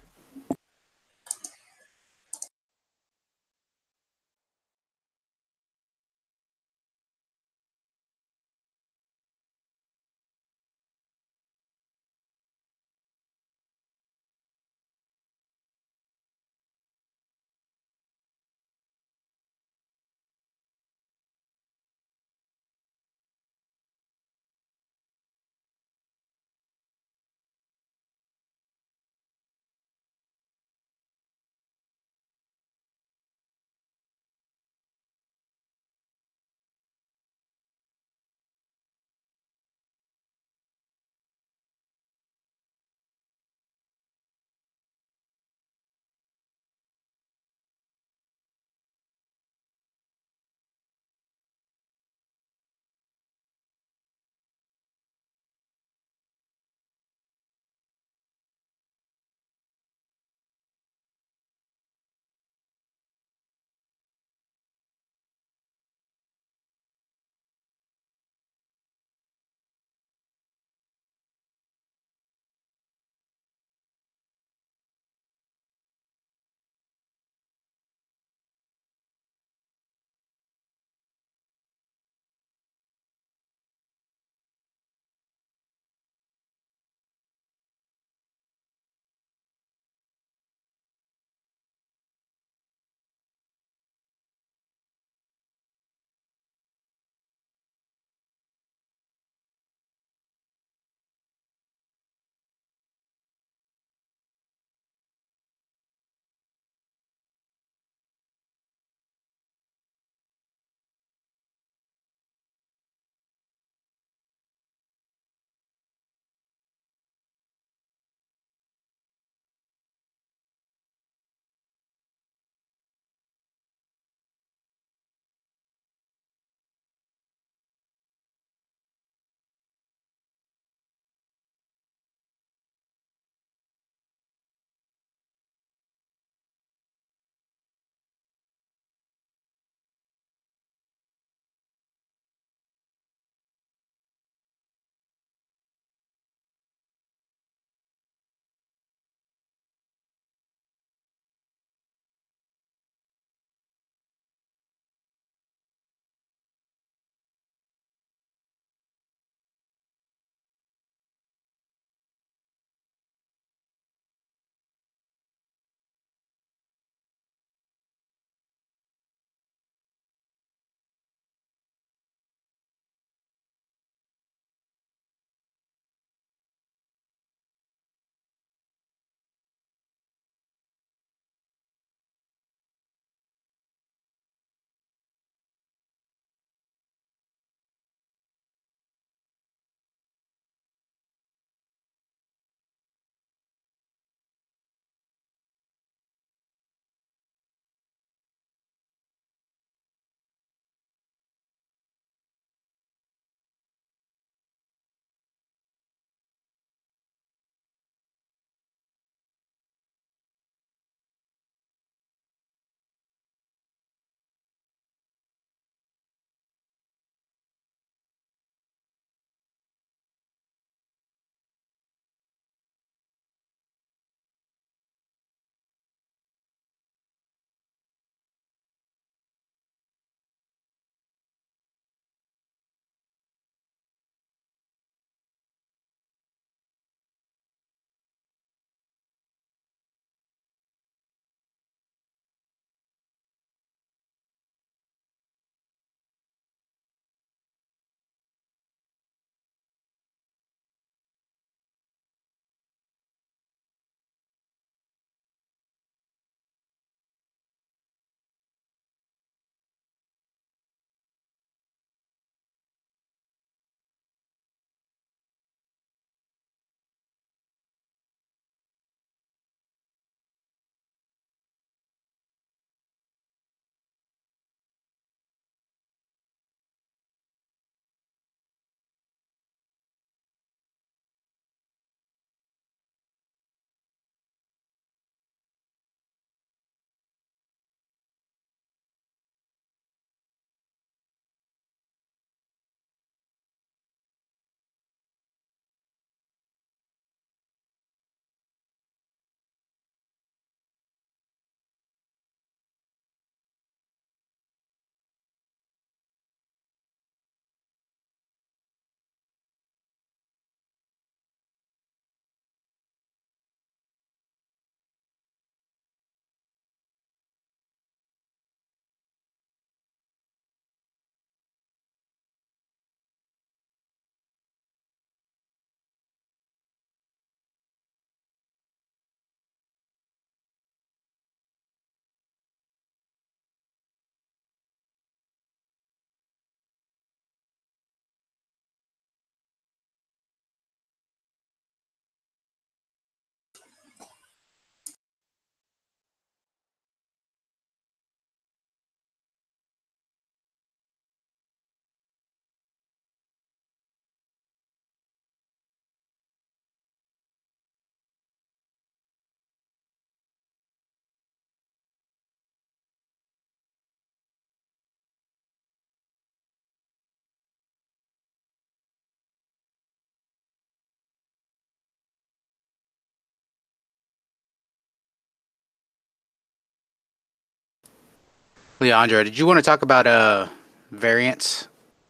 Leandro, did you want to talk about variants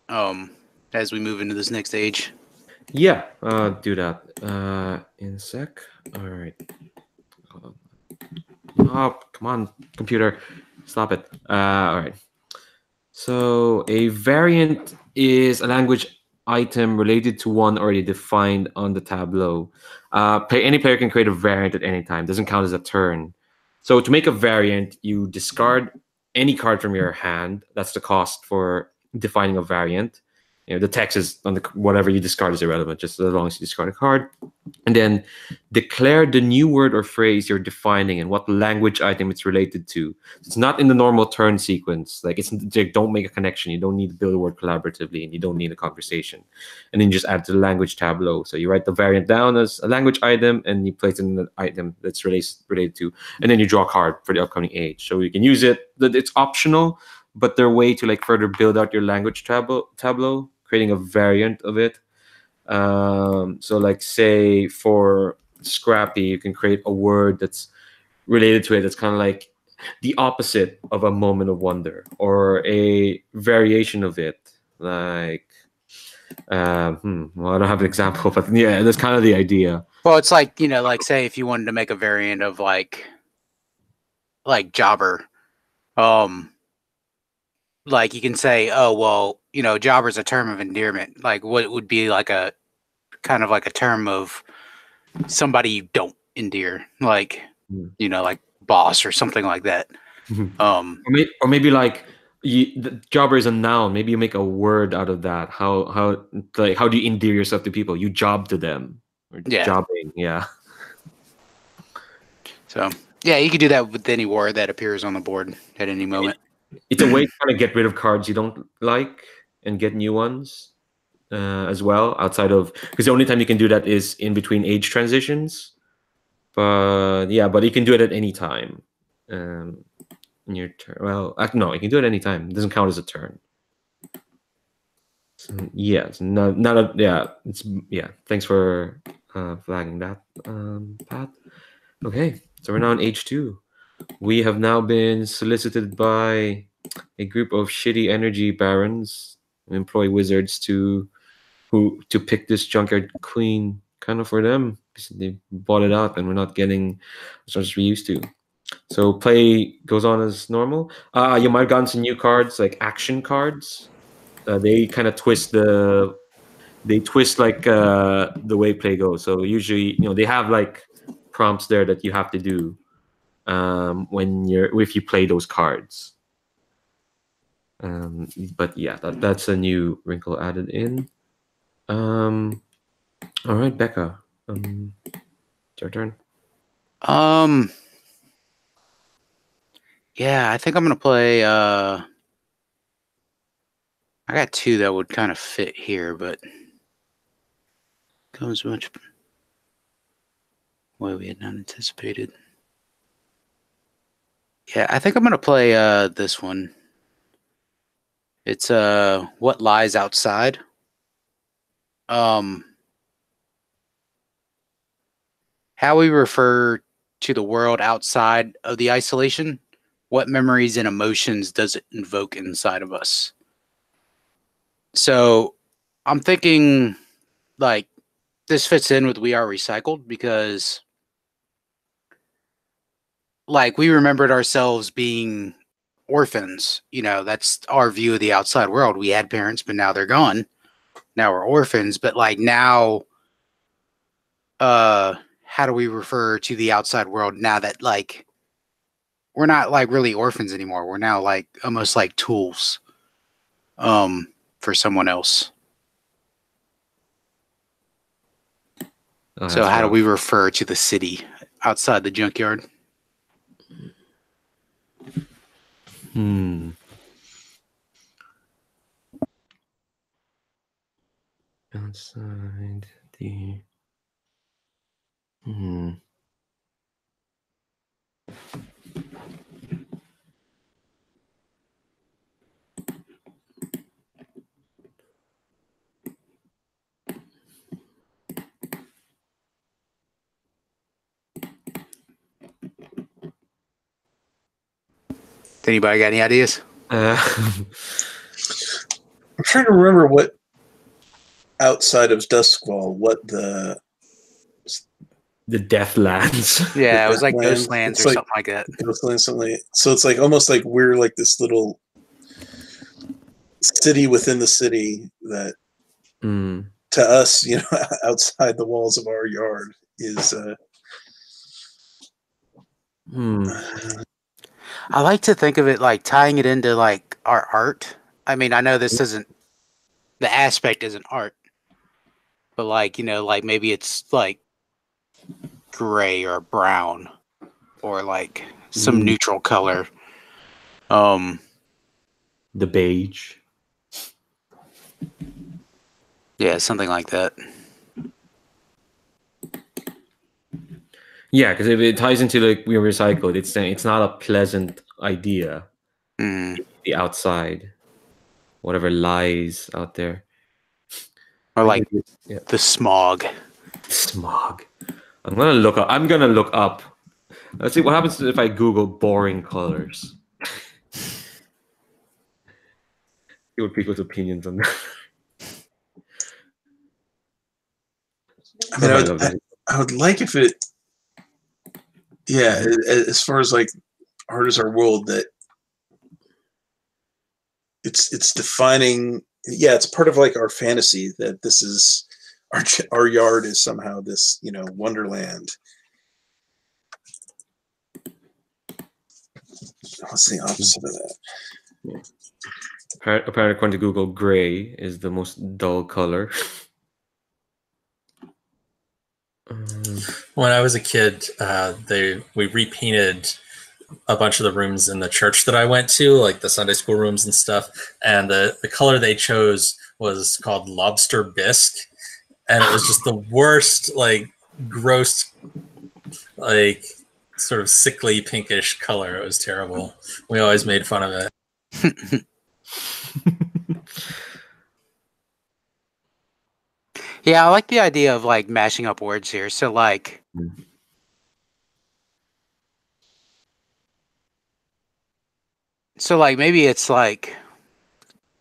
as we move into this next age? Yeah, do that. In a sec. All right. Oh, come on, computer, stop it. All right. So a variant is a language item related to one already defined on the tableau. Any player can create a variant at any time. Doesn't count as a turn. So to make a variant, you discard any card from your hand. That's the cost for defining a variant. The text is on the whatever you discard is irrelevant, just as long as you discard a card. And then declare the new word or phrase you're defining and what language item it's related to. It's not in the normal turn sequence. Like don't make a connection. You don't need to build a word collaboratively, and you don't need a conversation. And then you just add to the language tableau. So you write the variant down as a language item, and you place it in the item that's related to, and then you draw a card for the upcoming age. So you can use it. It's optional, but they're way to like further build out your language tableau, creating a variant of it. So like say for Scrappy, you can create a word that's related to it. That's kind of like the opposite of a moment of wonder, or a variation of it. Like, well, I don't have an example, but yeah, that's kind of the idea. Well, it's like, like say if you wanted to make a variant of like jobber, like you can say, oh, well, jobber's a term of endearment. Like what would be like a kind of like a term of somebody you don't endear, like, like boss or something like that. Or maybe like the jobber is a noun. Maybe you make a word out of that. How do you endear yourself to people? You job to them. Or Yeah. Jobbing, yeah. So yeah, you could do that with any word that appears on the board at any moment. It's a way to kind of get rid of cards you don't like and get new ones as well, outside of, because the only time you can do that is in between age transitions. But yeah, but you can do it at any time. In your turn. Well, no, you can do it any time. It doesn't count as a turn. So, yeah, it's not a, yeah. It's yeah. Thanks for flagging that, Pat. Okay, so we're now on age 2. We have now been solicited by a group of shitty energy barons who employ wizards to pick this junkyard queen kind of for them, because they bought it out and we're not getting as much as we used to. So play goes on as normal. You might have gotten some new cards, like action cards. They kind of twist the way play goes. So usually, they have like prompts there that you have to do if you play those cards. But yeah, that's a new wrinkle added in. All right, Becca. It's your turn. Yeah, I think I'm gonna play. I got 2 that would kind of fit here, but goes much way we had not anticipated. Yeah, I think I'm gonna play this one. It's What Lies Outside. How we refer to the world outside of the isolation. What memories and emotions does it invoke inside of us? So I'm thinking like this fits in with We Are Recycled, because like we remembered ourselves being orphans. That's our view of the outside world. We had parents, but now they're gone. Now we're orphans, but like now, how do we refer to the outside world now that like we're not like really orphans anymore? We're now like almost like tools for someone else. So how do we refer to the city outside the junkyard? Outside the Anybody got any ideas? I'm trying to remember what outside of Duskwall, what the Deathlands. Yeah, it was like Deathlands. Ghostlands It's or like something like that. Ghostland, something. So it's like almost like we're like this little city within the city that, to us, you know, outside the walls of our yard is. I like to think of it like tying it into like our art. I mean, I know this isn't the aspect isn't art, but like, you know, like maybe it's like gray or brown or like some neutral color. The beige. Yeah, something like that. Yeah, because if it ties into like we recycled, it's not a pleasant idea. The outside, whatever lies out there, or like the smog. Smog. I'm gonna look up. Let's see what happens if I Google boring colors. See what people's opinions on that. I mean, I would like if it, yeah, as far as like art is our world, that it's defining. Yeah, it's part of like our fantasy that this is our yard is somehow this, you know, wonderland. What's the opposite of that? Yeah. Apparently, according to Google, gray is the most dull color. When I was a kid, we repainted a bunch of the rooms in the church that I went to, like the Sunday school rooms and stuff. And the color they chose was called lobster bisque. And it was just the worst, like gross, like sort of sickly pinkish color. It was terrible. We always made fun of it. Yeah, I like the idea of like mashing up words here. So like maybe it's like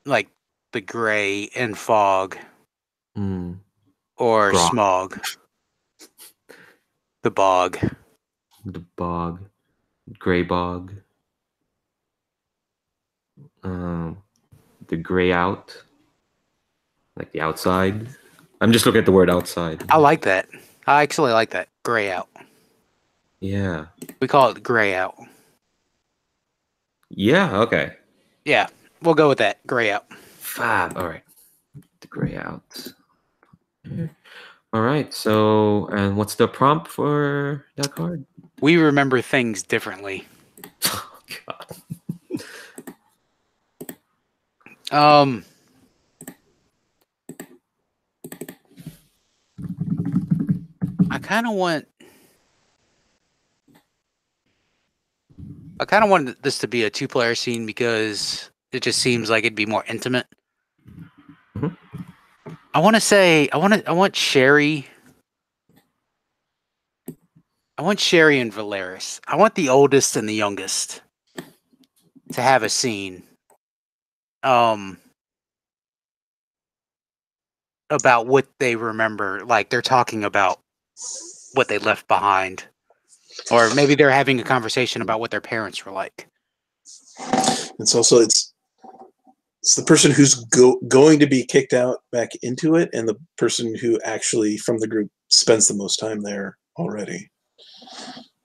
the gray and fog or Grog. smog. The bog. The bog. Gray bog. The Greyout. Like the outside. I'm just looking at the word outside. I like that. I actually like that. Greyout. Yeah. We call it Greyout. Yeah, okay. Yeah, we'll go with that. Greyout. Fab. All right. The Greyout. All right. So, and what's the prompt for that card? We remember things differently. Oh, God. I kind of wanted this to be a 2-player scene because it just seems like it'd be more intimate. I want Sherry. I want Sherry and Valeris. I want the oldest and the youngest to have a scene. About what they remember, like they're talking about what they left behind, or maybe they're having a conversation about what their parents were like. It's the person who's going to be kicked out back into it, and the person who actually from the group spends the most time there already,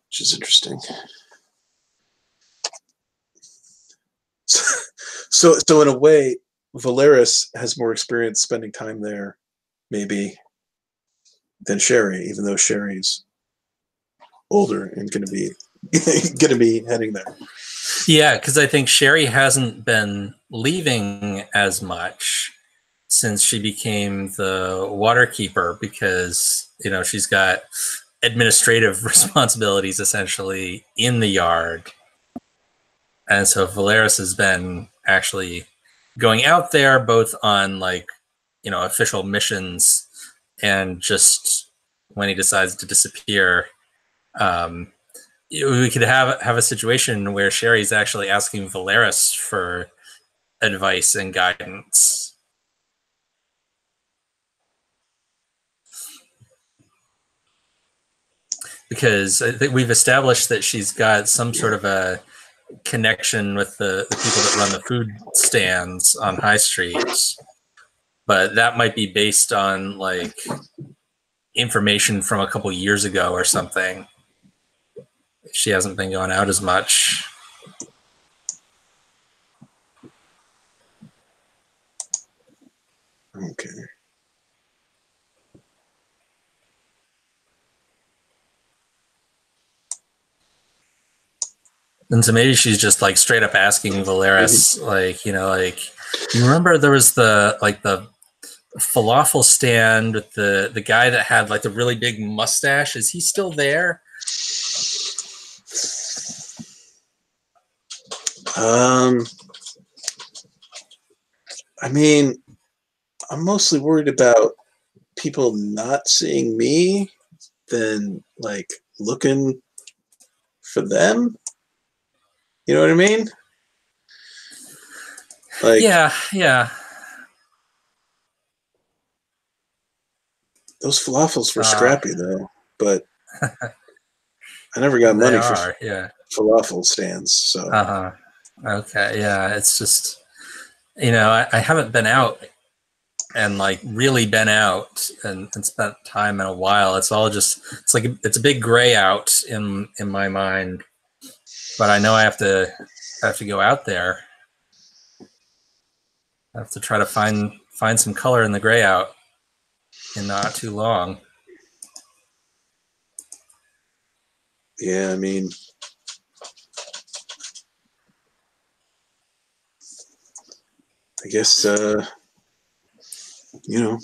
which is interesting. So in a way, Valeris has more experience spending time there, maybe, than Sherry, even though Sherry's older and going to be heading there. Yeah, because I think Sherry hasn't been leaving as much since she became the water keeper, because she's got administrative responsibilities essentially in the yard, and so Valeris has been actually going out there both on official missions and just when he decides to disappear. we could have a situation where Sherry's actually asking Valeris for advice and guidance. Because I think we've established that she's got some sort of a connection with the people that run the food stands on High Street. But that might be based on like information from a couple years ago or something. She hasn't been going out as much. Okay. And so maybe she's just like straight up asking Valeris, like, you know, like, you remember there was the falafel stand with the guy that had like the really big mustache? Is he still there? I mean, I'm mostly worried about people not seeing me than like looking for them. You know what I mean? Like, Yeah. those falafels were scrappy though, but I never got money for falafel stands. So okay, yeah, it's just, you know, I haven't been out and like really been out and spent time in a while. It's all just, it's like it's a big gray out in my mind, but I know I have to go out there. I have to try to find some color in the gray out in not too long. Yeah, I mean, I guess you know,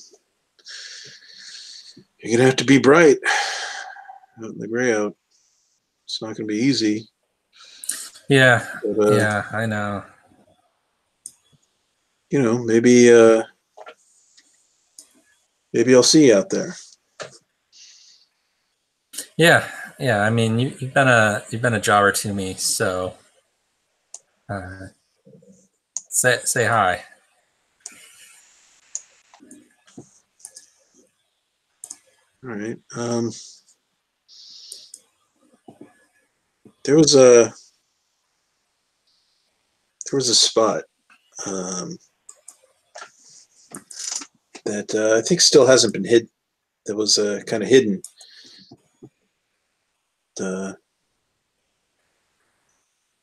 you're gonna have to be bright out in the Greyout. It's not gonna be easy. Yeah, but, yeah, I know. You know, maybe I'll see you out there. Yeah. I mean, you've been a jobber to me, so say hi. All right. There was a spot that I think still hasn't been hid. That was kind of hidden.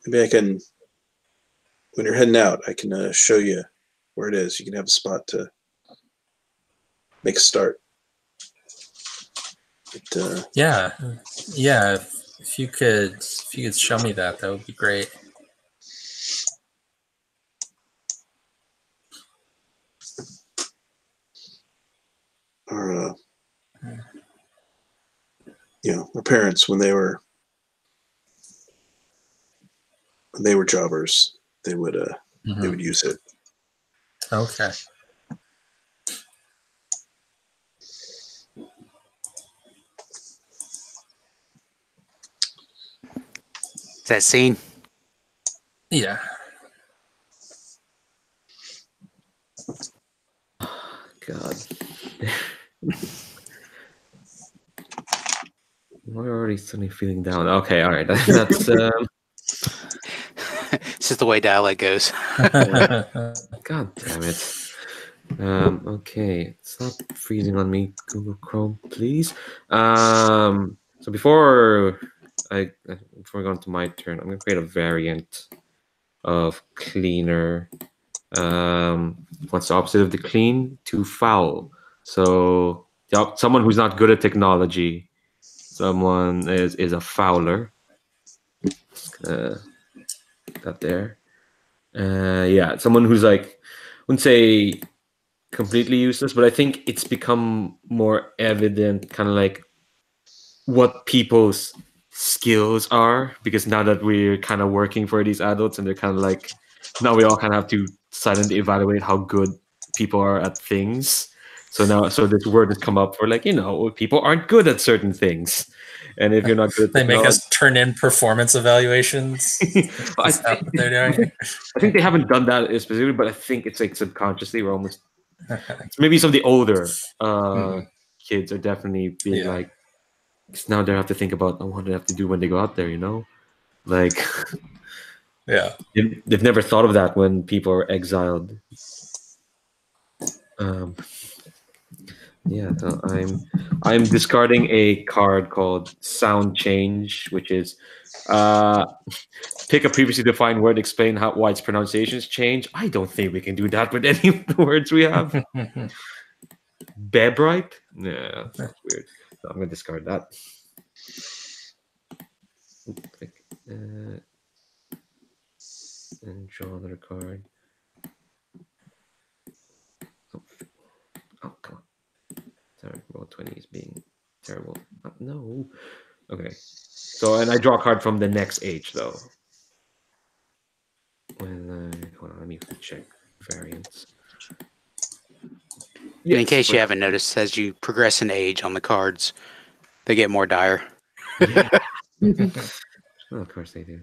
Maybe I can, when you're heading out, I can show you where it is. You can have a spot to make a start. But, yeah. If you could show me that would be great. Our, you know, our parents when they were jobbers, they would use it. Okay. Is that scene? Yeah. God. We're already suddenly feeling down. Okay, all right. That's It's just the way Dialect goes. God damn it. Okay, stop freezing on me, Google Chrome, please. So before I go on to my turn, I'm gonna create a variant of cleaner. What's the opposite of the clean? To foul. So someone who's not good at technology, someone is a fouler. That there. Yeah, someone who's like, I wouldn't say completely useless, but I think it's become more evident kind of like what people's skills are, because now that we're kind of working for these adults and they're kind of like, now we all kind of have to silently evaluate how good people are at things. So this word has come up for like, people aren't good at certain things, and if you're not good at They make technology, us turn in performance evaluations. I Is that what they're doing? I think they haven't done that specifically, but I think it's like subconsciously we're almost maybe some of the older kids are definitely being like, 'cause now they have to think about what they have to do when they go out there, like Yeah. they've never thought of that when people are exiled. Yeah, so I'm discarding a card called Sound Change, which is pick a previously defined word, explain why its pronunciations change. I don't think we can do that with any of the words we have. Bebright? Yeah, that's weird. So I'm gonna discard that. And draw another card. Oh, come on. Sorry, roll 20 is being terrible. No. Okay. So, and I draw a card from the next age, though. Hold on, let me check variants. And in case you haven't noticed, as you progress in age on the cards, they get more dire. Yeah. Well, of course they do.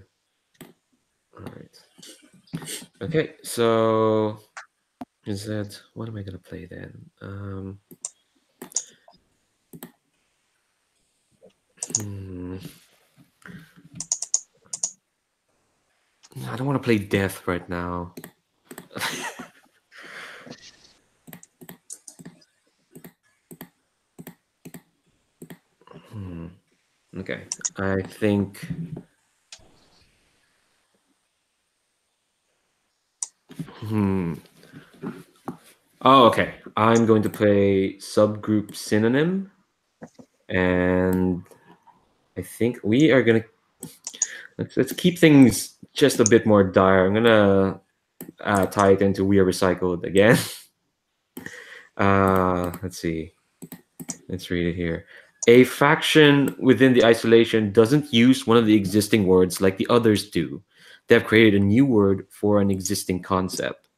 All right. Okay, so is that what am I gonna play then? I don't want to play death right now. Okay, I think. Oh, okay. I'm going to play subgroup synonym, and I think we are gonna let's keep things just a bit more dire. I'm gonna tie it into we are recycled again. Let's see. Let's read it here. A faction within the isolation doesn't use one of the existing words like the others do. They have created a new word for an existing concept.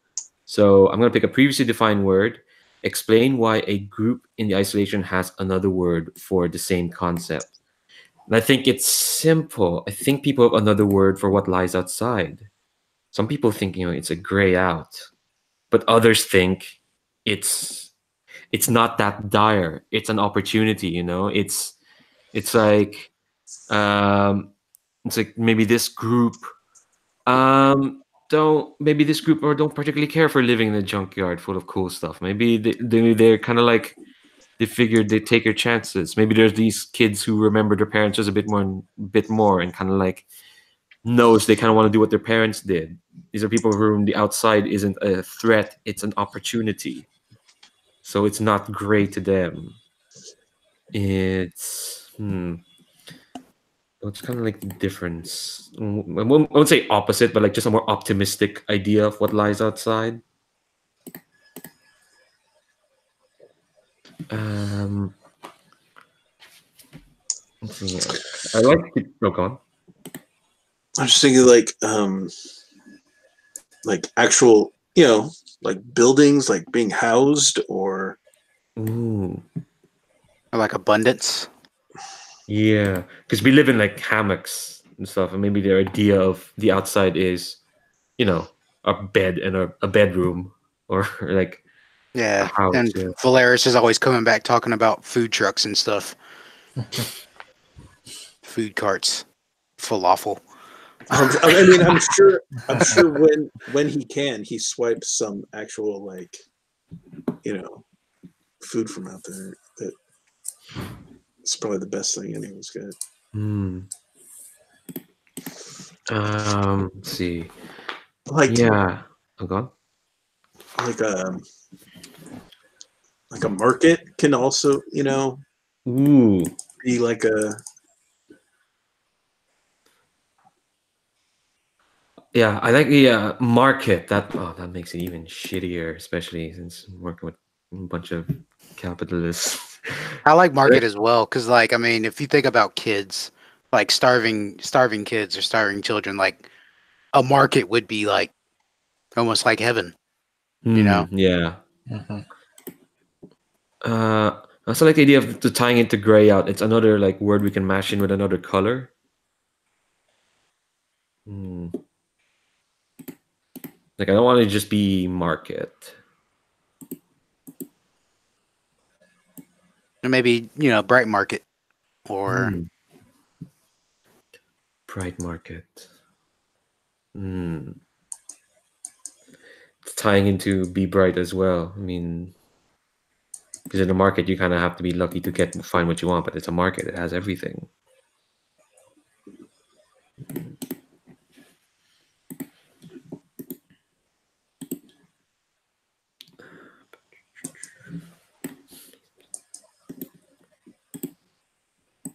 So I'm going to pick a previously defined word, explain why a group in the isolation has another word for the same concept. And I think it's simple. I think people have another word for what lies outside. Some people think, it's a gray out, but others think it's not that dire. It's an opportunity, It's like maybe this group don't particularly care for living in a junkyard full of cool stuff. Maybe they're kind of like they figured they take your chances. Maybe there's these kids who remember their parents just a bit more and kind of like knows they kind of want to do what their parents did. These are people for whom the outside isn't a threat, it's an opportunity. So it's not great to them. It's it's kind of like the difference. I won't say opposite, but like just a more optimistic idea of what lies outside. Let's see. I like it. Oh, go on. I'm just thinking like actual, like buildings, like being housed or. Ooh. Or like abundance. Yeah, because we live in like hammocks and stuff, and maybe their idea of the outside is, a bed and a bedroom, or like Yeah, a house. and Yeah. Valeris is always coming back talking about food trucks and stuff. Food carts, falafel. I mean, I'm sure when he can, he swipes some actual like, food from out there. That it's probably the best thing anyone's got. Let's see. Like Yeah. Oh God. Like a market can also, Ooh. be like a. Yeah, I like the market. That makes it even shittier, especially since I'm working with a bunch of capitalists. I like market as well because, like, I mean, if you think about kids, like starving kids or starving children, like a market would be like almost like heaven, Yeah. I also like the idea of the tying it to gray out. It's another like word we can mash in with another color. Hmm. Like I don't want to just be market. Or maybe, bright market or Hmm. Bright market. Hmm. It's tying into be bright as well. I mean, because in the market you kind of have to be lucky to find what you want, but it's a market. It has everything.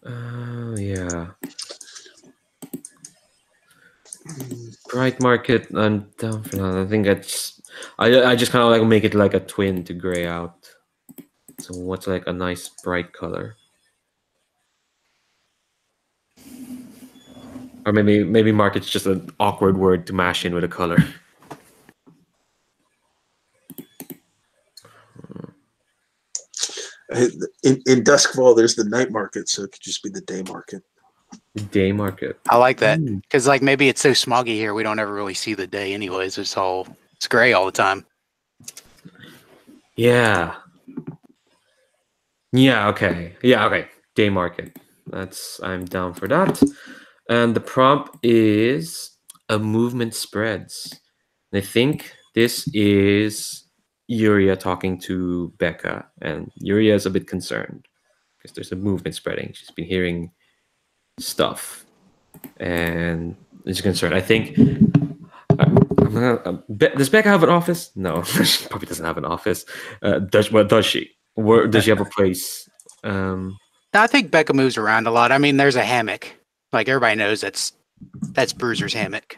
Oh yeah. Bright market. I'm down for that. I think I just kind of like make it like a twin to gray out. So what's like a nice bright color? Or maybe market's just an awkward word to mash in with a color. In Duskfall, there's the night market, so it could just be the day market. Day market. I like that Hmm. because like maybe it's so smoggy here we don't ever really see the day anyways. It's gray all the time. Yeah. Yeah, okay. Yeah, okay. Day market. I'm down for that. And the prompt is a movement spreads. And I think this is Yuria talking to Becca, and Yuria is a bit concerned because there's a movement spreading. She's been hearing stuff, and is concerned. I think. Does Becca have an office? No, she probably doesn't have an office. Does she? Where does she have a place? Now, I think Becca moves around a lot. I mean, there's a hammock. Like everybody knows that's Bruiser's hammock,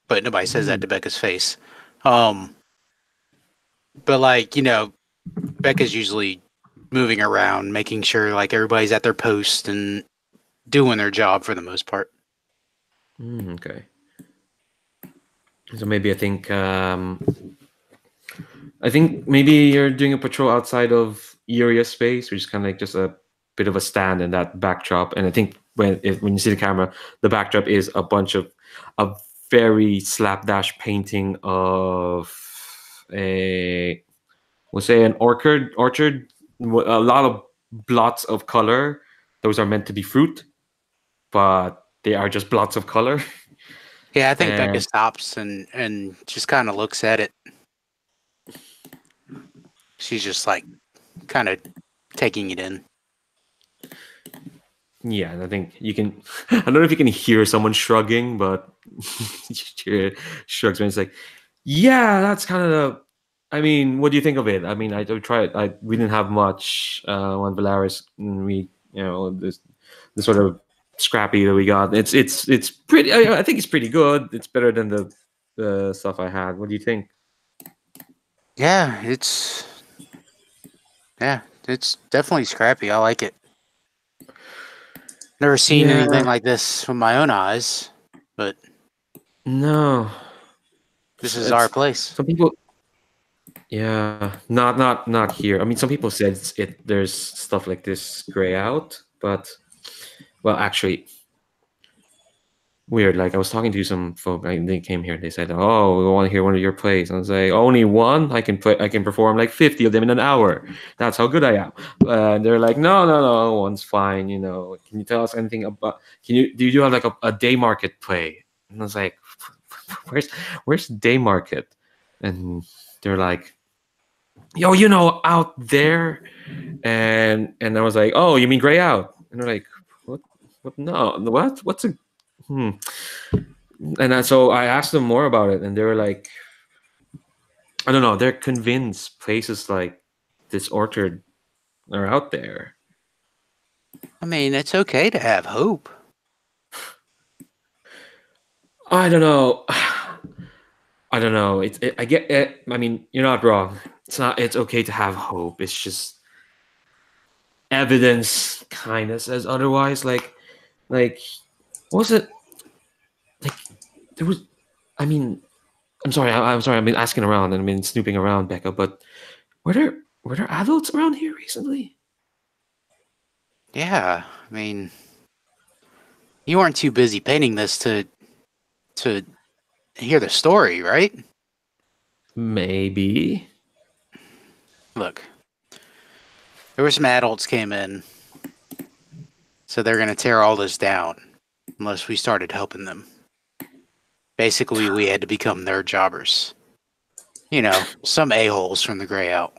but nobody says that to Becca's face. Um, but like Becca's usually moving around, making sure like everybody's at their post and doing their job for the most part. Okay. So maybe I think maybe you're doing a patrol outside of area space, which is kind of like just a bit of a stand in that backdrop. And I think when you see the camera, the backdrop is a very slapdash painting of a we'll say an orchard, a lot of blots of color. Those are meant to be fruit, but they are just blots of color. Yeah, I think Becca And stops and just kind of looks at it. She's just like kind of taking it in. yeah, and I think you can. I don't know if you can hear someone shrugging, but she shrugs and it's like, yeah, that's kind of the. I mean, what do you think of it? I mean, I tried. We didn't have much on Valaris. And we, this sort of scrappy that we got. It's pretty. I think it's pretty good. It's better than the stuff I had. What do you think? Yeah, it's definitely scrappy. I like it. Never seen Yeah. anything like this with my own eyes, but No. this is our It's place. some people. Yeah, not here. I mean, some people said there's stuff like this gray out, but well, actually, weird. Like I was talking to some folk, they came here. They said, "Oh, we want to hear one of your plays." I was like, "Only one? I can play. I can perform like 50 of them in an hour. That's how good I am." And they're like, "No, no, no, one's fine. Can you tell us anything about? Do you have like a day market play?" And I was like, "Where's day market?" And they're like, yo, out there. And I was like, oh, you mean gray out? And they're like, what no, what's a hmm. So I asked them more about it, and they were like, I don't know, they're convinced places like this orchard are out there. I mean, it's okay to have hope. I don't know. I don't know. I get it. I mean, you're not wrong. It's okay to have hope. It's just evidence kind of says otherwise. Like what was it? Like there was. I mean, I'm sorry. I'm sorry. I've been asking around and I've been snooping around, Becca. But were there Were there adults around here recently? Yeah, I mean, you weren't too busy painting this to hear the story, right? Maybe. Look, there were some adults came in, so they're gonna tear all this down unless we started helping them. Basically, we had to become their jobbers. You know, some a-holes from the Greyout.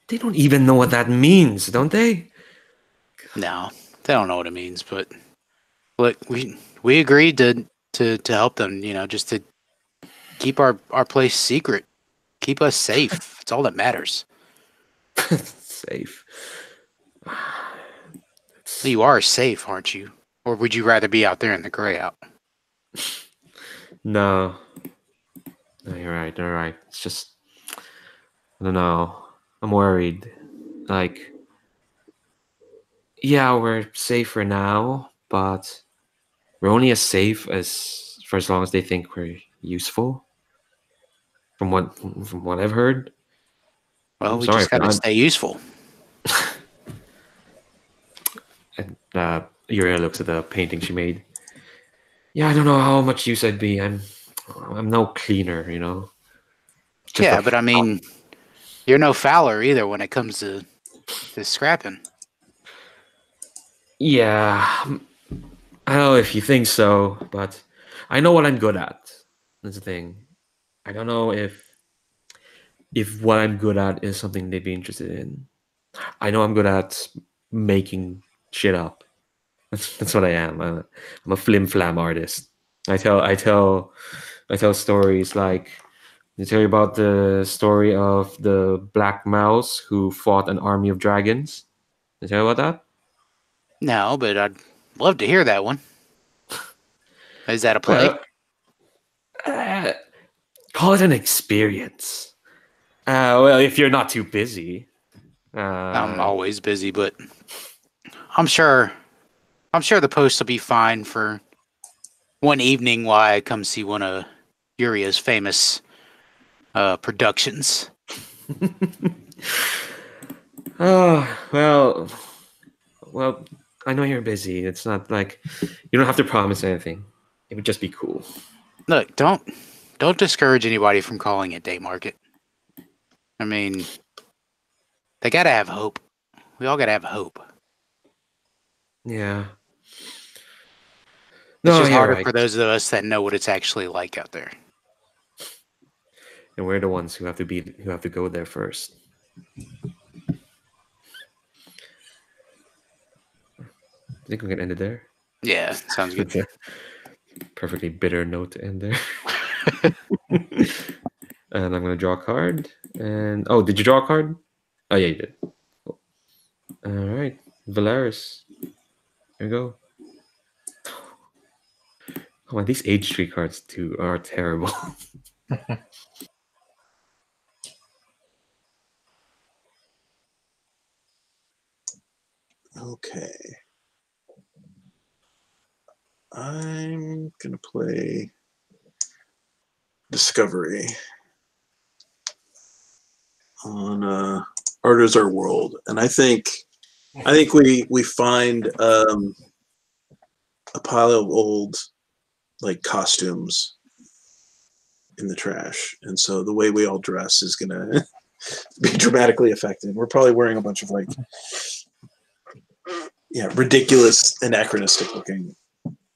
They don't even know what that means, don't they? No, they don't know what it means, but look, we agreed to help them, you know, just to keep our place secret. Keep us safe. It's all that matters. Safe. You are safe, aren't you? Or would you rather be out there in the Greyout? No. No, you're right. You're right. It's just, I don't know. I'm worried. Like, yeah, we're safe for now, but we're only as safe as for as long as they think we're useful. From what I've heard. Well, I'm we sorry just for got to that. stay useful. And Uriel looks at the painting she made. Yeah, I don't know how much use I'd be. I'm no cleaner, you know. Just a Yeah, but I mean, you're no Fowler either when it comes to scrapping. yeah. I don't know if you think so, but I know what I'm good at. That's the thing. I don't know if what I'm good at is something they'd be interested in. I know I'm good at making shit up. That's what I am. I'm a flim flam artist. I tell stories like I tell you about the story of the Black Mouse who fought an army of dragons. Did I tell you about that? No, but I'd love to hear that one. Is that a play? Well, uh, call it an experience. Well, if you're not too busy. I'm always busy, but I'm sure the post will be fine for one evening while I come see one of Uria's famous productions. Oh, well, I know you're busy. It's not like you don't have to promise anything. It would just be cool. Look, don't discourage anybody from calling it day market. I mean, they gotta have hope. We all gotta have hope. Yeah. It's No, just you're harder right. for those of us that know what it's actually like out there. And we're the ones who have to go there first. I think we can end it there. Yeah, sounds good. That's a perfectly bitter note to end there. And I'm gonna draw a card. And oh, did you draw a card? Oh yeah, you did. Cool. All right, Valaris. Here we go. Oh, and these age tree cards too are terrible. Okay. I'm gonna play Discovery on Art is Our World, and I think we find a pile of old like costumes in the trash, and so the way we all dress is gonna be dramatically affected. We're probably wearing a bunch of like ridiculous anachronistic looking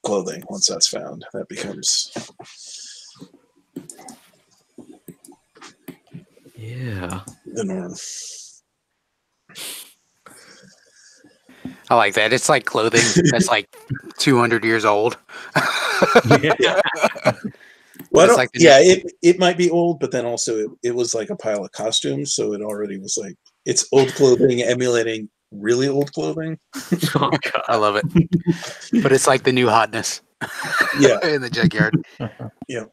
clothing. Once that's found, that becomes Yeah. the norm. I like that. It's like clothing that's like 200 years old. Yeah. Well, It's like the it might be old, but then also it was like a pile of costumes, so it already was like it's old clothing emulating really old clothing. Oh, God. I love it. But it's like the new hotness. Yeah. In the junkyard. Yeah.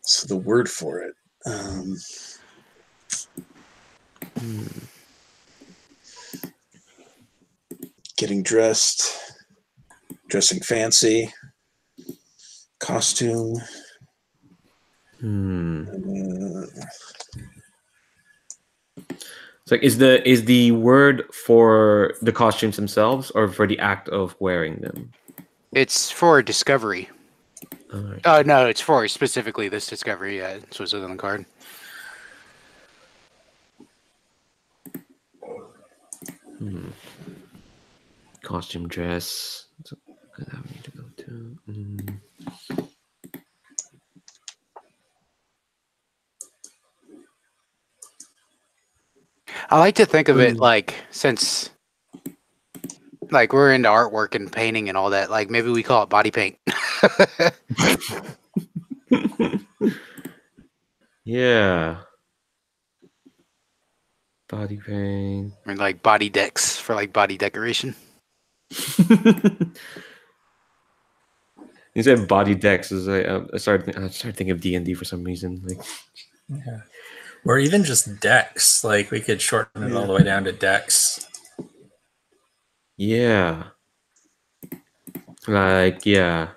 So the word for it. Getting dressed, dressing fancy, costume. It's like, is the word for the costumes themselves or for the act of wearing them? It's for discovery. All right. Oh no, it's for specifically this discovery. Yeah, it's what's on the card. Costume dress. So, that we need to go to. I like to think of it like, since like we're into artwork and painting and all that, like maybe we call it body paint. Yeah. Body paint. Or like body decks for like body decoration. You said body decks. I started thinking of D&D for some reason. Like, Yeah. Or even just decks. Like we could shorten it all the way down to decks. yeah. Like, yeah.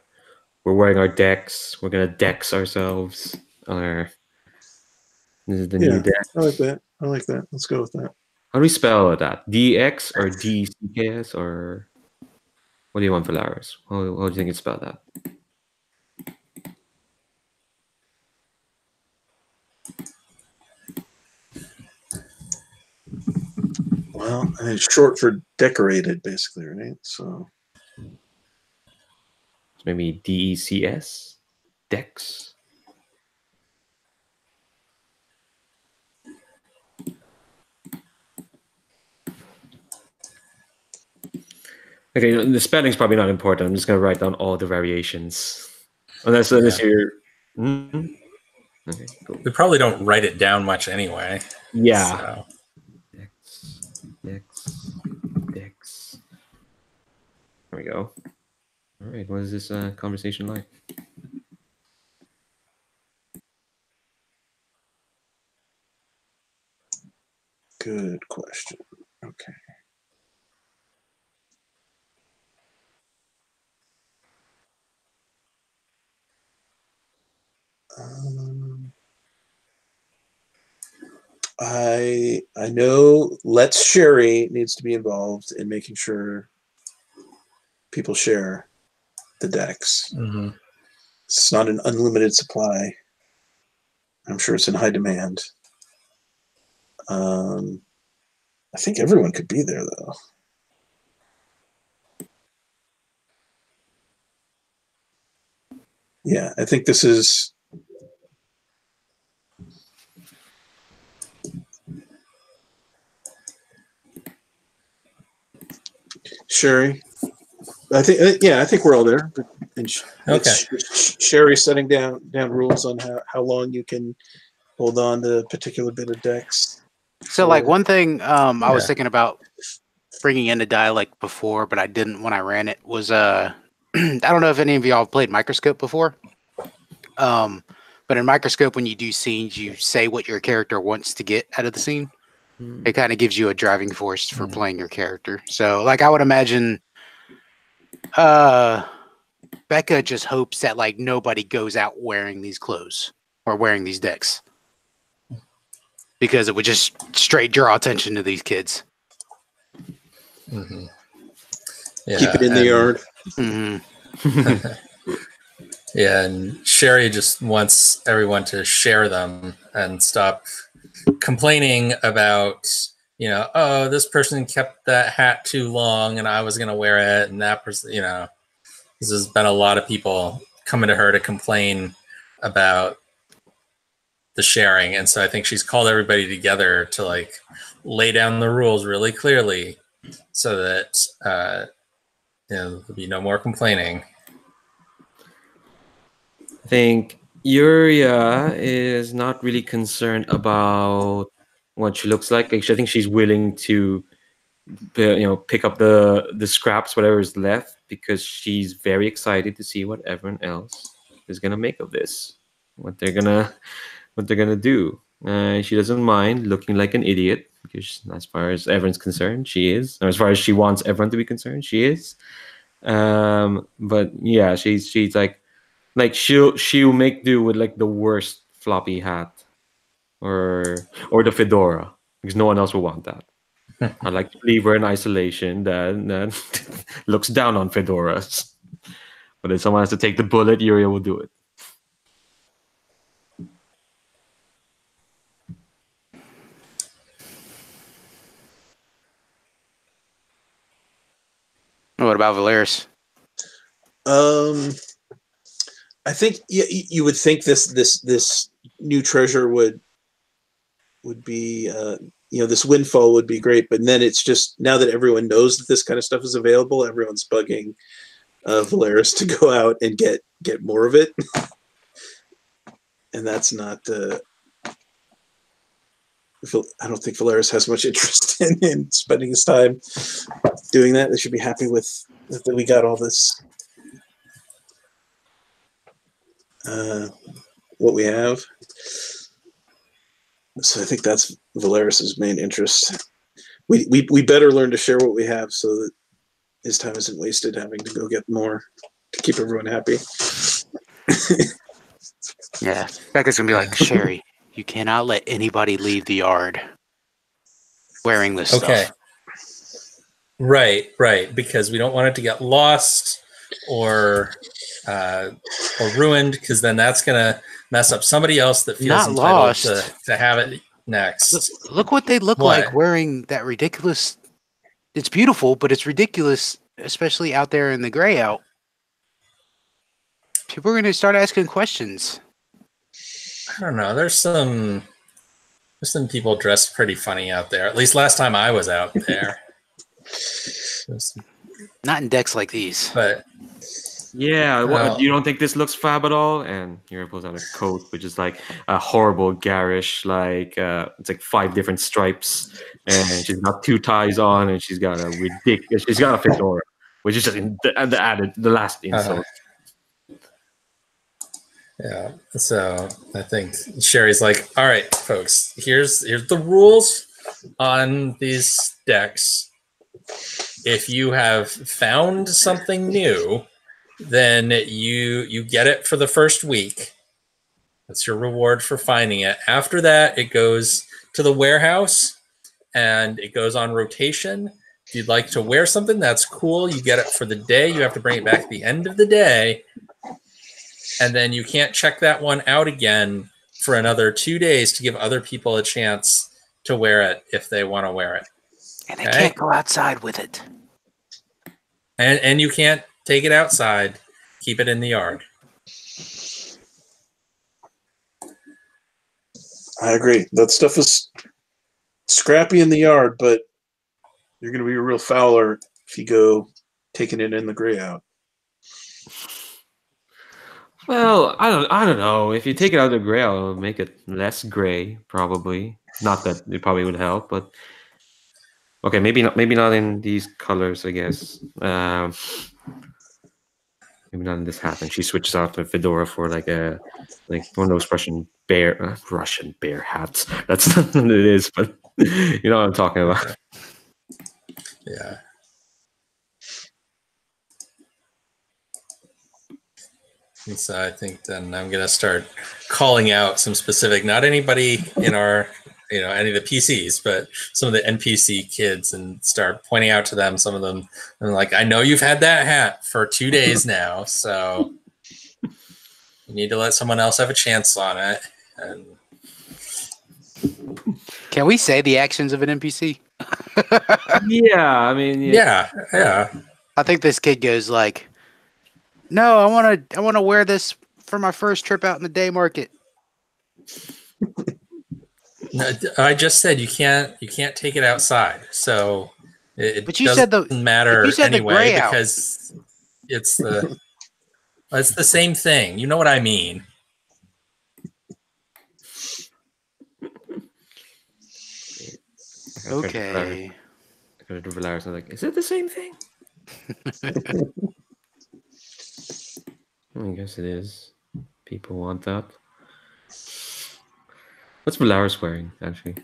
We're wearing our decks. We're gonna dex ourselves. Or this is the new deck. I like that. I like that. Let's go with that. How do we spell that? DX or DCKS or what do you want for Laris? How do you think it's spelled that? Well, I mean, it's short for decorated, basically, right? So Maybe DECS? Dex? Okay, the spelling's probably not important. I'm just going to write down all the variations. Unless you're... Okay, cool. We probably don't write it down much anyway. Yeah. So. Dex. There we go. All right, what is this conversation like? good question. Okay. I know Let's Sherry needs to be involved in making sure people share the decks. Mm-hmm. It's not an unlimited supply. I'm sure it's in high demand. I think everyone could be there, though. Yeah, I think this is... Sherry. I think we're all there. And Okay. Sherry setting down rules on how long you can hold on to a particular bit of decks. So, like, one thing I was thinking about bringing into Dialect before, but I didn't when I ran it, was I don't know if any of y'all have played Microscope before. But in Microscope, when you do scenes, you say what your character wants to get out of the scene. It kind of gives you a driving force for playing your character. So, like, I would imagine Becca just hopes that, like, nobody goes out wearing these clothes or wearing these decks, because it would just straight draw attention to these kids. Mm-hmm. Yeah, keep it in the yard. Mm-hmm. Yeah, and Sherry just wants everyone to share them and stop complaining about, oh, this person kept that hat too long and I was going to wear it. And that person, there's been a lot of people coming to her to complain about the sharing. And so I think she's called everybody together to like lay down the rules really clearly so that, there'll be no more complaining. I think Yuria is not really concerned about what she looks like. Actually, I think she's willing to, pick up the scraps, whatever is left, because she's very excited to see what everyone else is gonna make of this, what they're gonna do. She doesn't mind looking like an idiot, because as far as everyone's concerned, she is. Or as far as she wants everyone to be concerned, she is. But yeah, she's like Like she'll make do with like the worst floppy hat or the fedora because no one else will want that. I like to leave her in isolation that looks down on fedoras. But if someone has to take the bullet, Yuria will do it. What about Valeris? I think you would think this new treasure would be this windfall would be great, but then it's just now that everyone knows that this kind of stuff is available, everyone's bugging Valeris to go out and get more of it, and that's not. I don't think Valeris has much interest in spending his time doing that. They should be happy with that we got all this. What we have. So I think that's Valeris's main interest. We better learn to share what we have so that his time isn't wasted having to go get more to keep everyone happy. Yeah, Becca's gonna be like, Sherry, you cannot let anybody leave the yard wearing this stuff. Right, because we don't want it to get lost or ruined, because then that's gonna mess up somebody else that feels Not entitled lost. to have it next. Look what they look like wearing that ridiculous. It's beautiful, but it's ridiculous, especially out there in the Greyout. People are going to start asking questions. I don't know. There's some people dressed pretty funny out there. At least last time I was out there. Not in decks like these. But yeah, you don't think this looks fab at all? And Yuri pulls out a coat, which is like a horrible garish, like it's like 5 different stripes, and she's got 2 ties on, and she's got a fedora, which is just the last insult. Yeah, so I think Sherry's like, all right, folks, here's the rules on these decks. If you have found something new, then you get it for the first week. That's your reward for finding it. After that, it goes to the warehouse, and it goes on rotation. If you'd like to wear something, that's cool. You get it for the day. You have to bring it back at the end of the day. And then you can't check that one out again for another 2 days to give other people a chance to wear it if they want to wear it. And they can't go outside with it. And you can't take it outside. Keep it in the yard. I agree. That stuff is scrappy in the yard, but you're going to be a real fowler if you go taking it in the Greyout. Well, I don't know. If you take it out of the gray, it'll make it less gray, probably. Not that it probably would help, but okay, maybe not in these colors, I guess. Maybe not in this hat. And she switches out the fedora for like one of those Russian bear hats. That's not what it is, but you know what I'm talking about. Yeah. And so I think then I'm going to start calling out some specific, not anybody in our, any of the PCs, but some of the NPC kids, and start pointing out to them, some of them. And like, I know you've had that hat for 2 days now, so you need to let someone else have a chance on it. And can we say the actions of an NPC? Yeah, I mean, yeah. I think this kid goes like, no, I want to wear this for my first trip out in the day market. No, I just said you can't take it outside, so it but you doesn't said matter you said anyway, the because it's the same thing. You know what I mean? Okay. I go to Valeris and I'm like, is it the same thing? I guess it is. People want that. What's Valeris wearing, actually?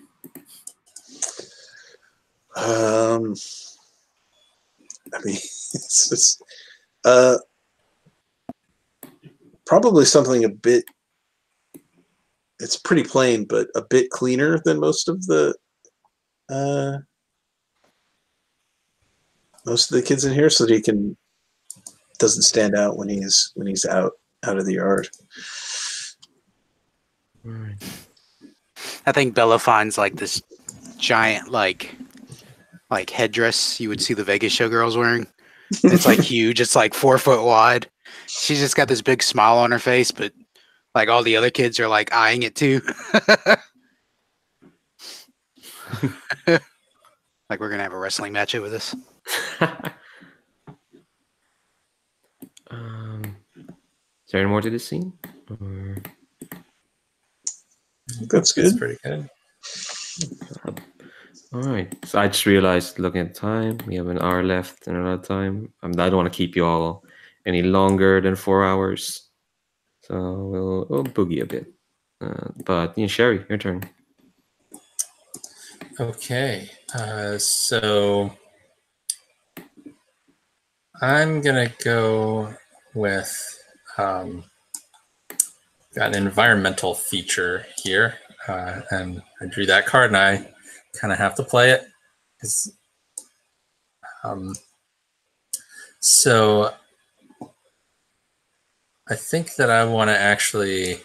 I mean, it's probably something a bit. It's pretty plain, but a bit cleaner than most of the kids in here, so that he doesn't stand out when he's out of the yard. Right. I think Bella finds like this giant like headdress you would see the Vegas showgirls wearing. It's like huge. It's like 4 foot wide. She's just got this big smile on her face, but like all the other kids are like eyeing it too. Like we're gonna have a wrestling match over this. Is there any more to this scene? Or... That's good. That's pretty good. All right. So I just realized, looking at the time, we have an hour left and a lot of time. I don't want to keep you all any longer than 4 hours. So we'll boogie a bit. But Sherry, your turn. Okay. So I'm going to go with got an environmental feature here. And I drew that card and I kind of have to play it. So I think that I want to actually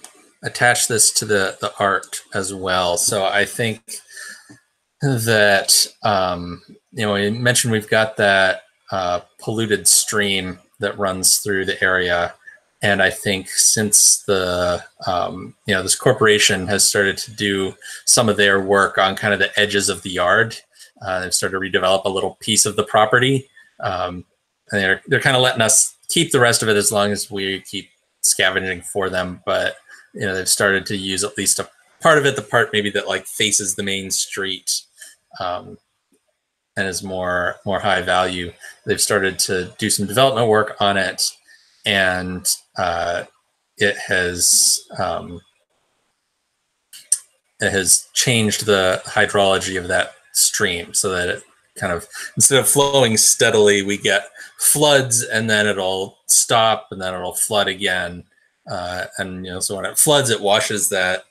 attach this to the art as well. So I think that, you mentioned we've got that polluted stream that runs through the area. And I think since the, this corporation has started to do some of their work on kind of the edges of the yard, they've started to redevelop a little piece of the property. And they're kind of letting us keep the rest of it as long as we keep scavenging for them. But, they've started to use at least a part of it, the part maybe that like faces the main street and is more high value. They've started to do some development work on it. And it has changed the hydrology of that stream so that it kind of, instead of flowing steadily, we get floods and then it'll stop and then it'll flood again. So when it floods, it washes that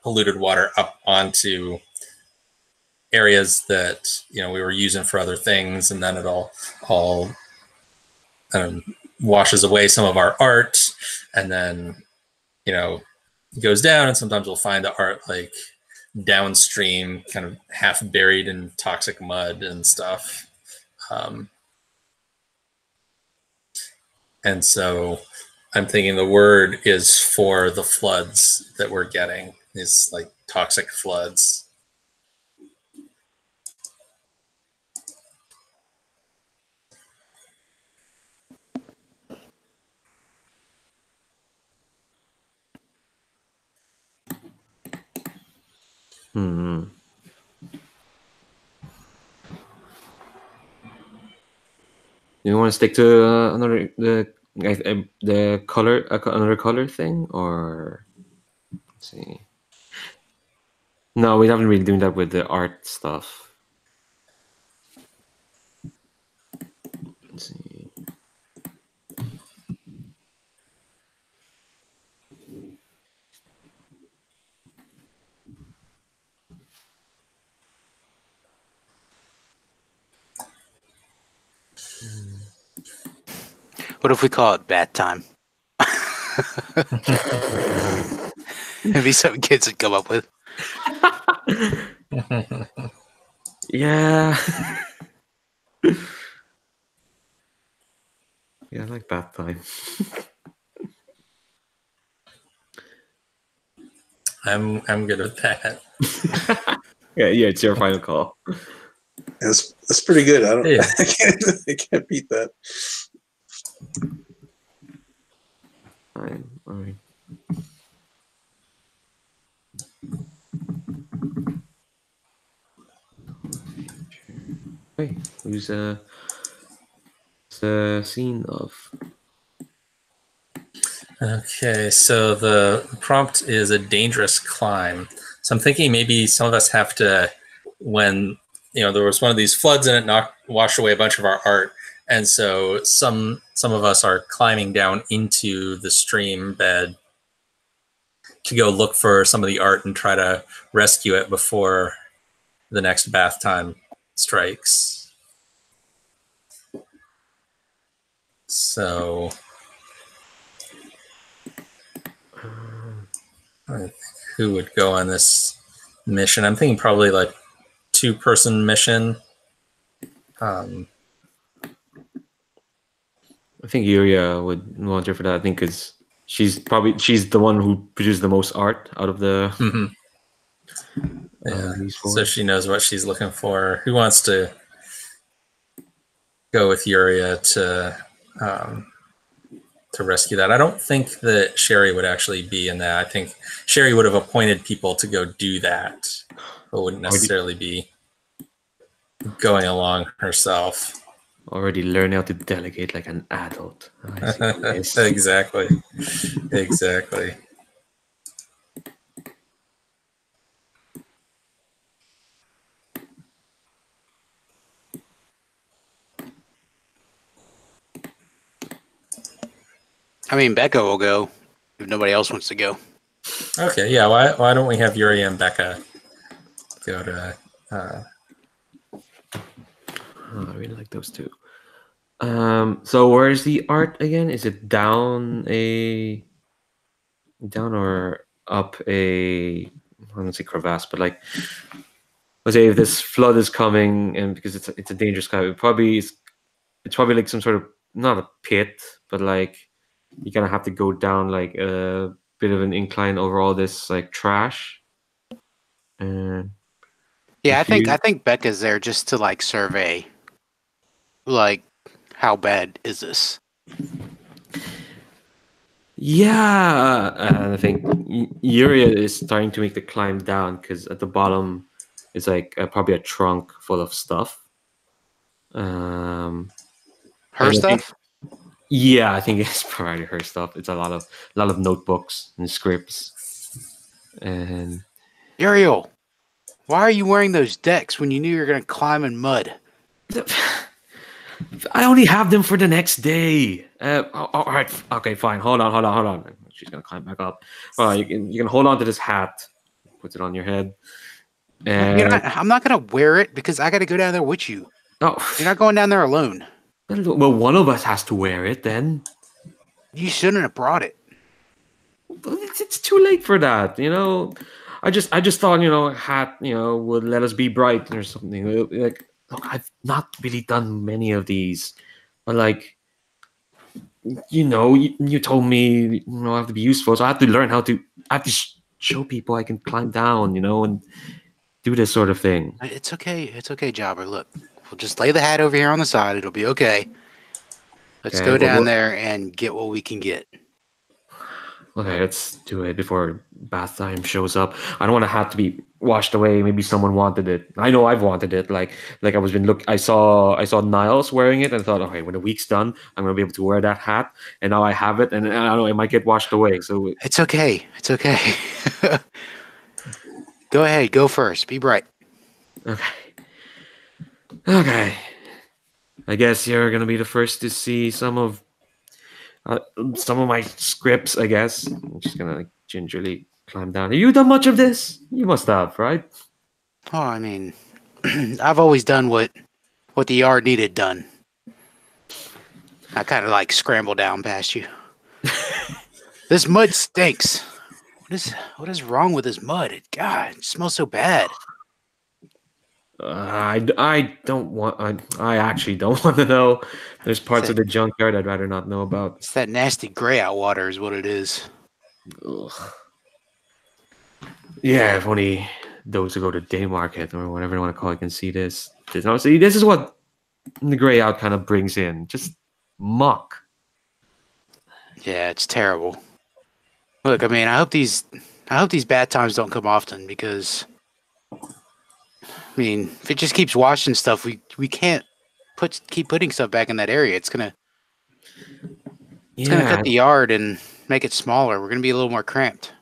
polluted water up onto areas that we were using for other things, and then it'll all washes away some of our art, and then it goes down, and sometimes we'll find the art like downstream, kind of half buried in toxic mud and stuff. And so I'm thinking the word is for the floods that we're getting, these like toxic floods. You want to stick to the color, another color thing, or let's see? No, we haven't really doing that with the art stuff. Let's see. What if we call it bat time? Maybe some kids would come up with. Yeah. Yeah, I like bath time. I'm good with that. Yeah, it's your final call. That's pretty good. Yeah. I can't beat that. Fine. All right. Hey, who's the scene of? Okay, so the prompt is a dangerous climb. So I'm thinking maybe some of us have to, when there was one of these floods and it washed away a bunch of our art, And so some of us are climbing down into the stream bed to go look for some of the art and try to rescue it before the next bath time strikes. So I think who would go on this mission? I'm thinking probably like 2-person mission. I think Yuria would volunteer for that. I think because she's the one who produced the most art out of the Yeah. these four. So she knows what she's looking for. Who wants to go with Yuria to rescue that? I don't think that Sherry would actually be in that. I think Sherry would have appointed people to go do that, but wouldn't necessarily be going along herself. Already learn how to delegate like an adult. I see. Exactly. Exactly. I mean, Becca will go if nobody else wants to go. Okay, yeah. Why don't we have Yuri and Becca go to? Oh, I really like those two. So where's the art again? Is it down or up a? I don't say crevasse, but like, let's say if this flood is coming, and because it's a dangerous kind, it's probably like some sort of not a pit, but like you're gonna have to go down like a bit of an incline over all this like trash. And Yeah, if you- I think Becca's there just to like survey, like how bad is this? Yeah, and I think Yuria is starting to make the climb down because at the bottom is like probably a trunk full of stuff. Her and I think- stuff? yeah, I think it's probably her stuff. It's a lot of notebooks and scripts. And Uriel, why are you wearing those decks when you knew you were gonna climb in mud? I only have them for the next day. All right, okay, fine. Hold on. She's gonna climb back up. Well, you can hold on to this hat. Put it on your head. And I'm not gonna wear it because I gotta go down there with you. oh, You're not going down there alone. well, one of us has to wear it then. You shouldn't have brought it. It's too late for that, you know. I just thought, you know, a hat, you know, would let us be bright or something. Like, look, I've not really done many of these, but like, you know, you told me, you know, I have to be useful, so I have to learn how to. I have to show people I can climb down, you know, and do this sort of thing. It's okay. It's okay, Jobber. Look, we'll just lay the hat over here on the side. It'll be okay. Let's Okay, go down well- there and get what we can get. Okay, let's do it before bath time shows up. I don't want a hat to be washed away. Maybe someone wanted it. I know I've wanted it. Like I was been look. I saw Niles wearing it, and I thought, okay, when the week's done, I'm gonna be able to wear that hat. And now I have it, and I don't know, it might get washed away. So It's okay. It's okay. Go ahead. Go first. Be bright. okay. I guess you're gonna be the first to see some of my scripts. I guess I'm just gonna like gingerly climb down. Have you done much of this? You must have, right? Oh, I mean, I've always done what the yard needed done. I kind of like scramble down past you. This mud stinks. What is wrong with this mud? God, it smells so bad. I don't want. I actually don't want to know. There's parts of the junkyard I'd rather not know about. It's that nasty Greyout water is what it is. Ugh. Yeah, if only those who go to day market or whatever you want to call it can see this. See, this is what the Greyout kind of brings in. Just muck. Yeah, it's terrible. Look, I mean, I hope these bad times don't come often because, I mean, if it just keeps washing stuff, we can't keep putting stuff back in that area. It's gonna cut the yard and make it smaller. We're gonna be a little more cramped.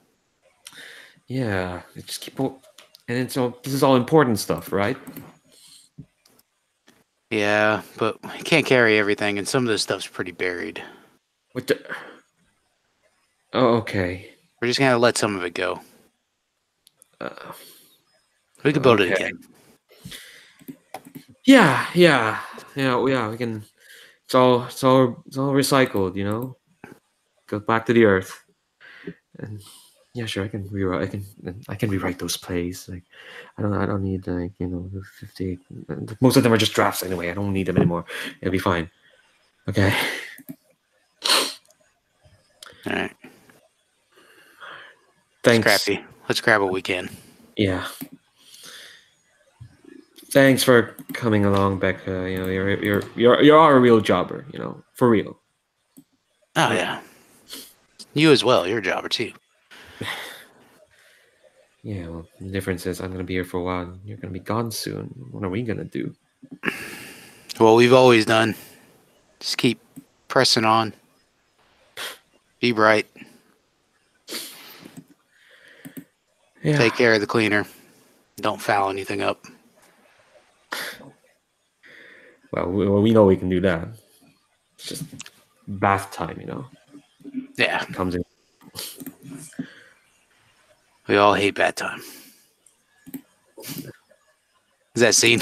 Yeah. Just keep. And it's all. This is all important stuff, right? Yeah, but we can't carry everything, and some of this stuff's pretty buried. What the? Oh, okay. We're just gonna let some of it go. Uh, We can build it okay. again. Yeah. We can. It's all recycled. Goes back to the earth. And yeah, sure. I can rewrite those plays. Like, I don't need like the 50. Most of them are just drafts anyway. I don't need them anymore. It'll be fine. Okay. All right, Thanks. Scrappy. Let's grab what we can. Yeah. Thanks for coming along, Becca. You're a real jobber. For real. Oh yeah, you as well. You're a jobber too. Yeah. Well, the difference is I'm gonna be here for a while. And you're gonna be gone soon. What are we gonna do? Well, we've always done. Just keep pressing on. Be bright. Yeah. Take care of the cleaner. Don't foul anything up. Well, we know we can do that. It's just bath time. Yeah, Comes in. we all hate bad time. Is that scene?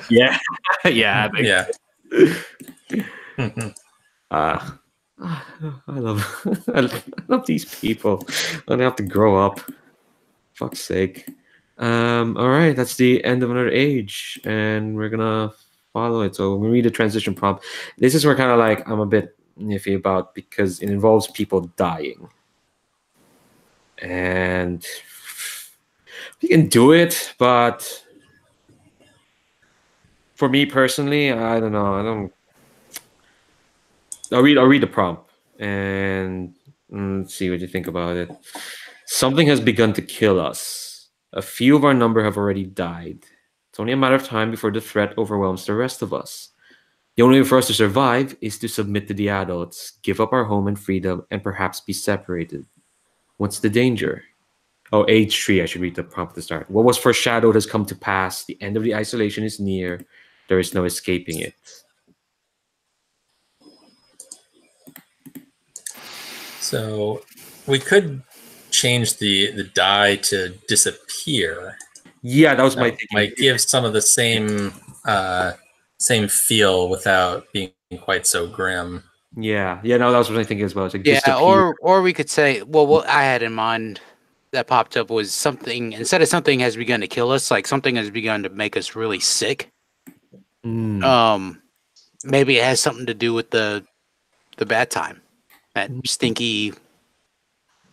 Yeah. Yeah. Yeah. I love these people. I have to grow up. Fuck's sake. All right, that's the end of another age, and we're gonna follow it. So we read the transition prompt. This is where kind of like I'm a bit iffy about because it involves people dying, and we can do it, but for me personally, I don't know. I don't. I'll read the prompt and let's see what you think about it. Something has begun to kill us. A few of our number have already died. It's only a matter of time before the threat overwhelms the rest of us. The only way for us to survive is to submit to the adults, give up our home and freedom, and perhaps be separated. What's the danger? Oh, age 3, I should read the prompt to start. What was foreshadowed has come to pass. The end of the isolation is near. There is no escaping it. So we could change the die to disappear. Yeah, that was my That thinking. might give some of the same feel without being quite so grim. Yeah, no, that was what I think as well. It's like Yeah, disappear. or we could say, well, what I had in mind that popped up was something instead of something has begun to kill us, like something has begun to make us really sick. Maybe it has something to do with the bad time, that stinky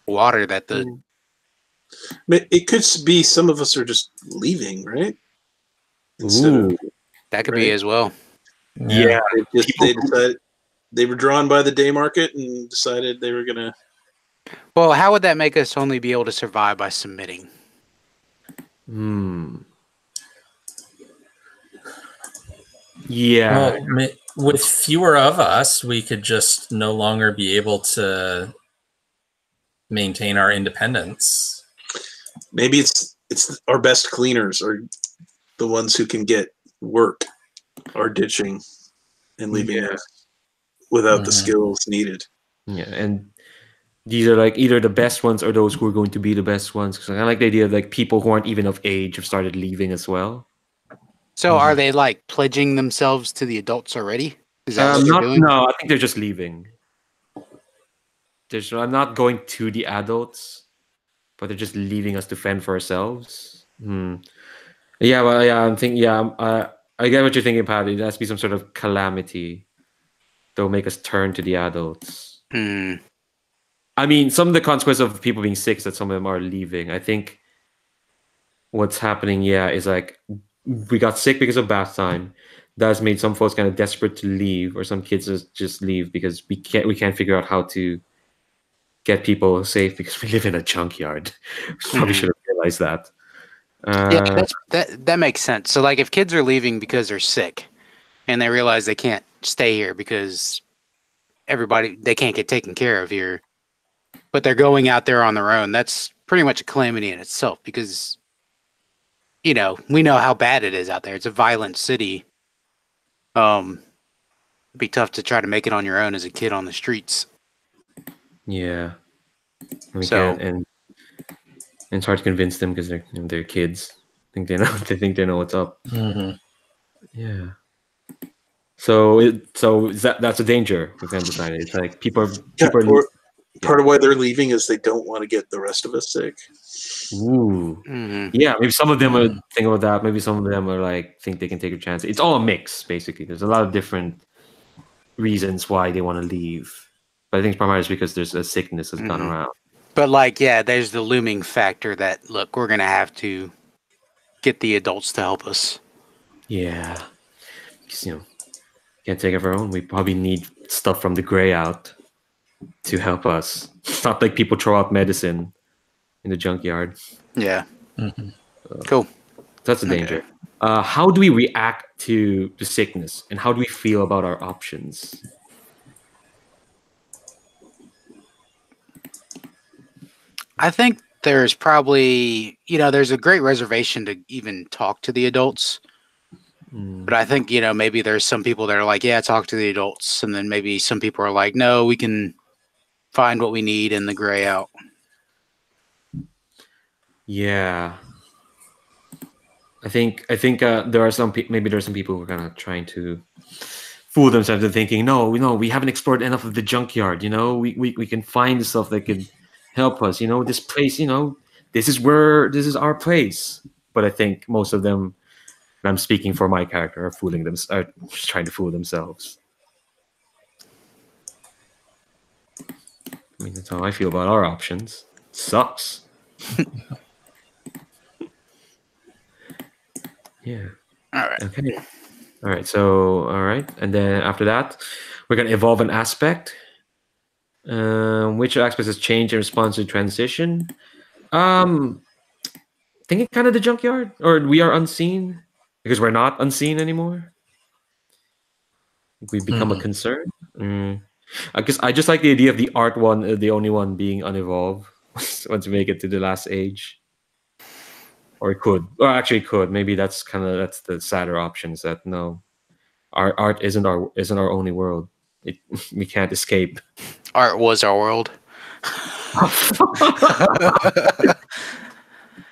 water that the. It could be some of us are just leaving, right? Ooh. That could right? be as well. Yeah. They decided they were drawn by the day market and decided they were gonna. Well, how would that make us only be able to survive by submitting? Yeah. Well, with fewer of us, we could just no longer be able to maintain our independence. Maybe it's our best cleaners or the ones who can get work are ditching and leaving us without the skills needed. Yeah, and these are like either the best ones or those who are going to be the best ones. Because I like the idea of like people who aren't even of age have started leaving as well. So are they like pledging themselves to the adults already? Is that what they're doing? No, I think they're just leaving. I'm not going to the adults, but they're just leaving us to fend for ourselves. Yeah, well, yeah, I'm thinking. Yeah, I get what you're thinking, Patty. There has to be some sort of calamity that will make us turn to the adults. I mean, some of the consequences of people being sick is that some of them are leaving. I think what's happening, is like we got sick because of bath time. That's made some folks kind of desperate to leave, or some kids just leave because we can't figure out how to get people safe because we live in a junkyard. Probably should have realized that. Yeah, that makes sense. So like if kids are leaving because they're sick and they realize they can't stay here because they can't get taken care of here, but they're going out there on their own, that's pretty much a calamity in itself because we know how bad it is out there. It's a violent city. It'd be tough to try to make it on your own as a kid on the streets. Yeah. We So- can't, and it's hard to convince them because they're kids. Think they know. They think they know what's up. Mhm. Yeah. So that's a danger. We kind of decided. It's like people Yeah, are or part of why they're leaving is they don't want to get the rest of us sick. ooh. Mhm. Yeah, maybe some of them are Mhm. thinking about that. Maybe some of them are like think they can take a chance. It's all a mix, basically. There's a lot of different reasons why they want to leave. But I think primarily it's because there's a sickness that's gone Mhm. around. But like, yeah, there's the looming factor that look, we're gonna have to get the adults to help us. Yeah. 'Cause, can't take it of our own. We probably need stuff from the Greyout to help us. It's not like people throw out medicine in the junkyard. Yeah. Mhm. Cool. That's a Okay. danger. How do we react to the sickness, and how do we feel about our options? I think there's probably, there's a great reservation to even talk to the adults. Hmm. But I think, maybe there's some people that are like, yeah, talk to the adults. And then maybe some people are like, no, we can find what we need in the Greyout. Yeah. I think there are maybe there's some people who are kind of trying to fool themselves into thinking, no, we haven't explored enough of the junkyard. We can find stuff that could help us. This place. This is our place. But I think most of them, and I'm speaking for my character, are just trying to fool themselves. I mean, that's how I feel about our options. Sucks. Yeah. All right. Okay. All right. So, all right. And then after that, we're going to evolve an aspect. Which aspect has changed in response to transition? Thinking kind of the junkyard, or we are unseen because we're not unseen anymore. We become a Mhm. concern. I guess I just like the idea of the art one, the only one being unevolved once we make it to the last age. Or it could, or actually it could. Maybe that's the sadder option. Is that no, our art isn't our only world. We can't escape. Art was our world.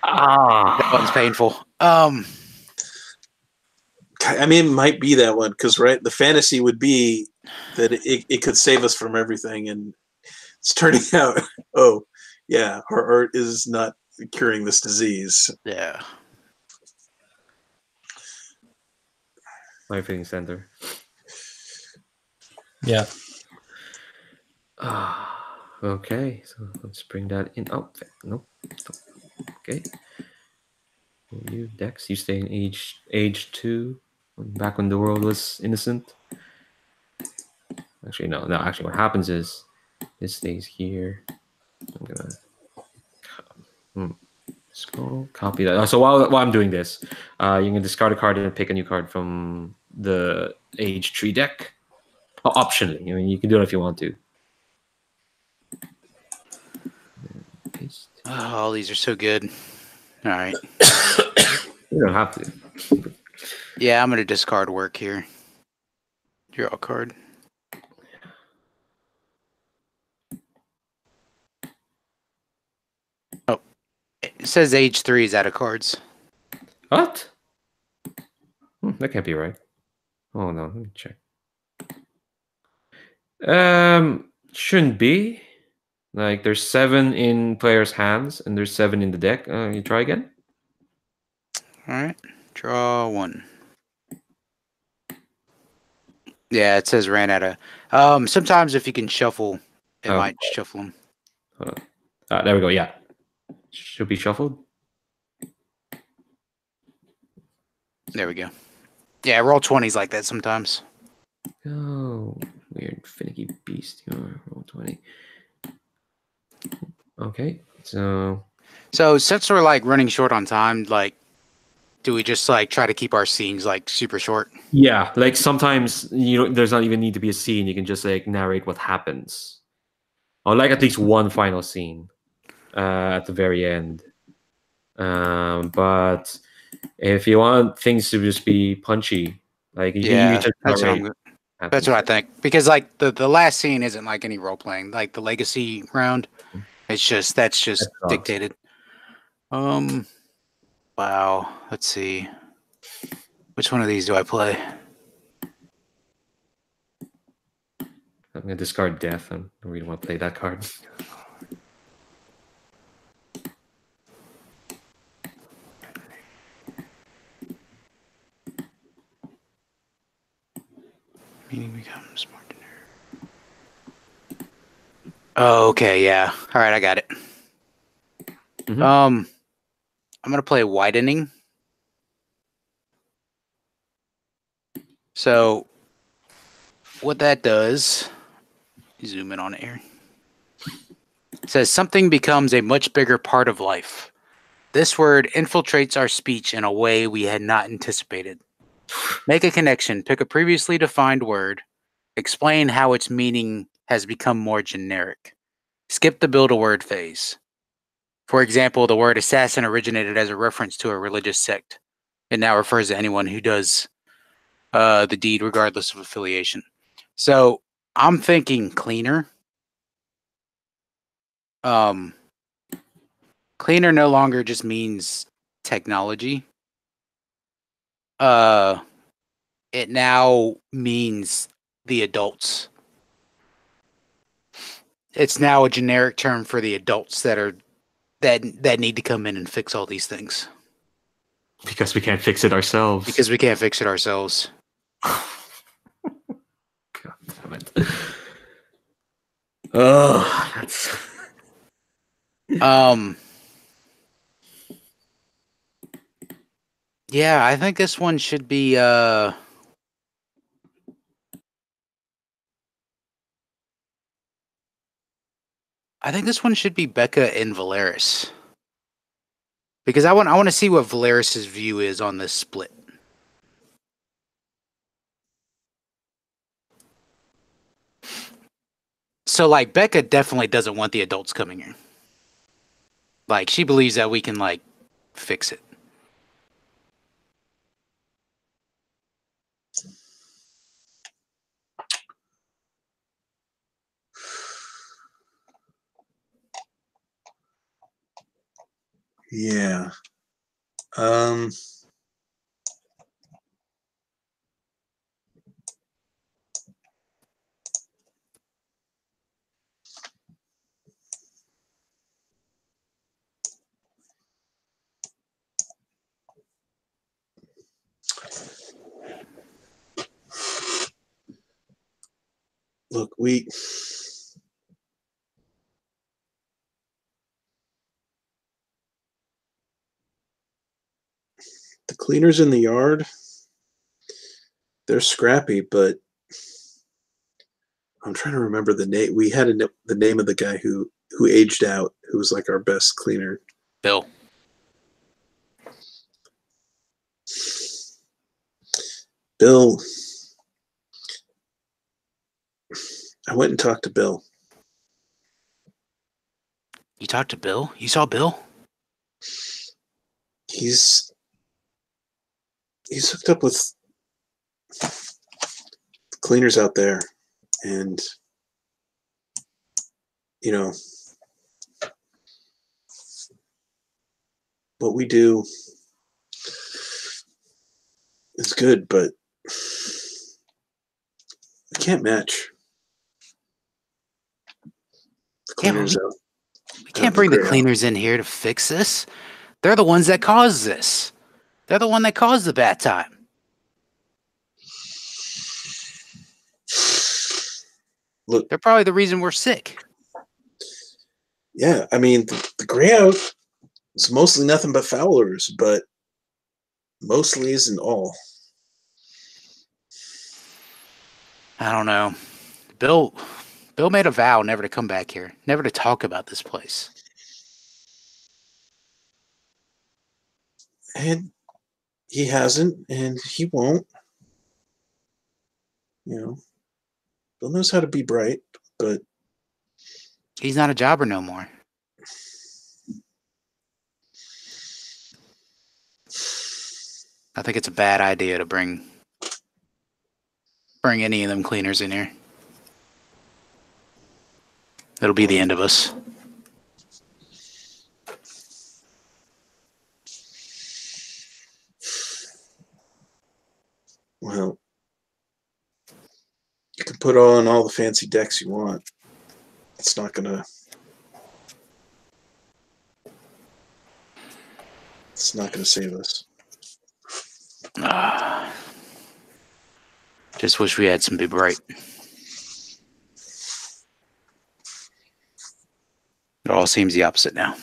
That one's Ah, painful. I mean, it might be that one because, right, the fantasy would be that it could save us from everything, and it's turning out, oh, yeah, our art is not curing this disease. Yeah. my feeling center. Yeah. Okay, so let's bring that in. Oh, no. Okay. You, Dex, you stay in age 2, back when the world was innocent. Actually, no. Actually, what happens is this stays here. I'm gonna scroll, copy that. So while I'm doing this, you can discard a card and pick a new card from the age 3 deck. Oh, optionally, I mean, you can do it if you want to. Paste. Oh, all these are so good. All right. You don't have to. Yeah, I'm going to discard work here. Draw a card. Oh, it says age 3 is out of cards. What? That can't be right. Oh no, let me check. Shouldn't be. Like there's 7 in players' hands and there's 7 in the deck. You try again. All right. Draw 1. Yeah, it says ran out of. Sometimes if you can shuffle, it Oh. might shuffle them. There we go. Yeah, should be shuffled. There we go. Yeah, roll 20s like that sometimes. Oh, weird finicky beast. Roll 20. Okay, so So since we're like running short on time, like, do we just like try to keep our scenes like super short? yeah, like sometimes there's not even need to be a scene. You can just like narrate what happens, or like at least one final scene at the very end. But if you want things to just be punchy, Like you Yeah, just that's what already that's what I happens. think. Because like the last scene isn't like any role playing. Like the legacy round, it's just that's just That sucks. dictated. Wow. Let's see. Which one of these do I play? I'm gonna discard death. I don't really want to play that card. Meaning becomes more generic. Oh, okay, yeah. All right, I got it. Mhm. I'm gonna play widening. So what that does, zoom in on it here. It says something becomes a much bigger part of life. This word infiltrates our speech in a way we had not anticipated. Make a connection, pick a previously defined word, explain how its meaning has become more generic. Skip the build a word phase. For example, the word assassin originated as a reference to a religious sect. It now refers to anyone who does the deed regardless of affiliation. So I'm thinking cleaner. Cleaner no longer just means technology. It now means the adults. It's now a generic term for the adults that need to come in and fix all these things Because we can't fix it ourselves. because we can't fix it ourselves. God damn it. Oh, that's. Yeah, I think this one should be Becca and Valeris. Because I want to see what Valeris's view is on this split. So like Becca definitely doesn't want the adults coming here. Like she believes that we can like fix it. Yeah. Look, the cleaners in the yard, they're scrappy, but I'm trying to remember the name. We had the name of the guy who aged out, who was like our best cleaner. Bill. Bill. I went and talked to Bill. You talked to Bill? You saw Bill? He's hooked up with cleaners out there, and you know what we do is good, but we can't match the cleaners out. We can't bring the cleaners in here to fix this. They're the ones that caused this. They're the one that caused the bad time. Look, they're probably the reason we're sick. Yeah, I mean, the Greyout is mostly nothing but foulers, but mostly isn't all. I don't know. Bill made a vow never to come back here, never to talk about this place. And he hasn't, and he won't. Bill knows how to be bright, but he's not a jobber no more. I think it's a bad idea to bring bring any of them cleaners in here. That'll be the end of us. Well, you can put on all the fancy decks you want. It's not gonna save us. Just wish we had some big bright. It all seems the opposite now.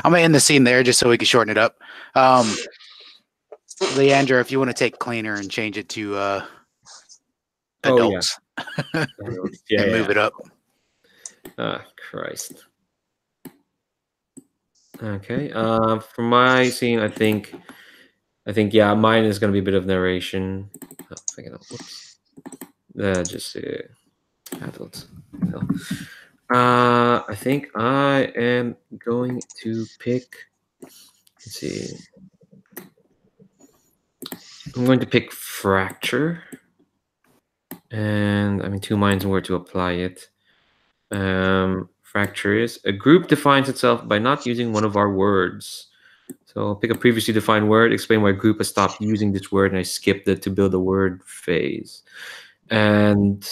I'm gonna end the scene there just so we can shorten it up. Leandra, if you want to take cleaner and change it to adults, yeah, and move it up. Ah, Christ. Okay. For my scene, I think yeah, mine is gonna be a bit of narration. Oh, whoops. Just adults. No. I think I am going to pick. Let's see. I'm going to pick fracture, and I'm in two minds on where to apply it. Fracture is a group defines itself by not using one of our words. So I'll pick a previously defined word, explain why a group has stopped using this word, and I skipped it to build a word phase. And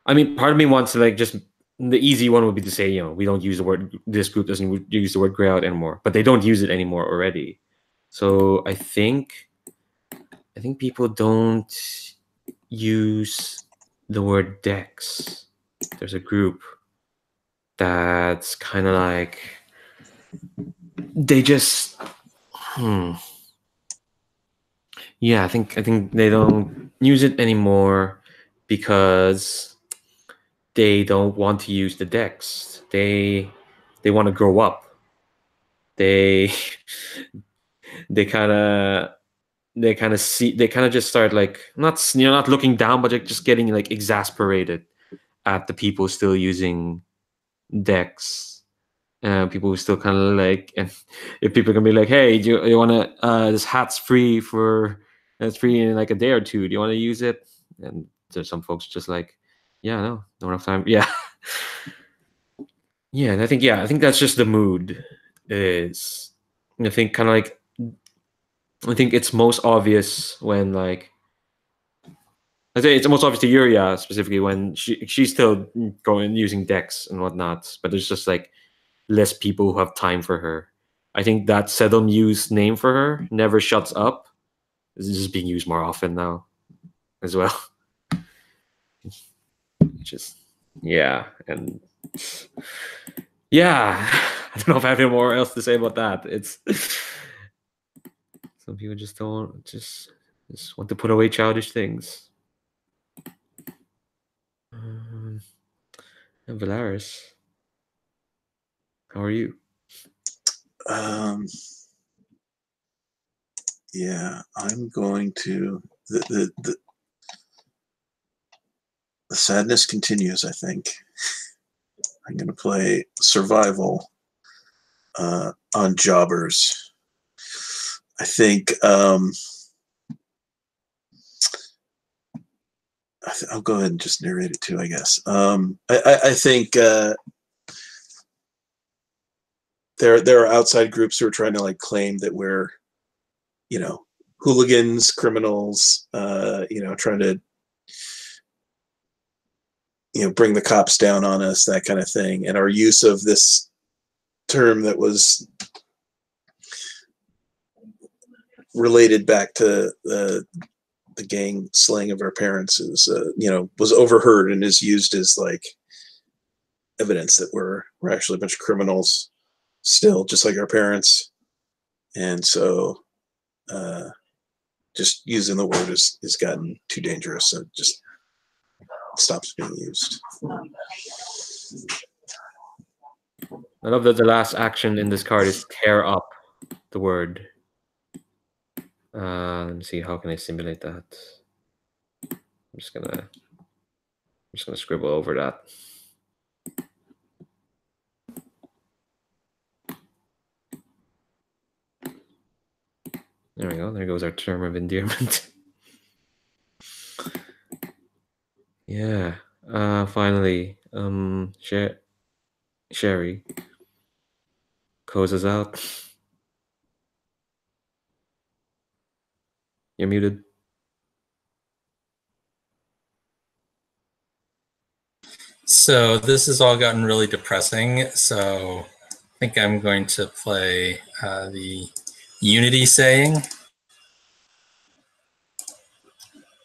I mean, part of me wants to like just the easy one would be to say, you know, we don't use the word. This group doesn't use the word Greyout anymore, but they don't use it anymore already. So I think people don't use the word Dex. There's a group that's kind of like they just yeah, I think they don't use it anymore because they don't want to use the Dex. They want to grow up. They they kind of just start like not looking down, but they're just getting like exasperated at the people still using Dex. People who still kind of like, and if people can be like, hey, do you want to this hat's free it's free in like a day or two, do you want to use it? And there's some folks just like, yeah, no, don't have time. Yeah. And I think that's just the mood. Is I think kind of like, I think it's most obvious when like, I say it's most obvious to Yuria specifically when she's still going using Dex and whatnot, but there's just like less people who have time for her. I think that seldom used name for her, never shuts up, is just being used more often now as well. Just and I don't know if I have any more else to say about that. It's some people just don't just want to put away childish things. And Valaris, how are you? Yeah, I'm going to the sadness continues. I think I'm going to play survival on jobbers. I think I'll go ahead and just narrate it too, I guess. I think there are outside groups who are trying to like claim that we're, you know, hooligans, criminals, you know, trying to, you know, bring the cops down on us, that kind of thing. And our use of this term that was related back to the gang slang of our parents is, you know, was overheard and is used as like evidence that we're actually a bunch of criminals still, just like our parents. And so just using the word has gotten too dangerous. So it just stops being used. I love that the last action in this card is tear up the word. Let me see, how can I simulate that? I'm just gonna scribble over that. There we go. There goes our term of endearment. Yeah. Finally, Sherry, close us out. You're muted. So this has all gotten really depressing. So I think I'm going to play the Unity saying,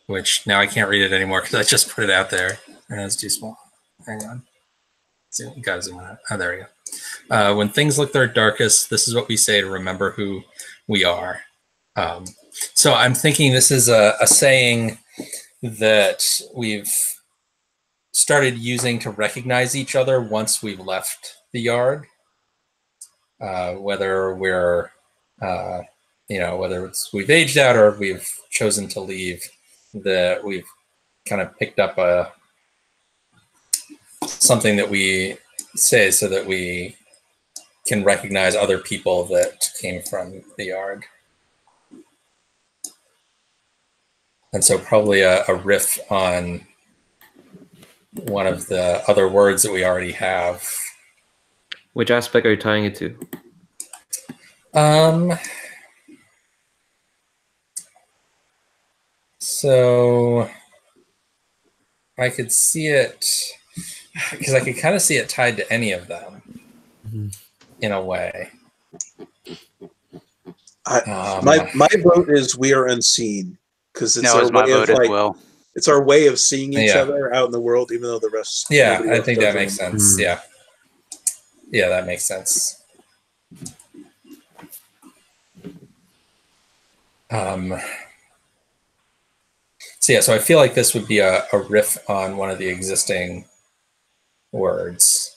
which now I can't read it anymore because I just put it out there and it's too small. Hang on. You guys zoom out. Oh, there we go. When things look their darkest, this is what we say to remember who we are. So I'm thinking this is a saying that we've started using to recognize each other once we've left the yard. Whether we're, whether it's we've aged out or we've chosen to leave, that we've kind of picked up something that we say so that we can recognize other people that came from the yard. And so probably a riff on one of the other words that we already have. Which aspect are you tying it to? So I could see it, because I could kind of see it tied to any of them in a way. My vote is we are unseen, because it's No, our it's my way vote of as well. it's our way of seeing each other out in the world, even though the rest. Yeah, nobody I else think does that makes anymore. sense. Yeah. Yeah, that makes sense. So yeah, so I feel like this would be a riff on one of the existing words.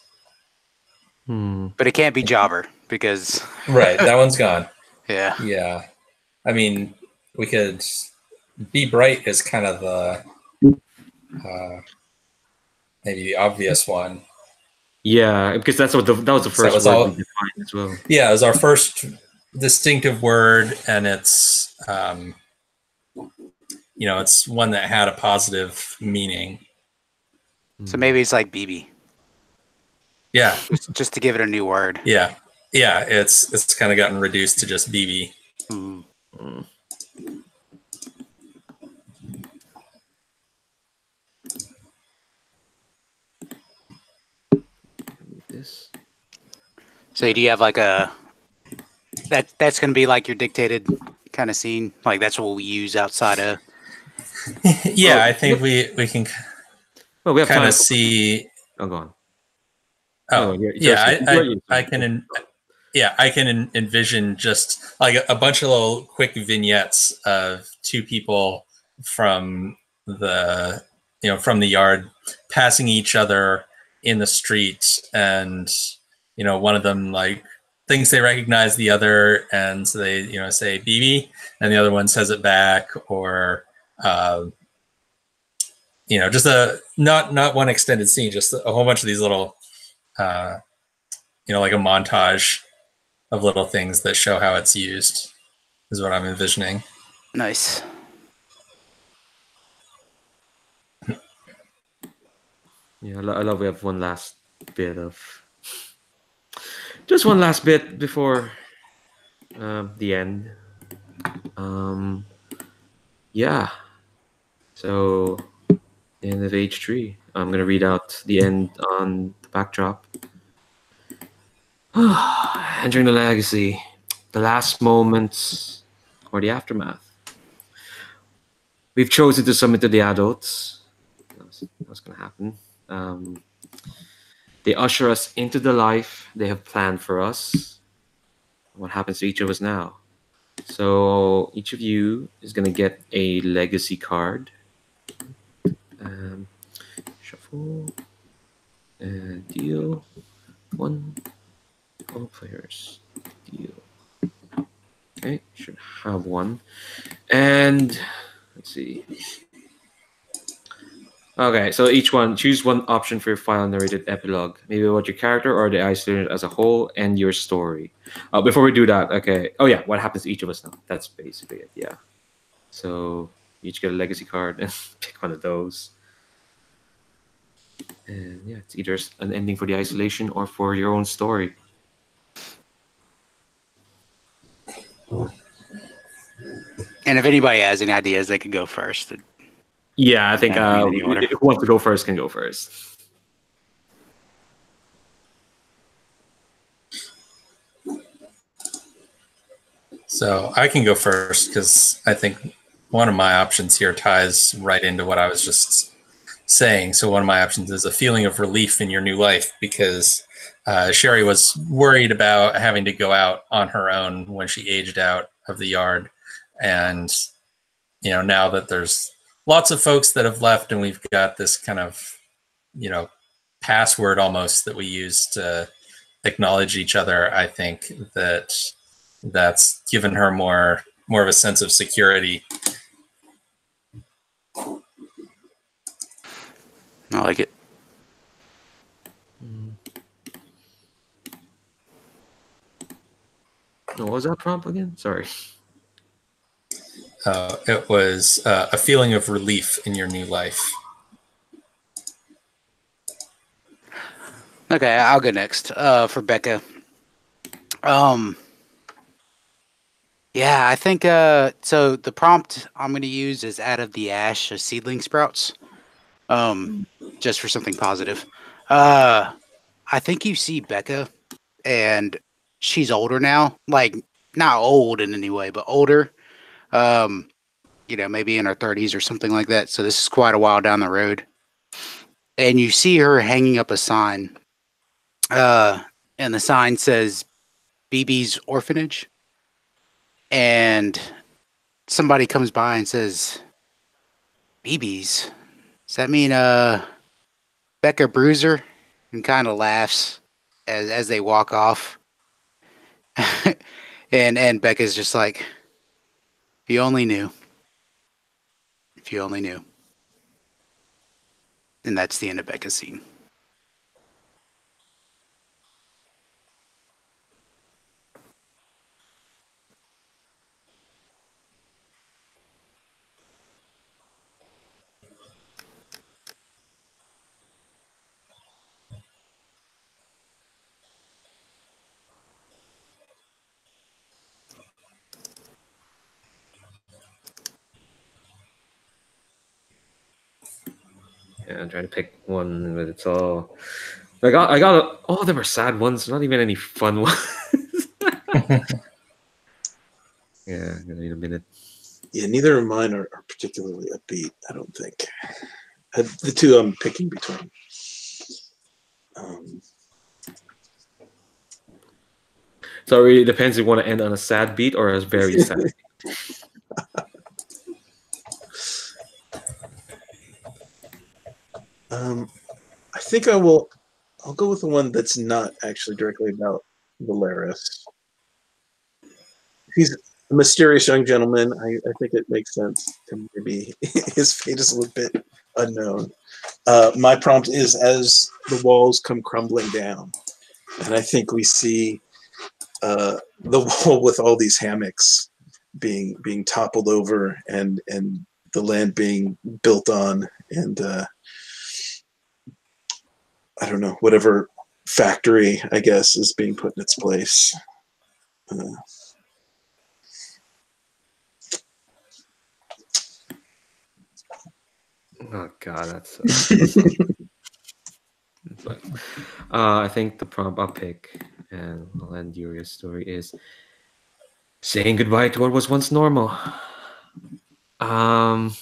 But it can't be jobber because Right, that one's gone. yeah. Yeah. I mean, we could be bright is kind of the maybe the obvious one. Yeah, because that was the first word we defined as well. Yeah, it was our first distinctive word, and it's it's one that had a positive meaning. So maybe it's like BB. Yeah. Just to give it a new word. Yeah. Yeah, it's kind of gotten reduced to just BB. This. So do you have like that's going to be like your dictated kind of scene? Like that's what we use outside of. Yeah, I think we can Well, we have kind time of see. Oh, go on. Oh, No, yeah, I can. Yeah, I can envision just like a bunch of little quick vignettes of two people from the yard passing each other in the street, and one of them like thinks they recognize the other, and so they say BB, and the other one says it back, or just a not one extended scene, just a whole bunch of these little like a montage of little things that show how it's used is what I'm envisioning. Nice. Yeah, I love we have one last bit before the end. Yeah. So, the end of age 3. I'm gonna read out the end on the backdrop. Entering the legacy, the last moments, or the aftermath. We've chosen to submit to the adults. That's gonna happen. They usher us into the life they have planned for us. What happens to each of us now? So each of you is gonna get a legacy card. Shuffle and deal 1. All players deal. Okay, should have 1. And let's see. Okay, so each one, choose one option for your final narrated epilogue. Maybe about your character or the ice student as a whole and your story. Before we do that, okay. Oh yeah, what happens to each of us now? That's basically it, yeah. So you each get a legacy card and pick one of those. And yeah, it's either an ending for the isolation or for your own story. And if anybody has any ideas, they could go first. Yeah, I think Have to be in any order. who wants to go first can go first. So I can go first because I think one of my options here ties right into what I was just saying. So one of my options is a feeling of relief in your new life because Sherry was worried about having to go out on her own when she aged out of the yard. And, now that there's lots of folks that have left and we've got this kind of, password almost that we use to acknowledge each other, I think that's given her more of a sense of security. I like it. What was that prompt again? Sorry. It was a feeling of relief in your new life. Okay, I'll go next. For Becca. Yeah, I think so the prompt I'm gonna use is out of the ash of seedling sprouts. Just for something positive. I think you see Becca and she's older now. Like not old in any way, but older. Maybe in her 30s or something like that. So this is quite a while down the road. And you see her hanging up a sign. And the sign says BB's Orphanage. And somebody comes by and says, BB's? Does that mean Becca Bruiser? And kind of laughs as they walk off. and Becca's just like, if you only knew. If you only knew. And that's the end of Becca's scene. Yeah, I'm trying to pick one, but it's all. Oh, there were sad ones. Not even any fun ones. Yeah, I'm gonna need a minute. Yeah, neither of mine are particularly upbeat, I don't think. The two I'm picking between. So it really depends if you want to end on a sad beat or a very sad beat. I think I'll go with the one that's not actually directly about Valeris. He's a mysterious young gentleman. I think it makes sense to maybe his fate is a little bit unknown. My prompt is as the walls come crumbling down, and I think we see the wall with all these hammocks being toppled over and the land being built on, and I don't know, whatever factory I guess is being put in its place. Oh God, that's. I think the prompt I'll pick, and I'll end Yuria's story is saying goodbye to what was once normal. And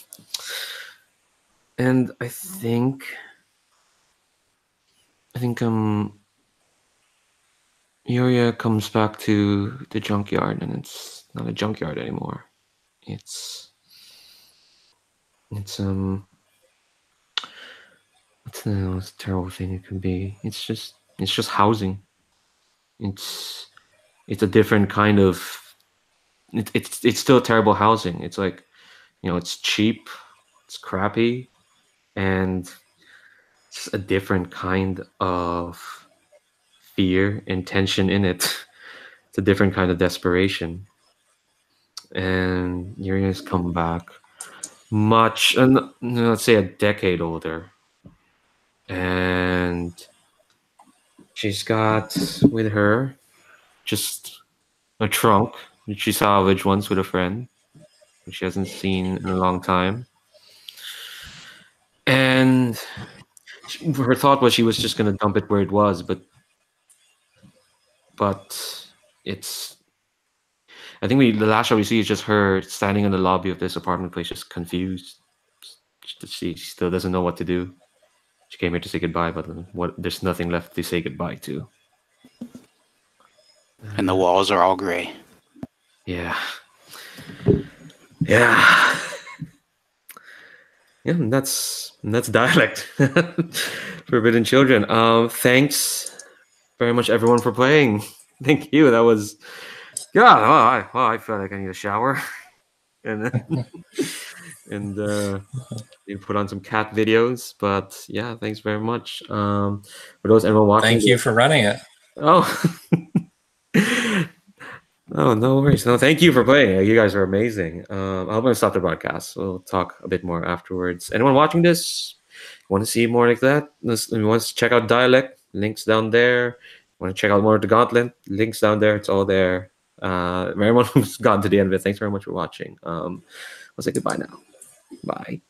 I think Yuria comes back to the junkyard, and it's not a junkyard anymore. It's what's the most terrible thing it can be? It's just housing. It's a different kind of. It's still terrible housing. It's like, it's cheap, it's crappy, and it's a different kind of fear and tension in it. It's a different kind of desperation. And Yuria's come back much, and let's say a decade older. and she's got with her just a trunk that she salvaged once with a friend who she hasn't seen in a long time. And her thought was she was just gonna dump it where it was, but it's. I think the last shot we see is just her standing in the lobby of this apartment place, just confused. She still doesn't know what to do. She came here to say goodbye, but there's nothing left to say goodbye to. And the walls are all gray. Yeah. Yeah. Yeah, and that's Dialect. Forbidden Children. Thanks very much everyone for playing. Thank you. That was I feel like I need a shower. and and you put on some cat videos. But yeah, thanks very much. For those everyone watching. Thank you for running it. Oh. Oh, no worries. No, thank you for playing. You guys are amazing. I'm going to stop the broadcast. We'll talk a bit more afterwards. Anyone watching this, want to see more like that? Want to check out Dialect? Links down there. Want to check out more of the Gauntlet? Links down there. It's all there. Everyone who's gotten to the end of it, thanks very much for watching. We'll say goodbye now. Bye.